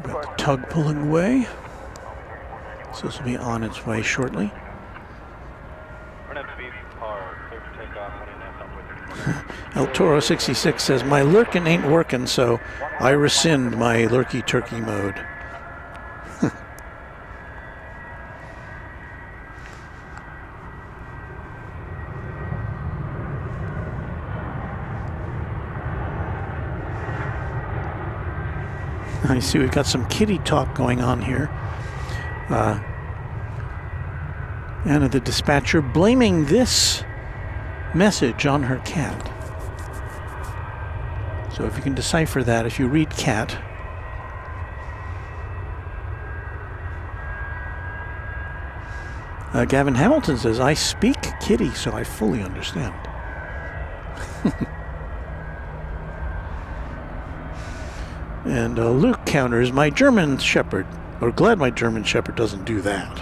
Got the tug pulling away. So this will be on its way shortly. El Toro 66 says, my lurkin' ain't working, so I rescind my lurky turkey mode. I see we've got some kitty talk going on here. Anna the dispatcher blaming this message on her cat. So if you can decipher that, if you read cat, Gavin Hamilton says, I speak kitty, so I fully understand. And Luke counters, my German Shepherd. Or glad my German Shepherd doesn't do that.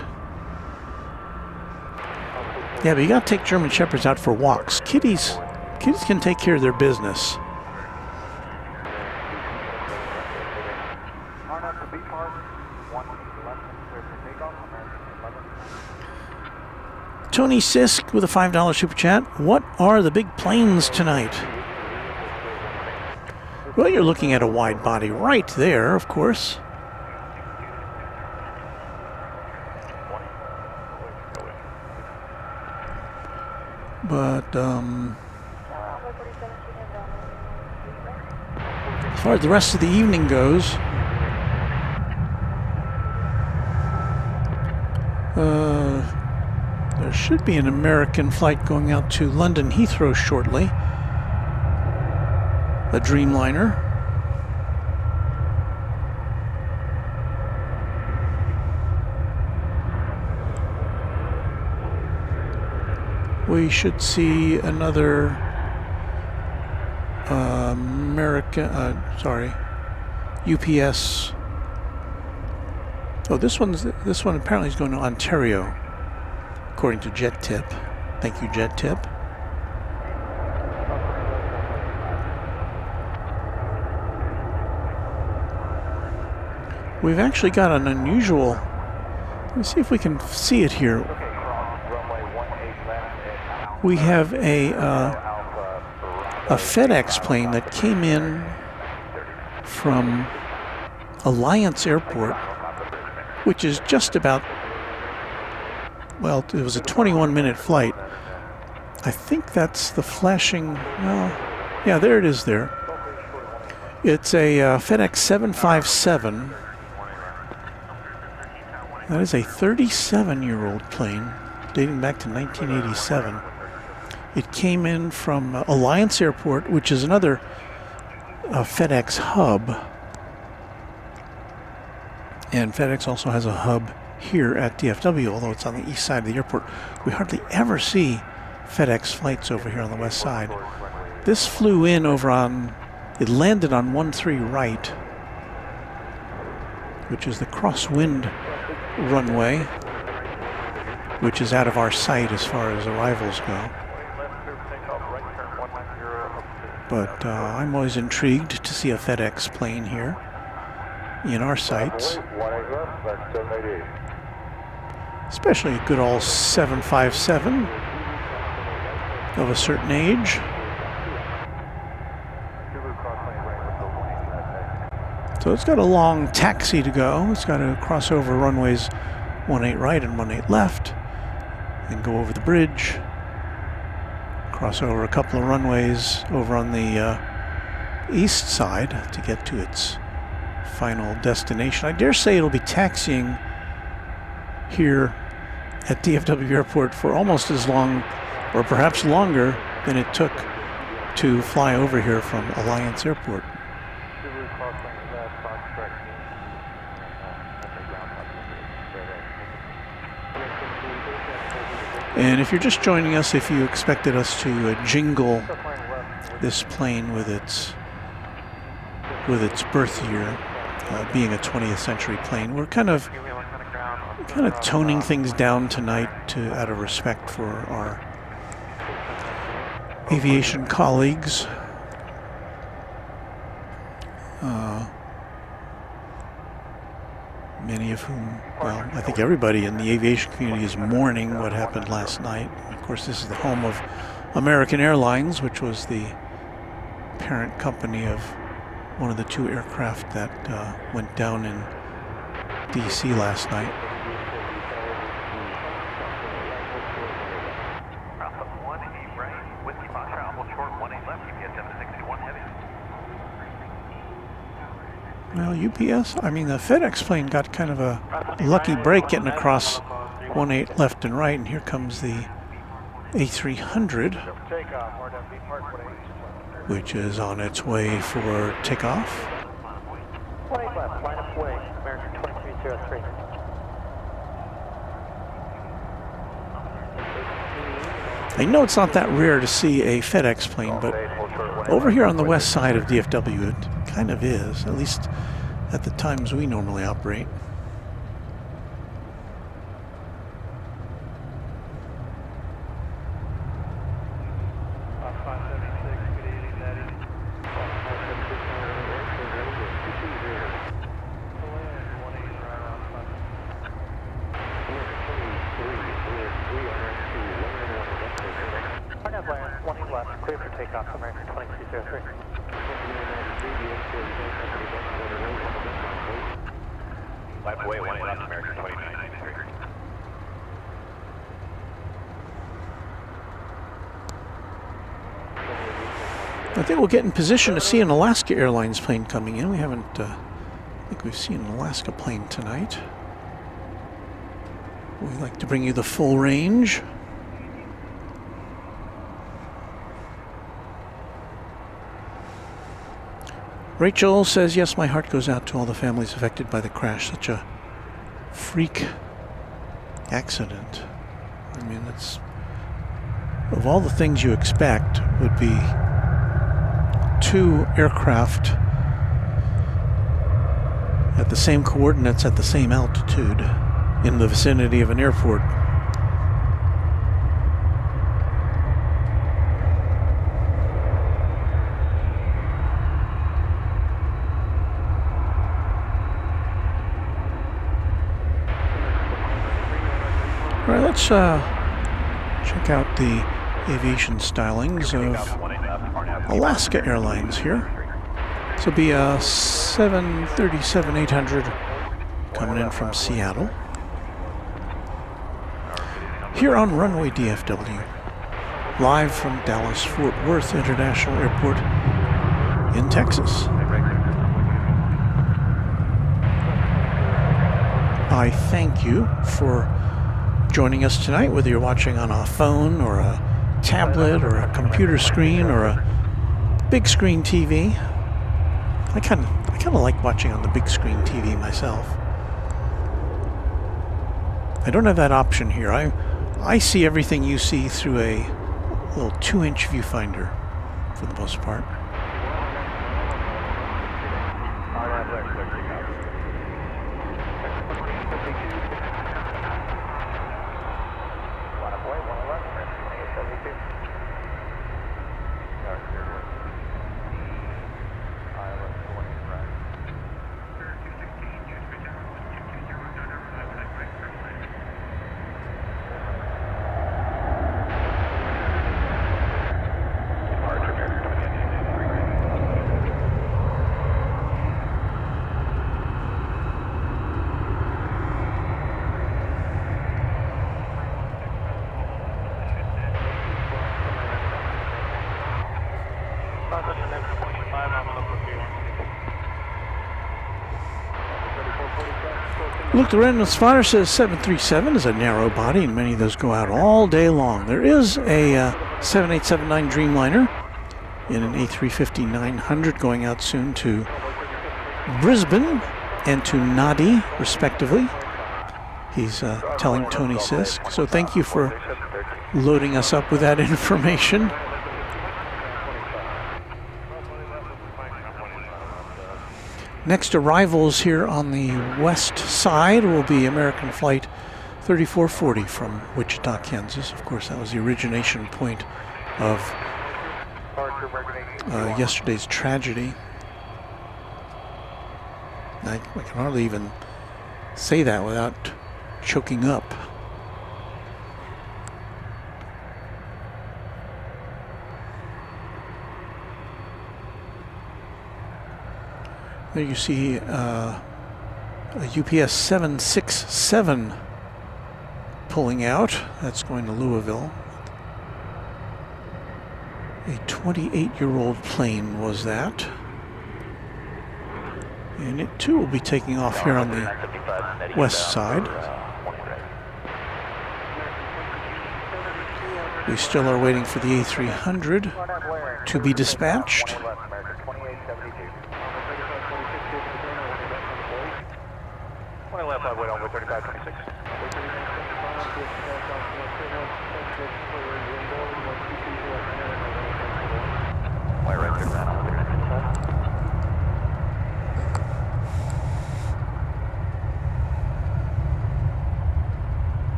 Yeah, but you gotta take German Shepherds out for walks. Kitties can take care of their business. Tony Sisk with a $5 super chat. What are the big planes tonight? Well, you're looking at a wide body right there, of course. But as far as the rest of the evening goes, there should be an American flight going out to London Heathrow shortly. A Dreamliner. We should see another UPS. Oh, this one apparently is going to Ontario, according to Jet Tip. Thank you, Jet Tip. We've actually got an unusual. Let me see if we can see it here. We have a FedEx plane that came in from Alliance Airport, which is just about, well, it was a 21-minute flight. I think that's the flashing, well, yeah, there it is there. It's a FedEx 757. That is a 37-year-old plane dating back to 1987. It came in from Alliance Airport, which is another FedEx hub. And FedEx also has a hub here at DFW, although it's on the east side of the airport. We hardly ever see FedEx flights over here on the west side. This flew in over on, it landed on 13 right, which is the crosswind runway, which is out of our sight as far as arrivals go. But I'm always intrigued to see a FedEx plane here in our sights. Especially a good old 757 of a certain age. So it's got a long taxi to go. It's got to cross over runways 18 right and 18 left, and go over the bridge, cross over a couple of runways over on the east side to get to its final destination. I dare say it'll be taxiing here at DFW Airport for almost as long, or perhaps longer, than it took to fly over here from Alliance Airport. And if you're just joining us, if you expected us to jingle this plane with its birth year, being a 20th century plane, we're kind of toning things down tonight out of respect for our aviation colleagues. Many of whom, well, I think everybody in the aviation community is mourning what happened last night. Of course, this is the home of American Airlines, which was the parent company of one of the two aircraft that went down in D.C. last night. Well, UPS, I mean, the FedEx plane got kind of a lucky break getting across 18 left and right, and here comes the A300, which is on its way for takeoff. 20 left, line up way, American 2303. I know it's not that rare to see a FedEx plane, but over here on the west side of DFW, it kind of is, at least at the times we normally operate. Clear for takeoff, American 2303. Left away, 18 left, American 2993. I think we'll get in position to see an Alaska Airlines plane coming in. We haven't, I think we've seen an Alaska plane tonight. We like to bring you the full range. Rachel says, yes, my heart goes out to all the families affected by the crash. Such a freak accident. I mean, it's, of all the things you expect, would be two aircraft at the same coordinates at the same altitude in the vicinity of an airport. All right, let's check out the aviation stylings of Alaska Airlines here. This will be a 737-800 coming in from Seattle. Here on Runway DFW, live from Dallas-Fort Worth International Airport in Texas. I thank you for joining us tonight, whether you're watching on a phone or a tablet or a computer screen or a big screen TV. I kind of like watching on the big screen TV myself. I don't have that option here. I see everything you see through a little 2-inch viewfinder for the most part. Look, the random spotter says 737 is a narrow body, and many of those go out all day long. There is a 7879 Dreamliner in an A350-900 going out soon to Brisbane and to Nadi, respectively. He's telling Tony Sisk. So thank you for loading us up with that information. Next arrivals here on the west side will be American Flight 3440 from Wichita, Kansas. Of course, that was the origination point of yesterday's tragedy. I can hardly even say that without choking up. There you see a UPS 767 pulling out. That's going to Louisville. A 28-year-old plane was that. And it too will be taking off here on the west side. We still are waiting for the A300 to be dispatched.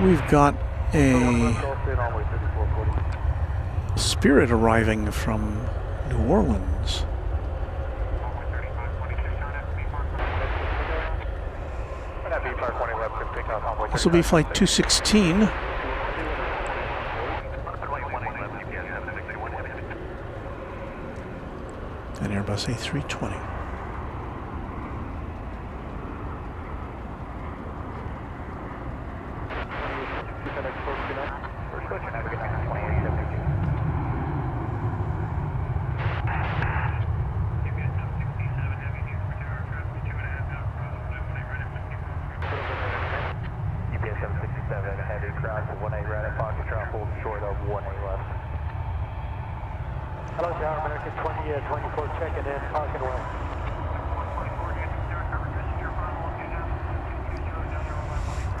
We've got a Spirit arriving from New Orleans. This will be flight 216. An Airbus A320.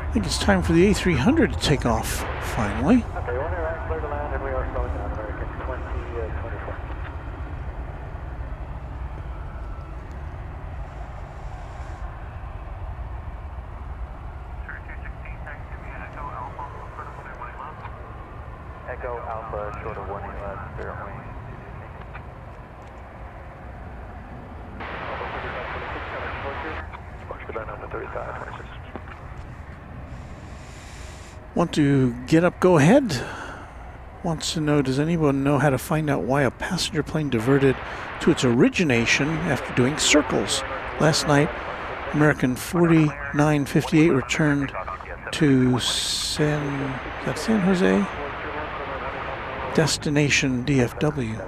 I think it's time for the A300 to take off, finally. Okay, one airline clear to land and we are slowing down, American 2024. Echo Alpha, short of 1 left, fair wing. Want to get up, go ahead? Wants to know, does anyone know how to find out why a passenger plane diverted to its origination after doing circles? Last night, American 4958 returned to San Jose? Destination DFW.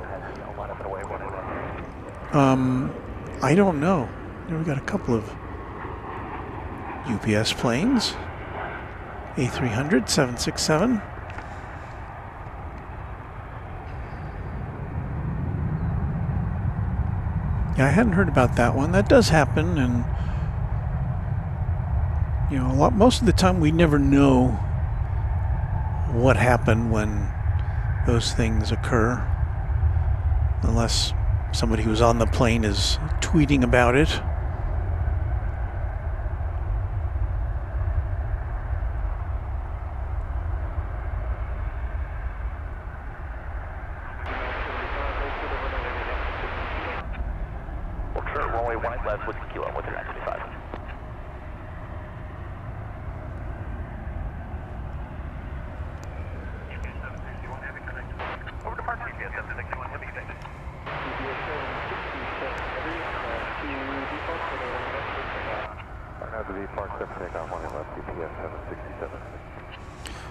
I don't know. We've got a couple of UPS planes. A300, 767. Yeah, I hadn't heard about that one. That does happen, and you know, most of the time we never know what happened when those things occur, unless somebody who's on the plane is tweeting about it.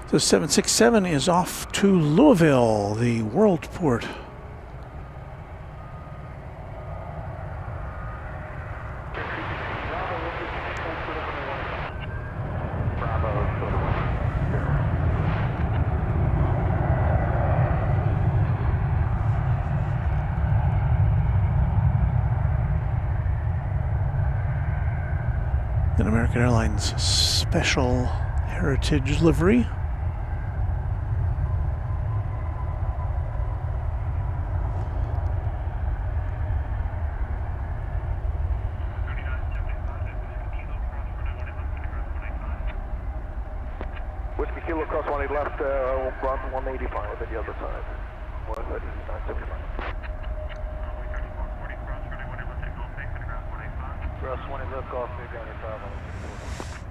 So 767 is off to Louisville, the world port. An American Airlines special heritage livery. Whiskey Kilo cross 18 left, run 185 at the other side. 139.75. Cross 20 left, off,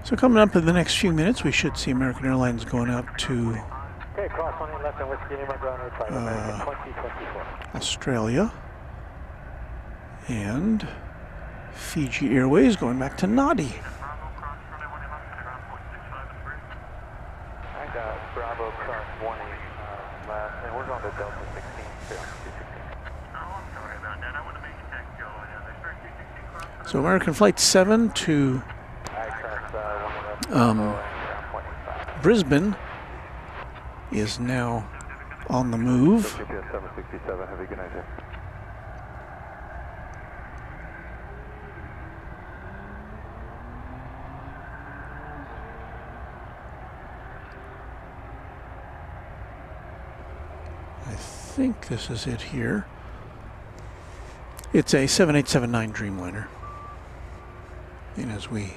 So coming up in the next few minutes, we should see American Airlines going out to okay, cross 20 left and Whiskey Lima, ground 85, American 2024. Australia, and Fiji Airways going back to Nadi. I got Bravo cross 20 left, and we're going to Delta 16, 216. Oh, I'm sorry about that. I want to make a taxi all the way down there. Sir, 216 cross. So American Flight 7 to Brisbane is now on the move. GPS 767, have a good night, sir. I think this is it here. It's a 7879 Dreamliner. And as we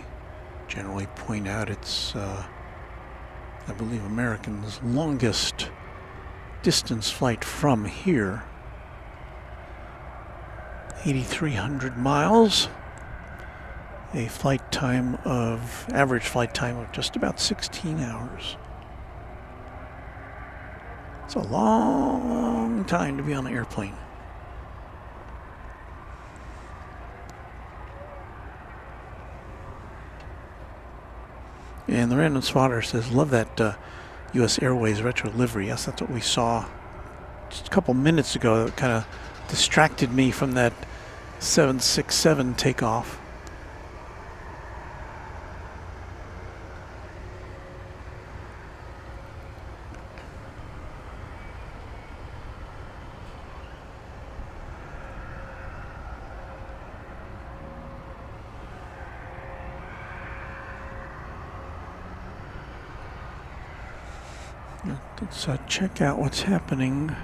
generally point out, it's, I believe, American's longest distance flight from here. 8,300 miles. A flight time of, average flight time of just about 16 hours. It's a long time to be on an airplane. And the random spotter says, love that U.S. Airways retro livery. Yes, that's what we saw just a couple minutes ago. That kind of distracted me from that 767 takeoff. Let's check out what's happening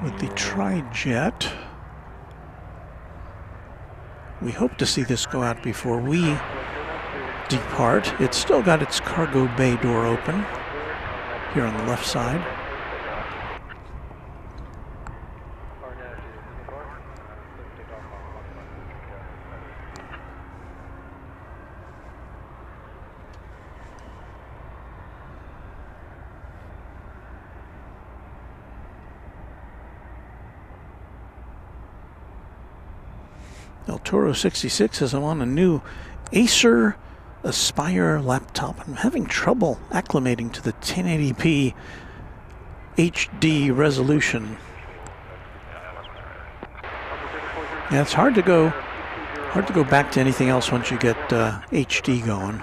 with the Tri-Jet. We hope to see this go out before we depart. It's still got its cargo bay door open here on the left side. El Toro 66 says, I'm on a new Acer Aspire laptop. I'm having trouble acclimating to the 1080p HD resolution. Yeah, it's hard to go back to anything else once you get HD going.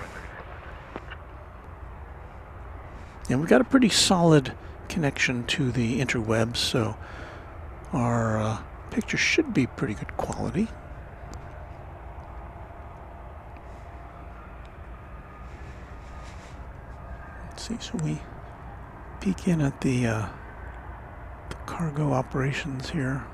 And we've got a pretty solid connection to the interwebs, so our picture should be pretty good quality. So we peek in at the cargo operations here.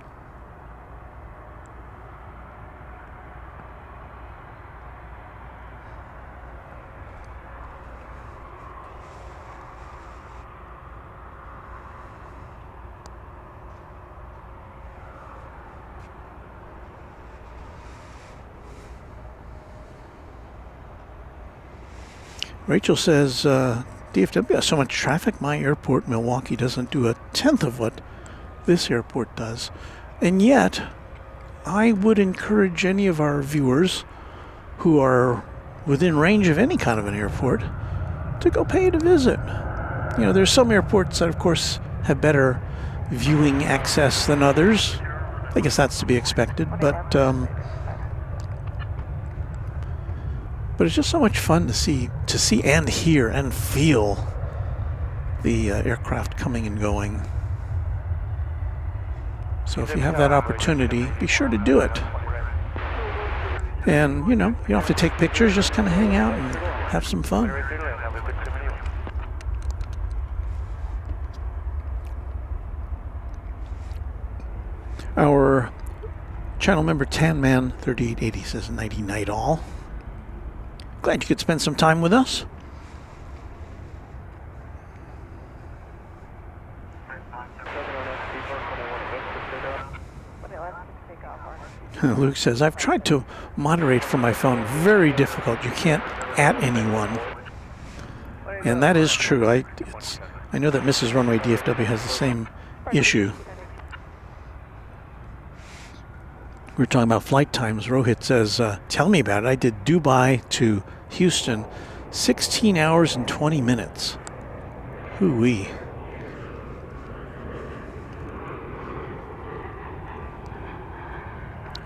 Rachel says, DFW has so much traffic, my airport, Milwaukee, doesn't do a tenth of what this airport does. And yet, I would encourage any of our viewers who are within range of any kind of an airport to go pay it a visit. You know, there's some airports that, of course, have better viewing access than others. I guess that's to be expected, but it's just so much fun to see and hear and feel the aircraft coming and going. So if you have that opportunity, be sure to do it. And, you know, you don't have to take pictures, just kind of hang out and have some fun. Our channel member Tanman3880 says nighty night all. Glad you could spend some time with us. Luke says, I've tried to moderate from my phone. Very difficult. You can't at anyone. And that is true. I know that Mrs. Runway DFW has the same issue. We were talking about flight times. Rohit says, tell me about it. I did Dubai to Houston, 16 hours and 20 minutes. Hoo-wee.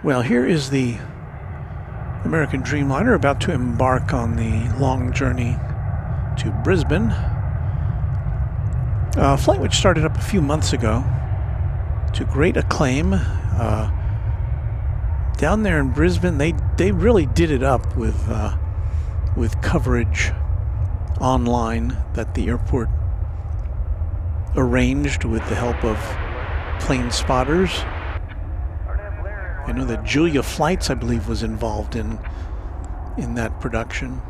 Well, here is the American Dreamliner about to embark on the long journey to Brisbane. A flight which started up a few months ago to great acclaim. Down there in Brisbane, they really did it up with coverage online that the airport arranged with the help of plane spotters. I know that Julia Flights, I believe, was involved in that production.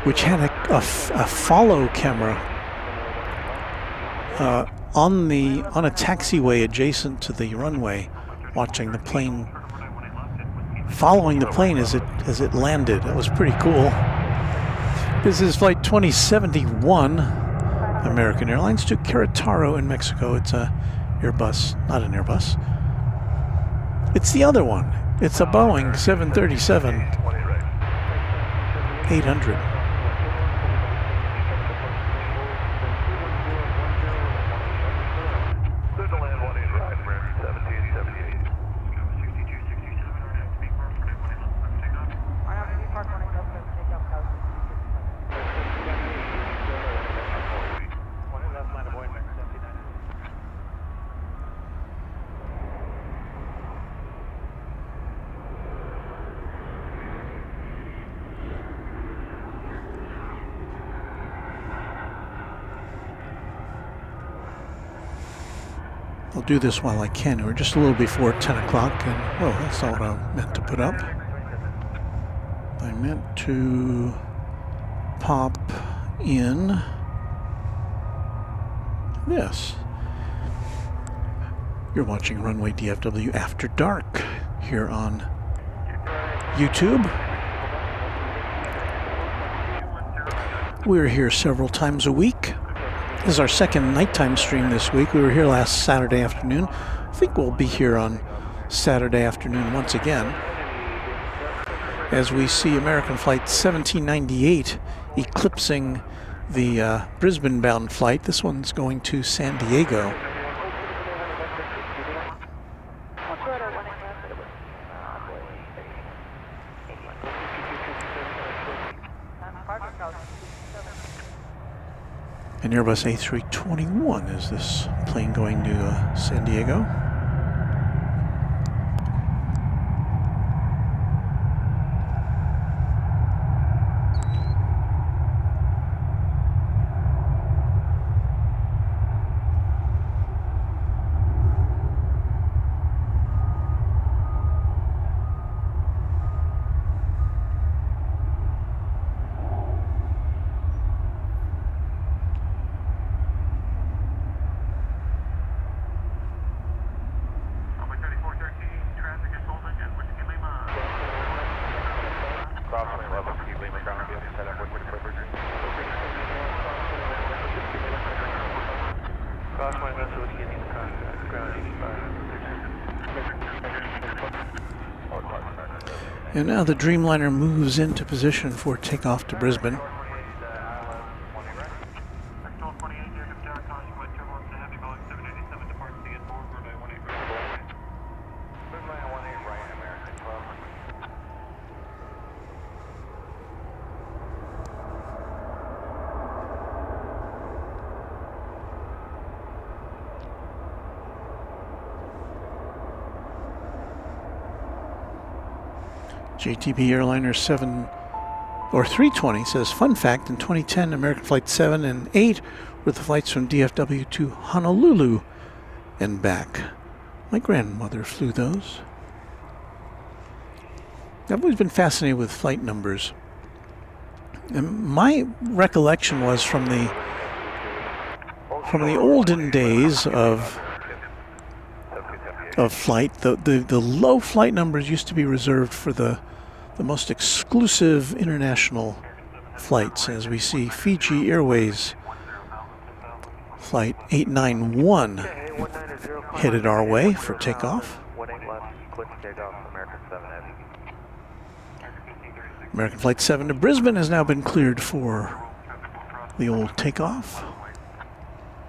Which had a follow camera on a taxiway adjacent to the runway, watching the plane, following the plane as it landed. That was pretty cool. This is flight 2071. American Airlines to Querétaro in Mexico. It's a Airbus, not an Airbus. It's the other one. It's a Boeing 737-800. I'll do this while I can. We're just a little before 10 o'clock, and oh, that's not what I meant to put up. I meant to pop in this. You're watching Runway DFW After Dark here on YouTube. We're here several times a week. This is our second nighttime stream this week. We were here last Saturday afternoon. I think we'll be here on Saturday afternoon once again, as we see American Flight 1798 eclipsing the Brisbane-bound flight. This one's going to San Diego. An Airbus A321 is this plane going to San Diego. And now the Dreamliner moves into position for takeoff to Brisbane. JTB Airliner 320 says, fun fact, in 2010, American Flight 7 and 8 were the flights from DFW to Honolulu and back. My grandmother flew those. I've always been fascinated with flight numbers. And my recollection was from the olden days of flight. The low flight numbers used to be reserved for the most exclusive international flights, as we see Fiji Airways flight 891 headed our way for takeoff. 18 left, clear for takeoff, American 7 Heavy. American Flight 7 to Brisbane has now been cleared for the old takeoff.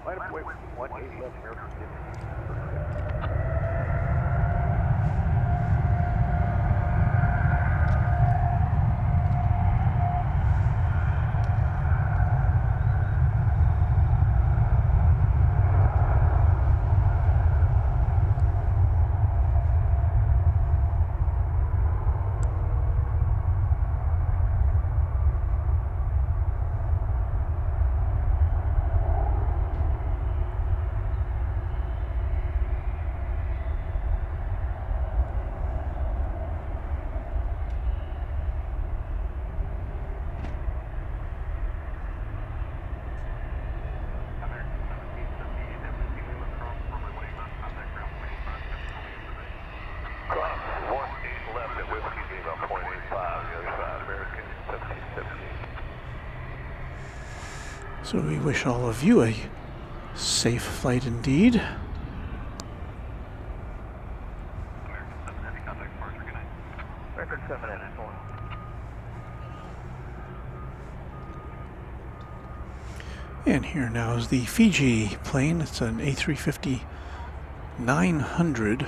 Wait, 18 left, American 7. So we wish all of you a safe flight indeed. American 7 Heavy, And here now is the Fiji plane. It's an A350-900.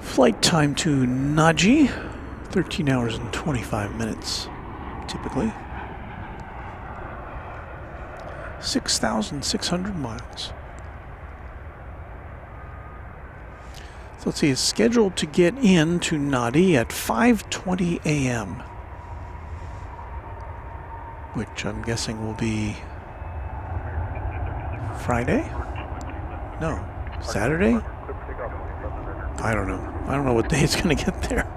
Flight time to Naji, 13 hours and 25 minutes, typically. 6,600 miles. So let's see, it's scheduled to get into Nadi at 5:20 a.m., which I'm guessing will be Friday? No, Saturday? I don't know. I don't know what day it's going to get there.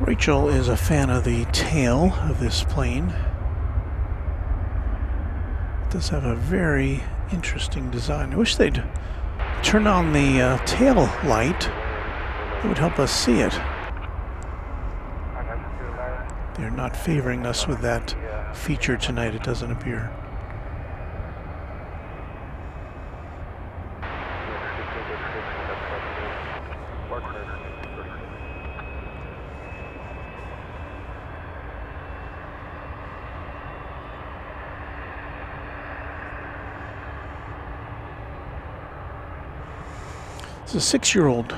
Rachel is a fan of the tail of this plane. It does have a very interesting design. I wish they'd turn on the tail light. It would help us see it. They're not favoring us with that feature tonight, it doesn't appear. It's a 6-year-old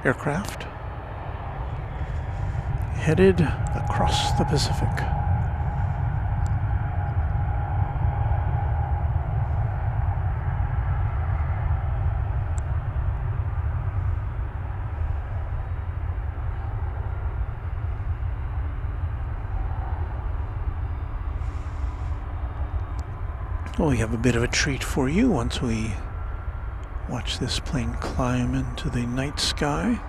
aircraft headed across the Pacific. Well, we have a bit of a treat for you once we watch this plane climb into the night sky.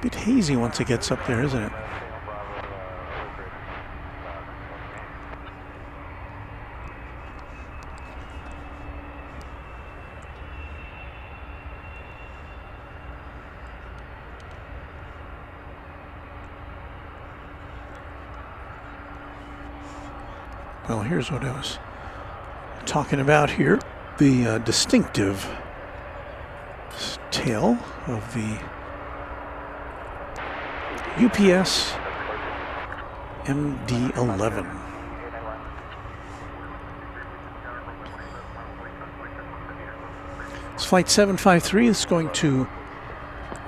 Bit hazy once it gets up there, isn't it? Well, here's what I was talking about here. The distinctive tail of the UPS MD-11. It's flight 753. It's going to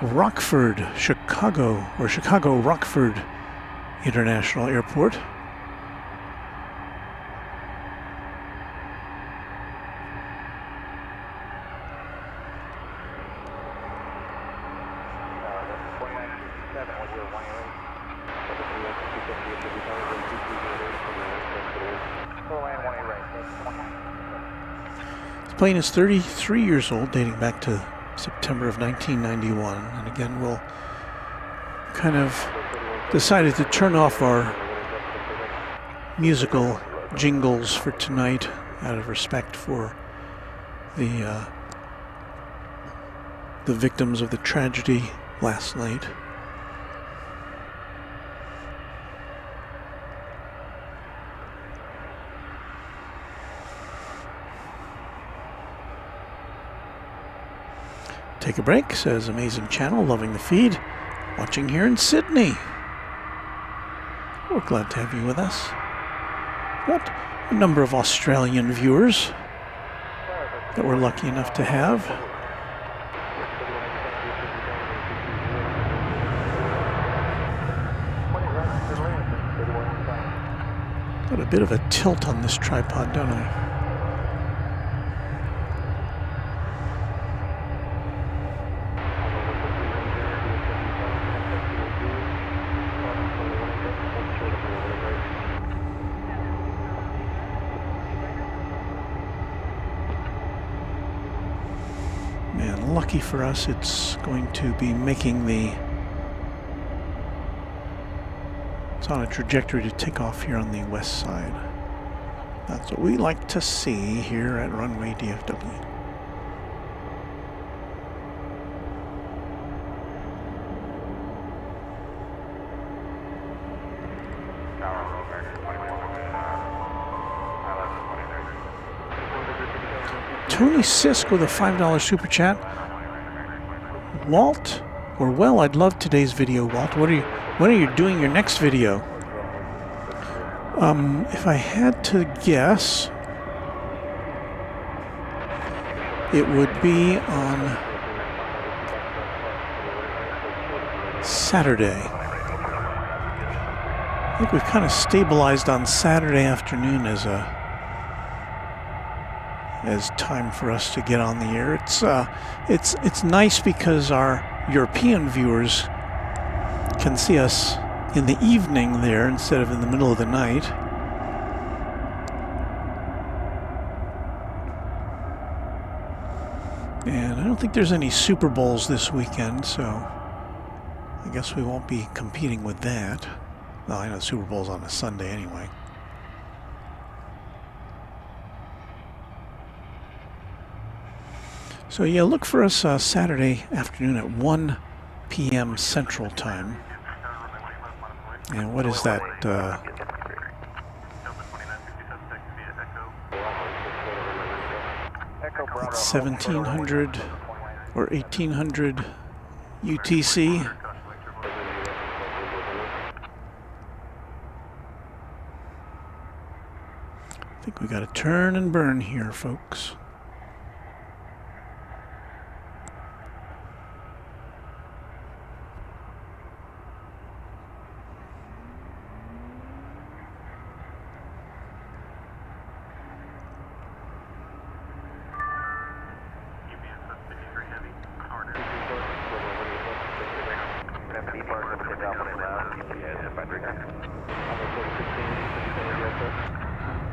Rockford, Chicago, or Chicago Rockford International Airport. The plane is 33 years old, dating back to September of 1991. And again, we'll kind of decided to turn off our musical jingles for tonight out of respect for the victims of the tragedy last night. Take a break, says Amazing Channel, loving the feed, watching here in Sydney. We're glad to have you with us. Got a number of Australian viewers that we're lucky enough to have. Got a bit of a tilt on this tripod, don't I? Man, lucky for us, it's going to be making it's on a trajectory to take off here on the west side. That's what we like to see here at Runway DFW. Tony Sisk with a $5 super chat. Walt, or well, I'd love today's video, Walt. When are you doing your next video? If I had to guess, it would be on Saturday. I think we've kind of stabilized on Saturday afternoon as time for us to get on the air. It's nice because our European viewers can see us in the evening there instead of in the middle of the night. And I don't think there's any Super Bowls this weekend, so I guess we won't be competing with that. Well, I know Super Bowl's on a Sunday anyway. So yeah, look for us Saturday afternoon at 1 p.m. Central Time. And what is that? 1700 or 1800 UTC. I think we got to turn and burn here, folks.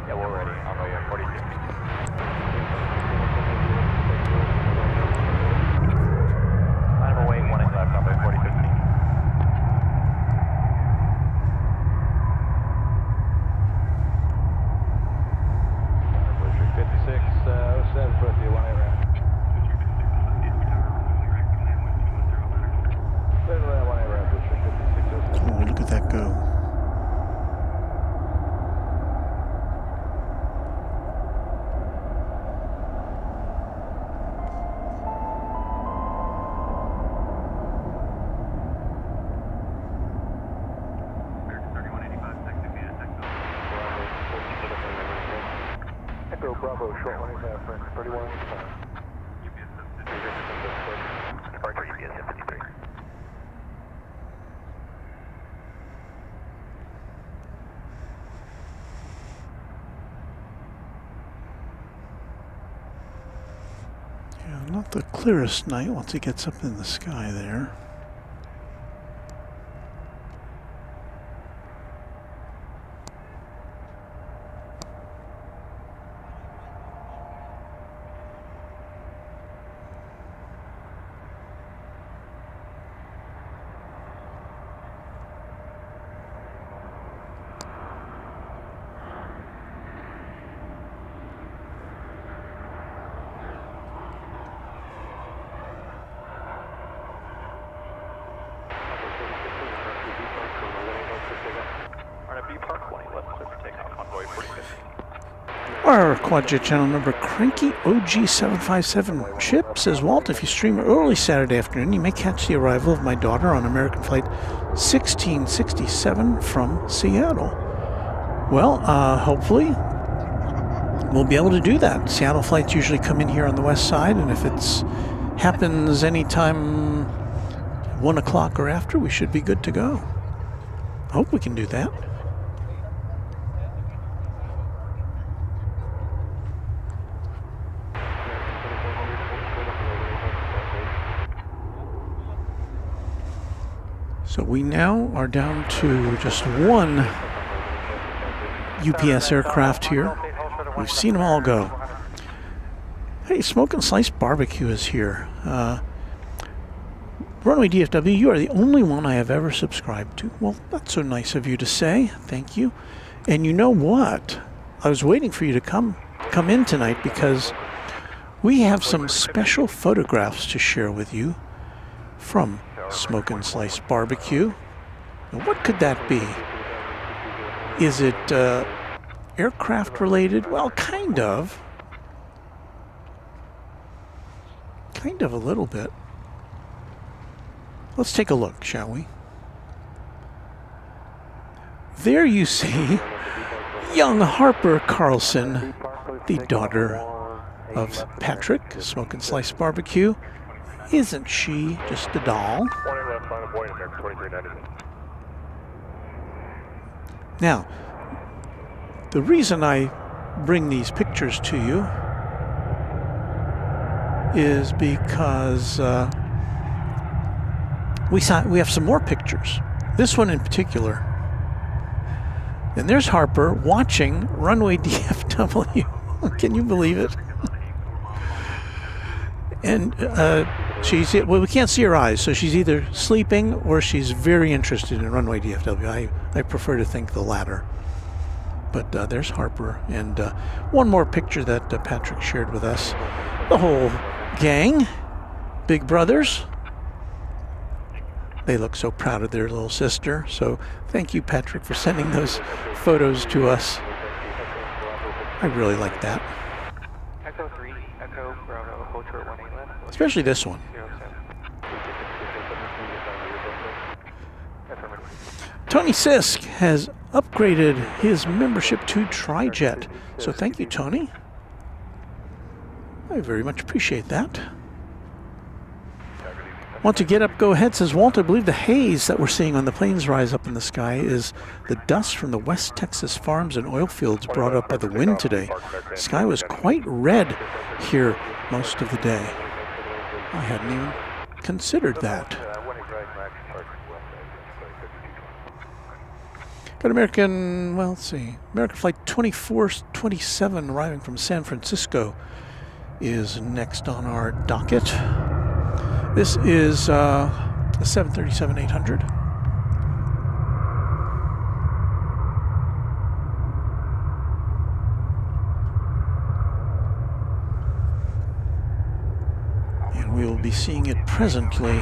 Yeah, we're ready. I'll know you at 42. Echo Bravo, short 185, 31. Departure UPS 53. Yeah, not the clearest night once it gets up in the sky there. Our Quadjet channel number Cranky OG757 Chip says, Walt, if you stream early Saturday afternoon, you may catch the arrival of my daughter on American Flight 1667 from Seattle. Well, hopefully we'll be able to do that. Seattle flights usually come in here on the west side, and if it happens anytime 1 o'clock or after, we should be good to go. I hope we can do that. So we now are down to just one UPS aircraft here. We've seen them all go. Hey, Smoke and Slice Barbecue is here. Runway DFW, you are the only one I have ever subscribed to. Well, that's so nice of you to say. Thank you. And you know what? I was waiting for you to come in tonight because we have some special photographs to share with you from Smoke and Slice Barbecue. Now, what could that be? Is it aircraft related? Well, kind of. Kind of a little bit. Let's take a look, shall we? There you see young Harper Carlson, the daughter of Patrick, Smoke and Slice Barbecue. Isn't she just a doll? Now, the reason I bring these pictures to you is because we have some more pictures. This one in particular. And there's Harper watching Runway DFW. Can you believe it? And well, we can't see her eyes, so she's either sleeping or she's very interested in Runway DFW. I prefer to think the latter. But there's Harper, and one more picture that Patrick shared with us. The whole gang, big brothers. They look so proud of their little sister. So thank you, Patrick, for sending those photos to us. I really like that. Echo 3, Echo Bravo, hold short 18 left. Especially this one. Tony Sisk has upgraded his membership to TriJet. So thank you, Tony. I very much appreciate that. Want to get up, go ahead, says Walt. I believe the haze that we're seeing on the planes rise up in the sky is the dust from the West Texas farms and oil fields brought up by the wind today. The sky was quite red here most of the day. I hadn't even considered that. Got American, well, let's see, American Flight 2427 arriving from San Francisco is next on our docket. This is a 737-800. And we will be seeing it presently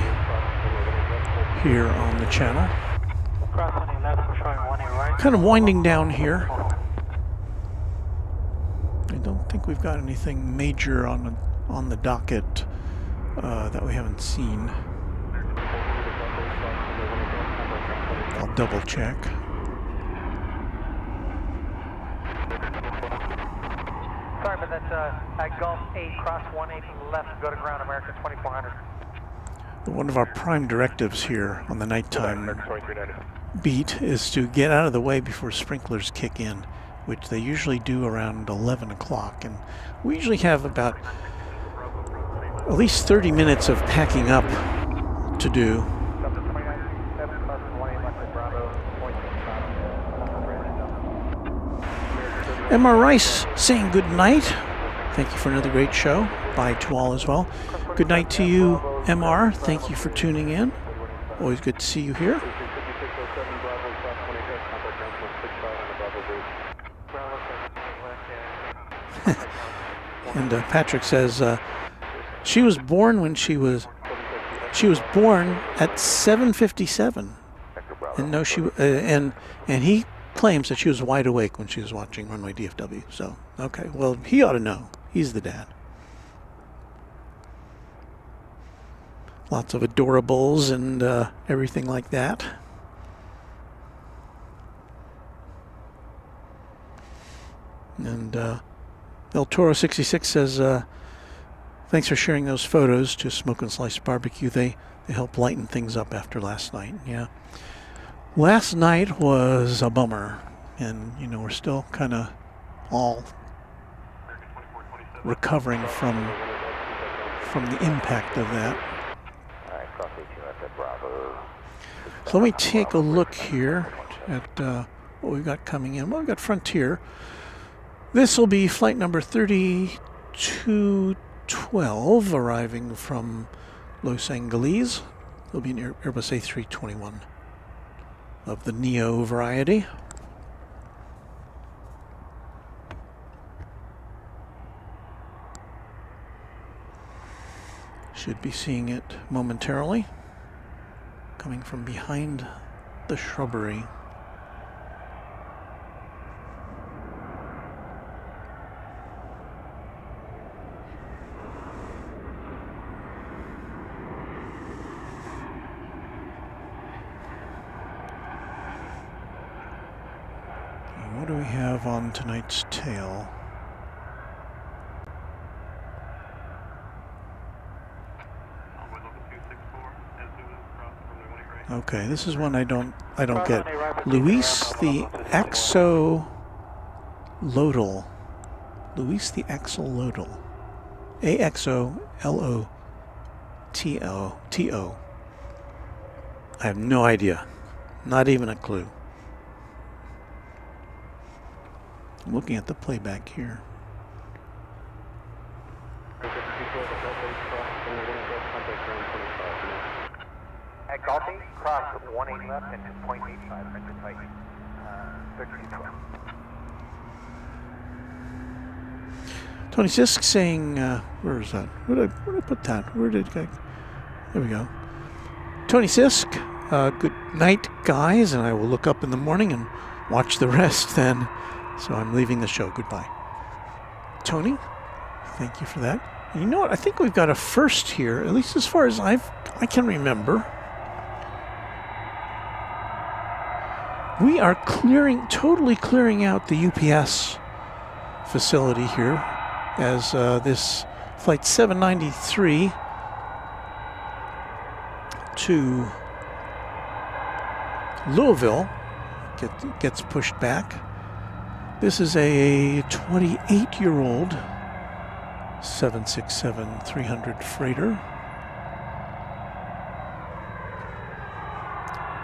here on the channel. Kind of winding down here. I don't think we've got anything major on the docket that we haven't seen. I'll double check. sorry, but that's at Gulf 8, cross 18 left, go to ground, American 2400. One of our prime directives here on the nighttime beat is to get out of the way before sprinklers kick in, which they usually do around 11 o'clock. And we usually have about at least 30 minutes of packing up to do. MR Rice saying good night. Thank you for another great show. Bye to all as well. Good night to you, MR. Thank you for tuning in. Always good to see you here. And Patrick says she was born when she was born at 7:57, and no, and he claims that she was wide awake when she was watching Runway DFW. So okay, well he ought to know. He's the dad. Lots of adorables and everything like that. And El Toro 66 says, thanks for sharing those photos to Smoke and Slice Barbecue. They help lighten things up after last night. Yeah. Last night was a bummer. And, you know, we're still kind of all recovering from the impact of that. So let me take a look here at what we've got coming in. Well, we've got Frontier. This will be flight number 3212 arriving from Los Angeles. It'll be an Airbus A321 of the Neo variety. Should be seeing it momentarily, coming from behind the shrubbery. And what do we have on tonight's tail? Okay, this is one I don't get. Luis the Axolotl. Luis the Axolotl. AXOLOTO. I have no idea. Not even a clue. I'm looking at the playback here. At Gulf 8, cross 18 left and 2.85, French flight 3212. Tony Sisk saying, where is that? Where did I put that? Where did I? There we go. Tony Sisk, good night, guys, and I will look up in the morning and watch the rest then. So I'm leaving the show. Goodbye. Tony, thank you for that. And you know what? I think we've got a first here, at least as far as I can remember. We are totally clearing out the UPS facility here as this flight 793 to Louisville gets pushed back. This is a 28-year-old 767-300 freighter.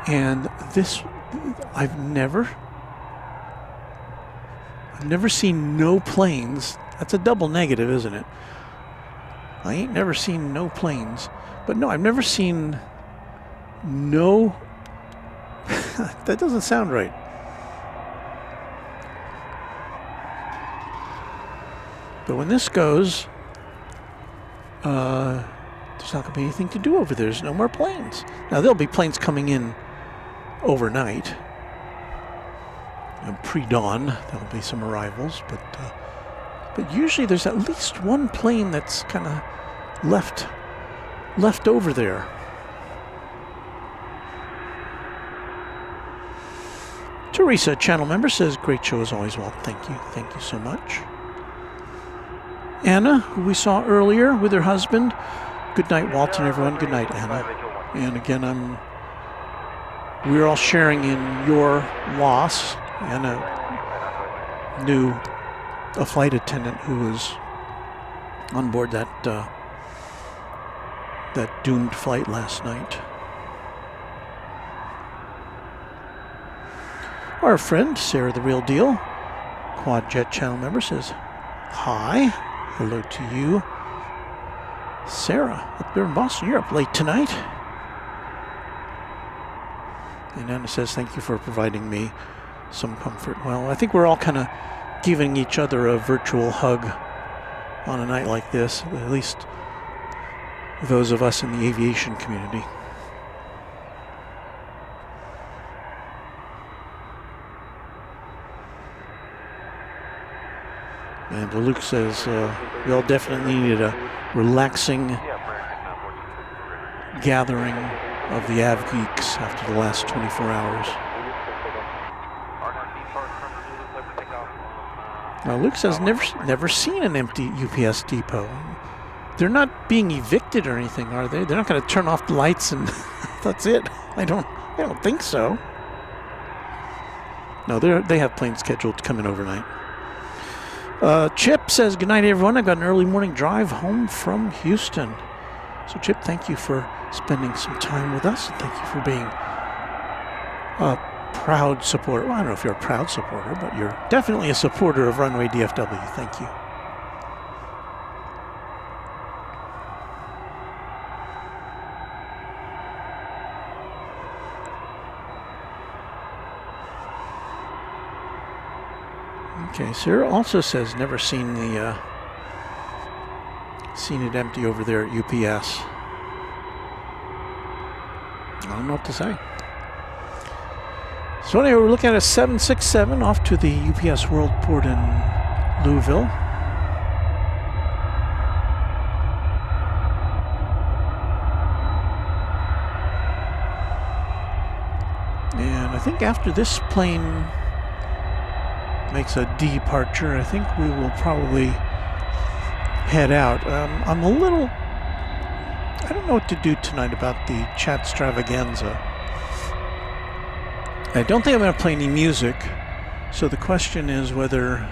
And this, I've never seen no planes. That's a double negative, isn't it? I ain't never seen no planes. But no, I've never seen no... That doesn't sound right. But when this goes, there's not going to be anything to do over there. There's no more planes. Now, there'll be planes coming in overnight. Pre-dawn, there'll be some arrivals. But usually there's at least one plane that's kind of left over there. Teresa, channel member, says, great show as always. Well, thank you so much. Anna, who we saw earlier with her husband. Good night, Walton, everyone. Good night, Anna. And again, we're all sharing in your loss. Anna knew a flight attendant who was on board that doomed flight last night. Our friend, Sarah the Real Deal, Quad Jet channel member, says, hi, hello to you. Sarah, up there in Boston, you're up late tonight. And Anna says, thank you for providing me some comfort. Well, I think we're all kind of giving each other a virtual hug on a night like this, at least those of us in the aviation community. And Luke says, we all definitely needed a relaxing gathering of the Av geeks after the last 24 hours. Now Luke says, never seen an empty UPS depot. They're not being evicted or anything, are they? They're not going to turn off the lights and that's it. I don't think so. No, they have planes scheduled to come in overnight. Chip says, good night, everyone. I've got an early morning drive home from Houston. So, Chip, thank you for spending some time with us. And thank you for being a proud supporter. Well, I don't know if you're a proud supporter, but you're definitely a supporter of Runway DFW. Thank you. Okay, Sarah also says never seen it empty over there at UPS. I don't know what to say. So anyway, we're looking at a 767 off to the UPS World Port in Louisville. And I think after this plane makes a departure, I think we will probably head out. I don't know what to do tonight about the chatstravaganza. I don't think I'm going to play any music, so the question is whether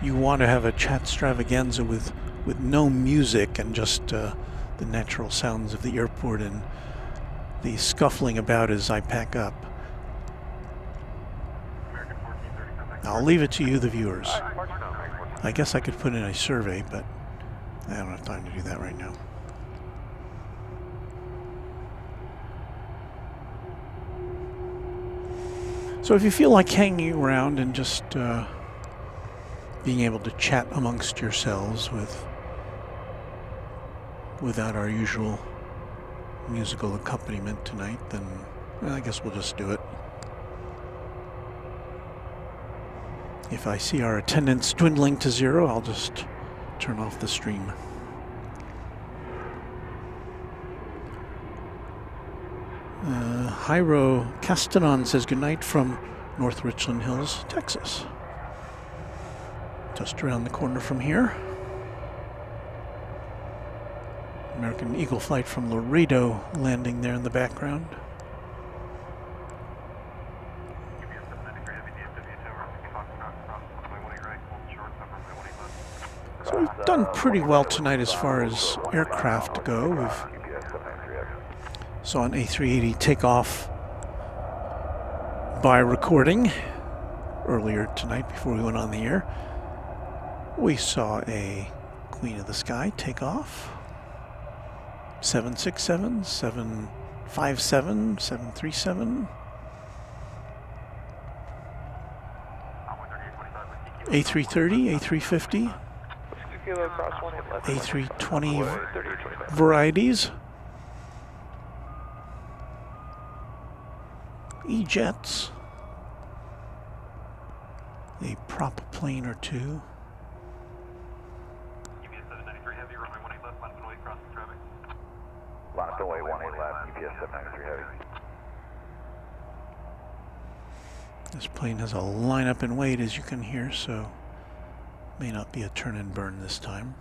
you want to have a chatstravaganza with no music and just the natural sounds of the airport and the scuffling about as I pack up. I'll leave it to you, the viewers. I guess I could put in a survey, but I don't have time to do that right now. So if you feel like hanging around and just being able to chat amongst yourselves without our usual musical accompaniment tonight, then I guess we'll just do it. If I see our attendance dwindling to 0, I'll just turn off the stream. Jairo Castanon says goodnight from North Richland Hills, Texas. Just around the corner from here. American Eagle flight from Laredo landing there in the background. So we've done pretty well tonight as far as aircraft go. We've saw an A380 take off by recording earlier tonight before we went on the air. We saw a Queen of the Sky take off. 767, 757, 737. A330, A350. A320 varieties. E-jets. A prop plane or two. Last away, 18 left, UPS 793 heavy. This plane has a lineup and wait, as you can hear, so May not be a turn and burn this time.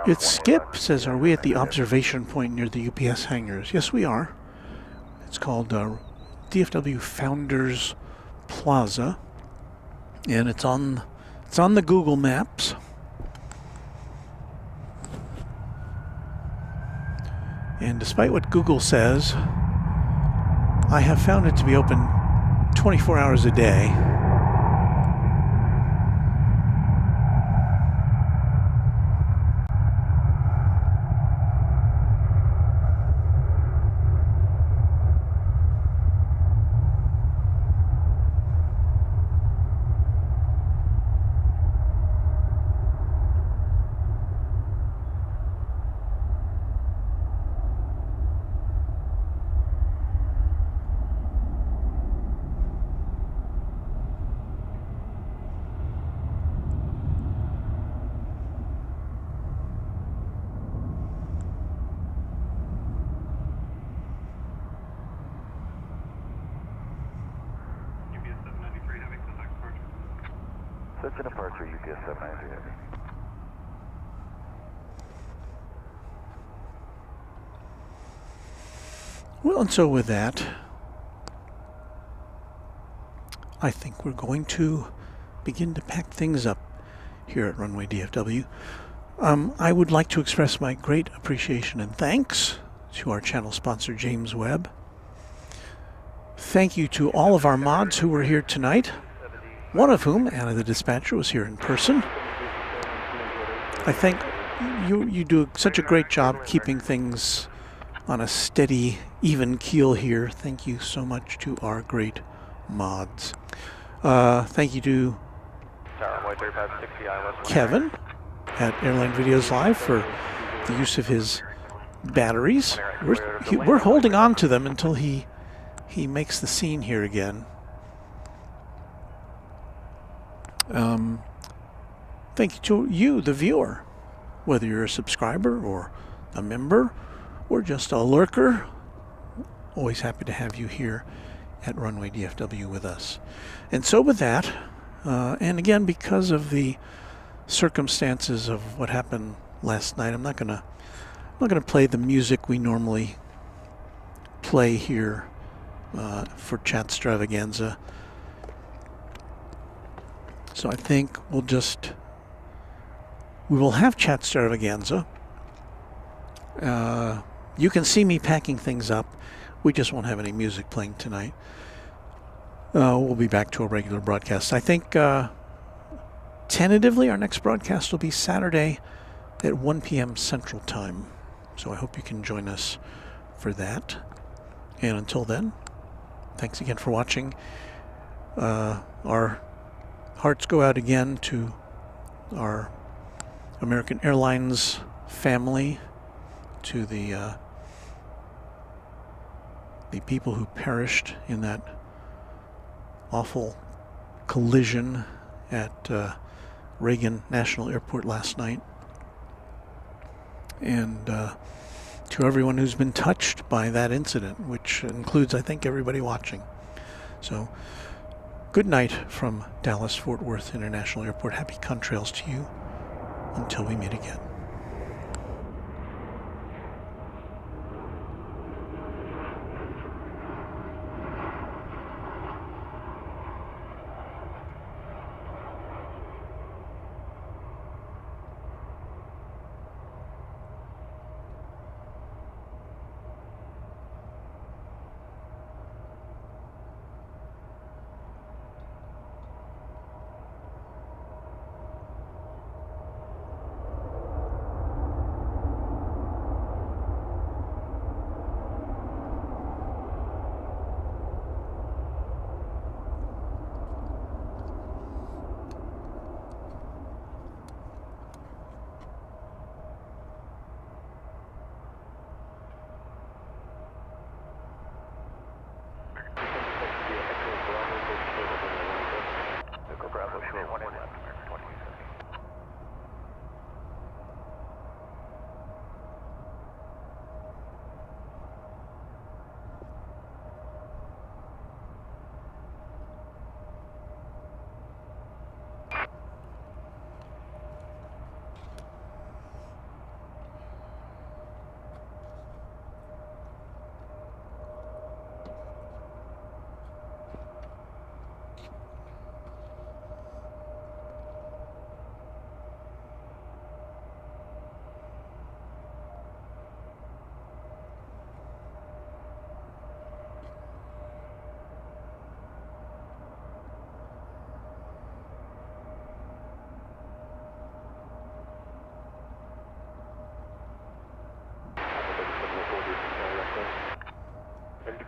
It's Skip says, are we at the observation point near the UPS hangars? Yes, we are. It's called DFW Founders Plaza, and it's on the Google Maps. And despite what Google says, I have found it to be open 24 hours a day. Such a departure, UPS 793. Well, and so with that, I think we're going to begin to pack things up here at Runway DFW. I would like to express my great appreciation and thanks to our channel sponsor, James Webb. Thank you to all of our mods who were here tonight, one of whom, Anna the Dispatcher, was here in person. I think you do such a great job keeping things on a steady, even keel here. Thank you so much to our great mods. Thank you to Kevin at Airline Videos Live for the use of his batteries. We're holding on to them until he makes the scene here again. Thank you to you, the viewer, whether you're a subscriber or a member or just a lurker. Always happy to have you here at Runway DFW with us. And so with that, and again, because of the circumstances of what happened last night, I'm not gonna play the music we normally play here for Chatstravaganza. So I think we will have Chatstravaganza. You can see me packing things up. We just won't have any music playing tonight. We'll be back to a regular broadcast. I think tentatively our next broadcast will be Saturday at 1 p.m. Central Time. So I hope you can join us for that. And until then, thanks again for watching. Our hearts go out again to our American Airlines family, to the people who perished in that awful collision at Reagan National Airport last night, and to everyone who's been touched by that incident, which includes, I think, everybody watching. So, good night from Dallas-Fort Worth International Airport. Happy contrails to you until we meet again.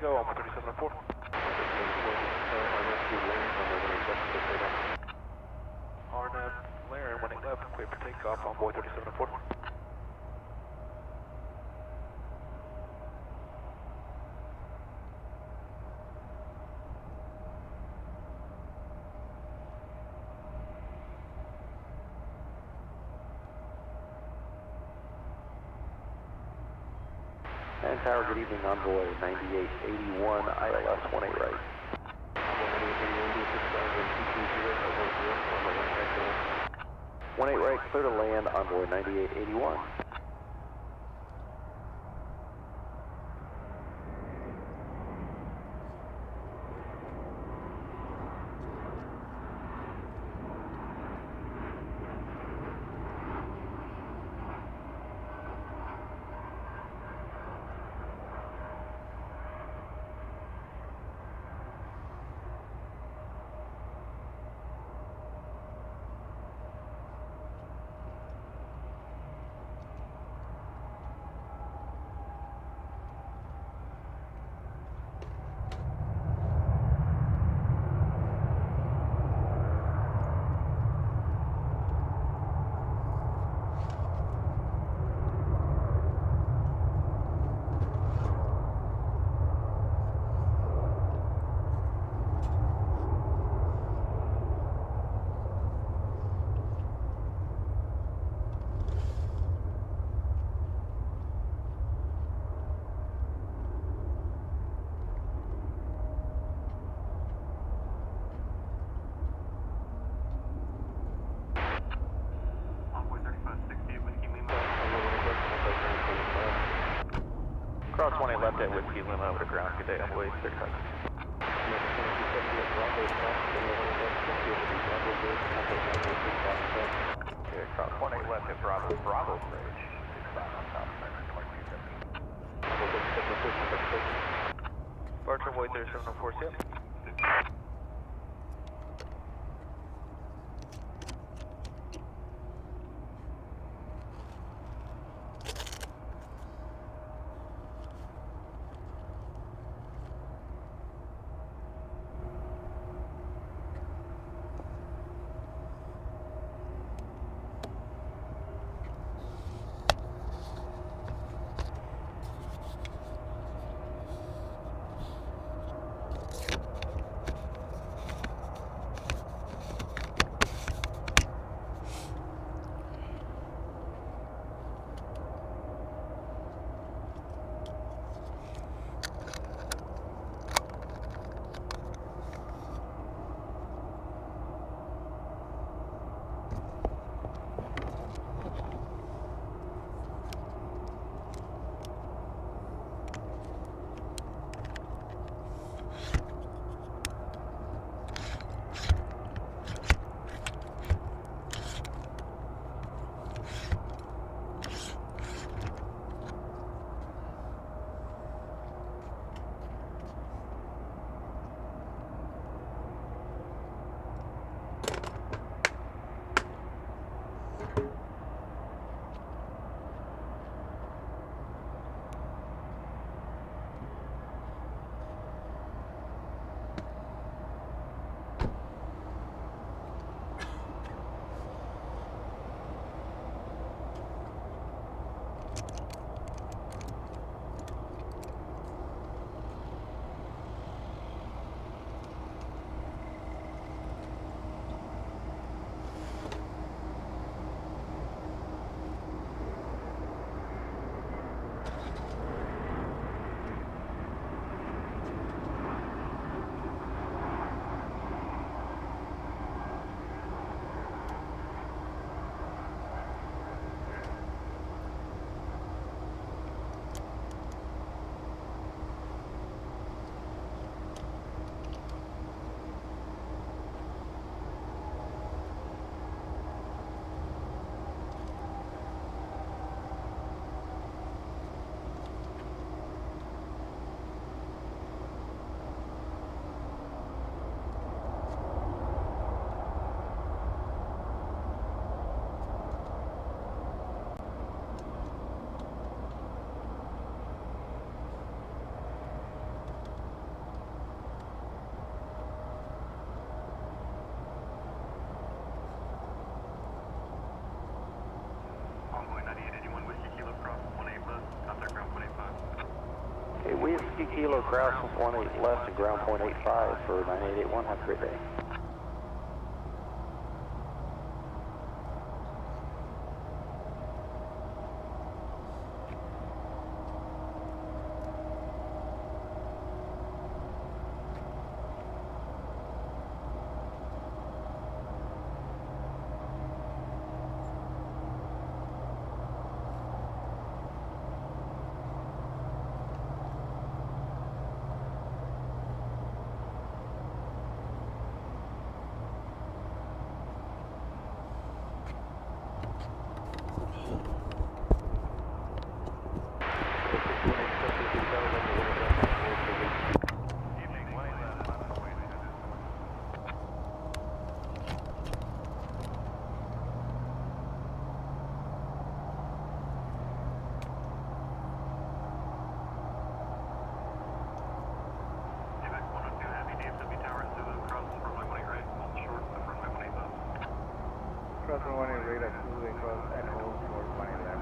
go on 3704. RNAV Laren, 18 left, clear for takeoff on board 3704. And tower, good evening, envoy 9881, ILS 18 right. 18 right, clear to land, envoy 9881. Cross 18 left at Whiskey Lima over to ground. Good day, envoy 35. Okay, cross 18 left at Bravo Bridge. 65 on top of 2270. Departure envoy 3704, yep. Kilo cross 18 left and ground point 85 for 9881. Have a great day. Cross 118 radar 2 across and hold for 20 left.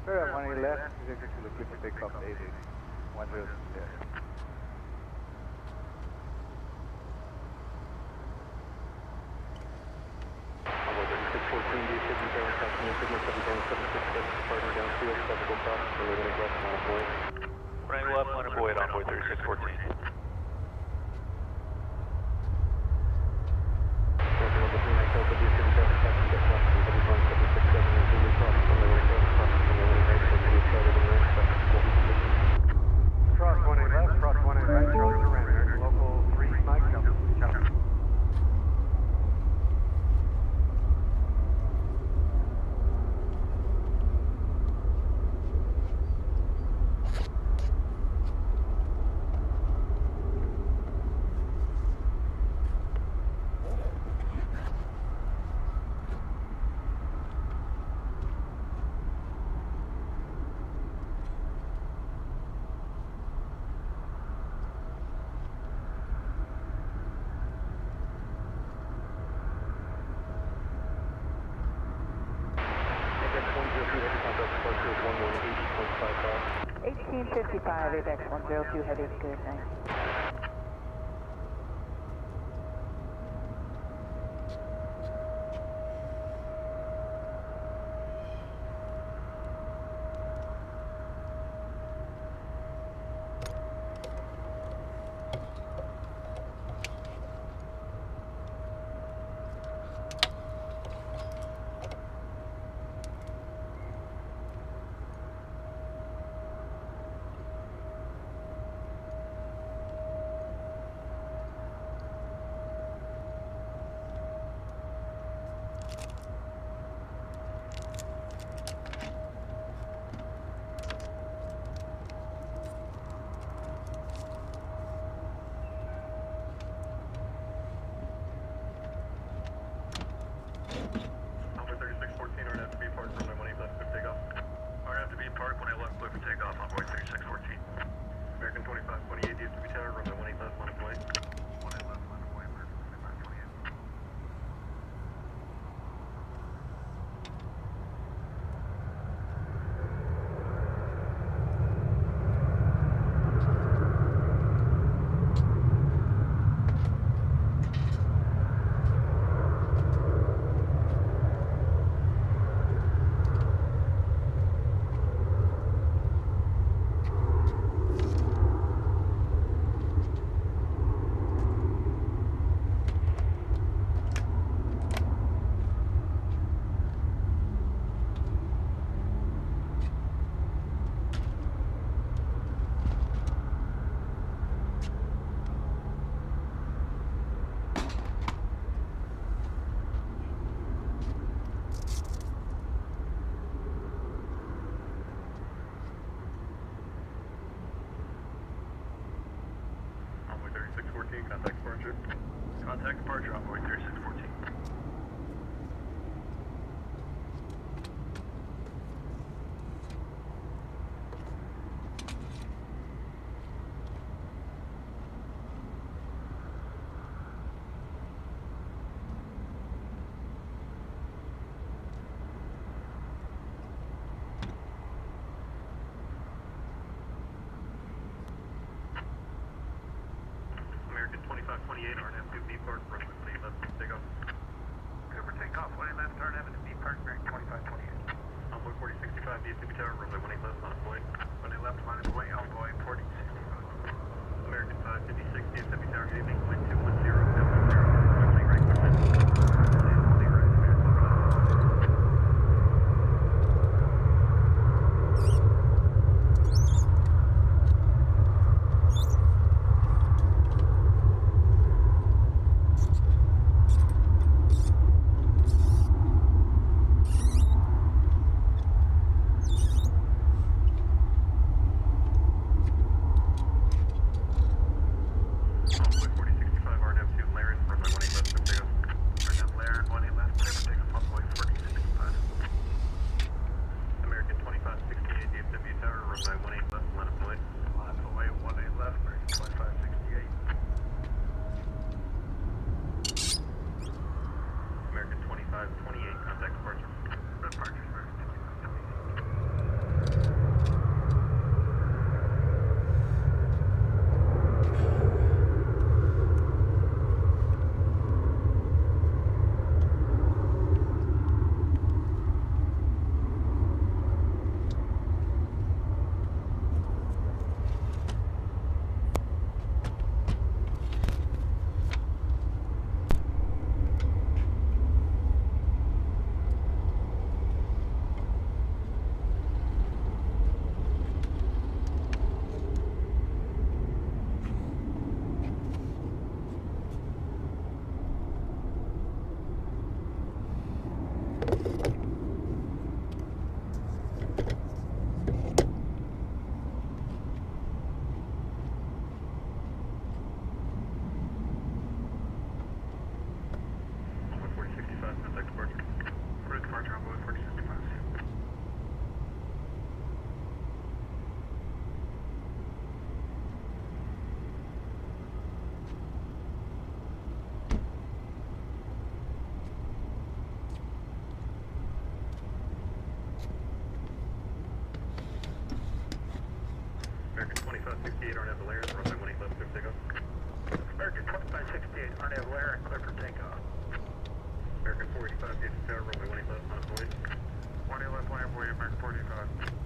Spare 18 left, projected to the clip for takeoff 80. 10 there. Running left, Leonard Boyd on board 3614. Cross 1 left, cross 1 right, Charles surrender. Local 3 Mike, jump. 1855, AVEX 102, heavy, good night. Contact departure, envoy 3614. American 2528, RNF2B Park, runway 28 left, takeoff. Good for takeoff, 28 left, RNF2B Park, American 2528. Envoy 4065, DFW Tower, runway 18 left, on way. 28 left, on way, envoy 4065. American 556, DFW Tower, good evening, wind 210, runway 20 right, 2568, RNAV Valerian, runway 18 left, clear for takeoff. American 2568, RNAV Valerian, clear for takeoff. American 485, DFW Tower, runway 18 left, on a void. 18 left, line void, American 485.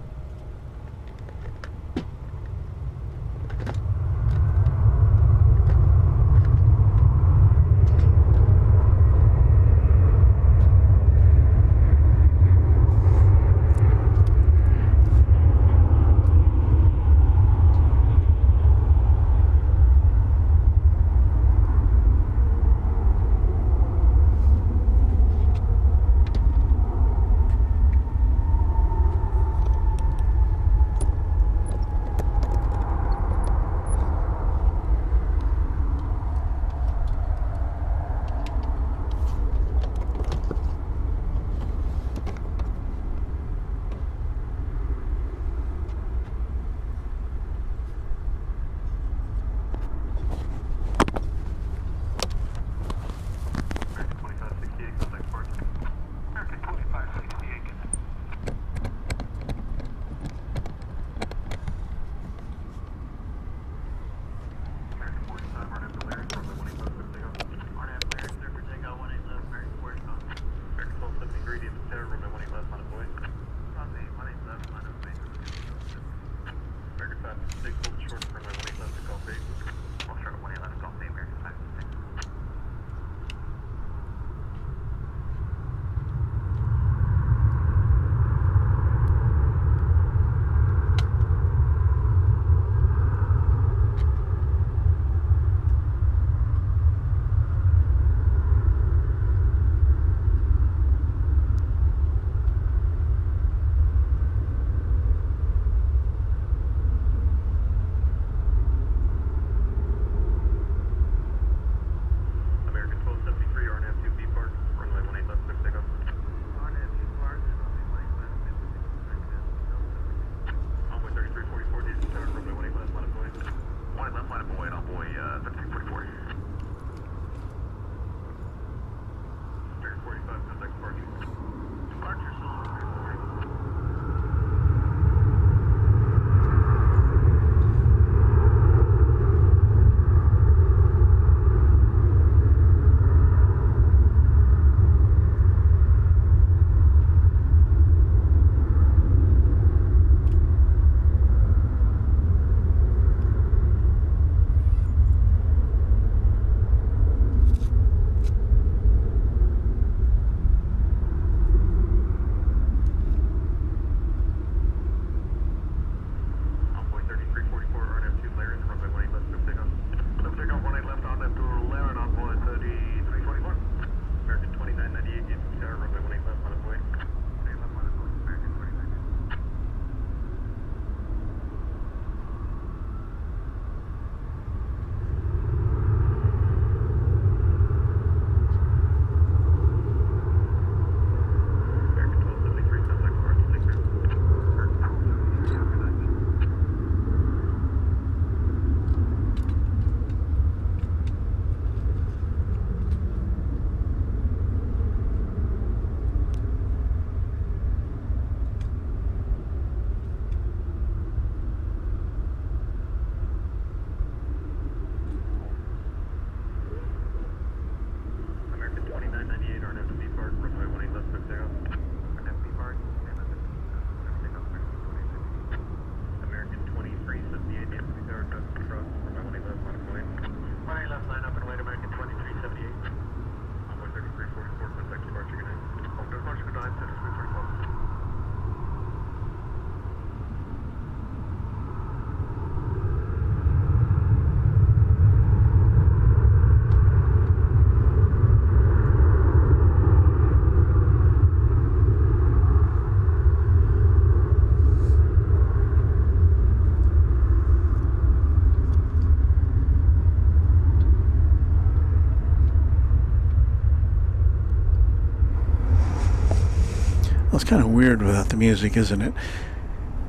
Well, it's kind of weird without the music, isn't it?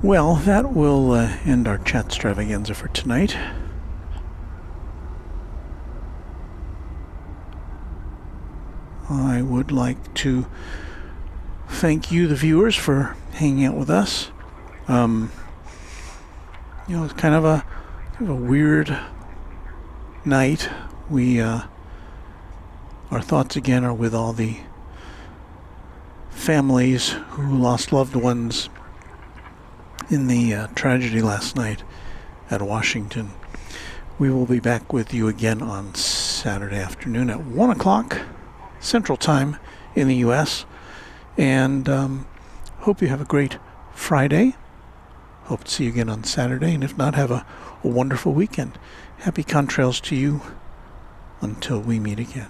Well, that will end our chat extravaganza for tonight. I would like to thank you, the viewers, for hanging out with us. it's kind of a weird night. Our thoughts again are with all the families who lost loved ones in the tragedy last night at Washington. We will be back with you again on Saturday afternoon at 1 o'clock Central Time in the U.S. And hope you have a great Friday. Hope to see you again on Saturday. And if not, have a wonderful weekend. Happy contrails to you until we meet again.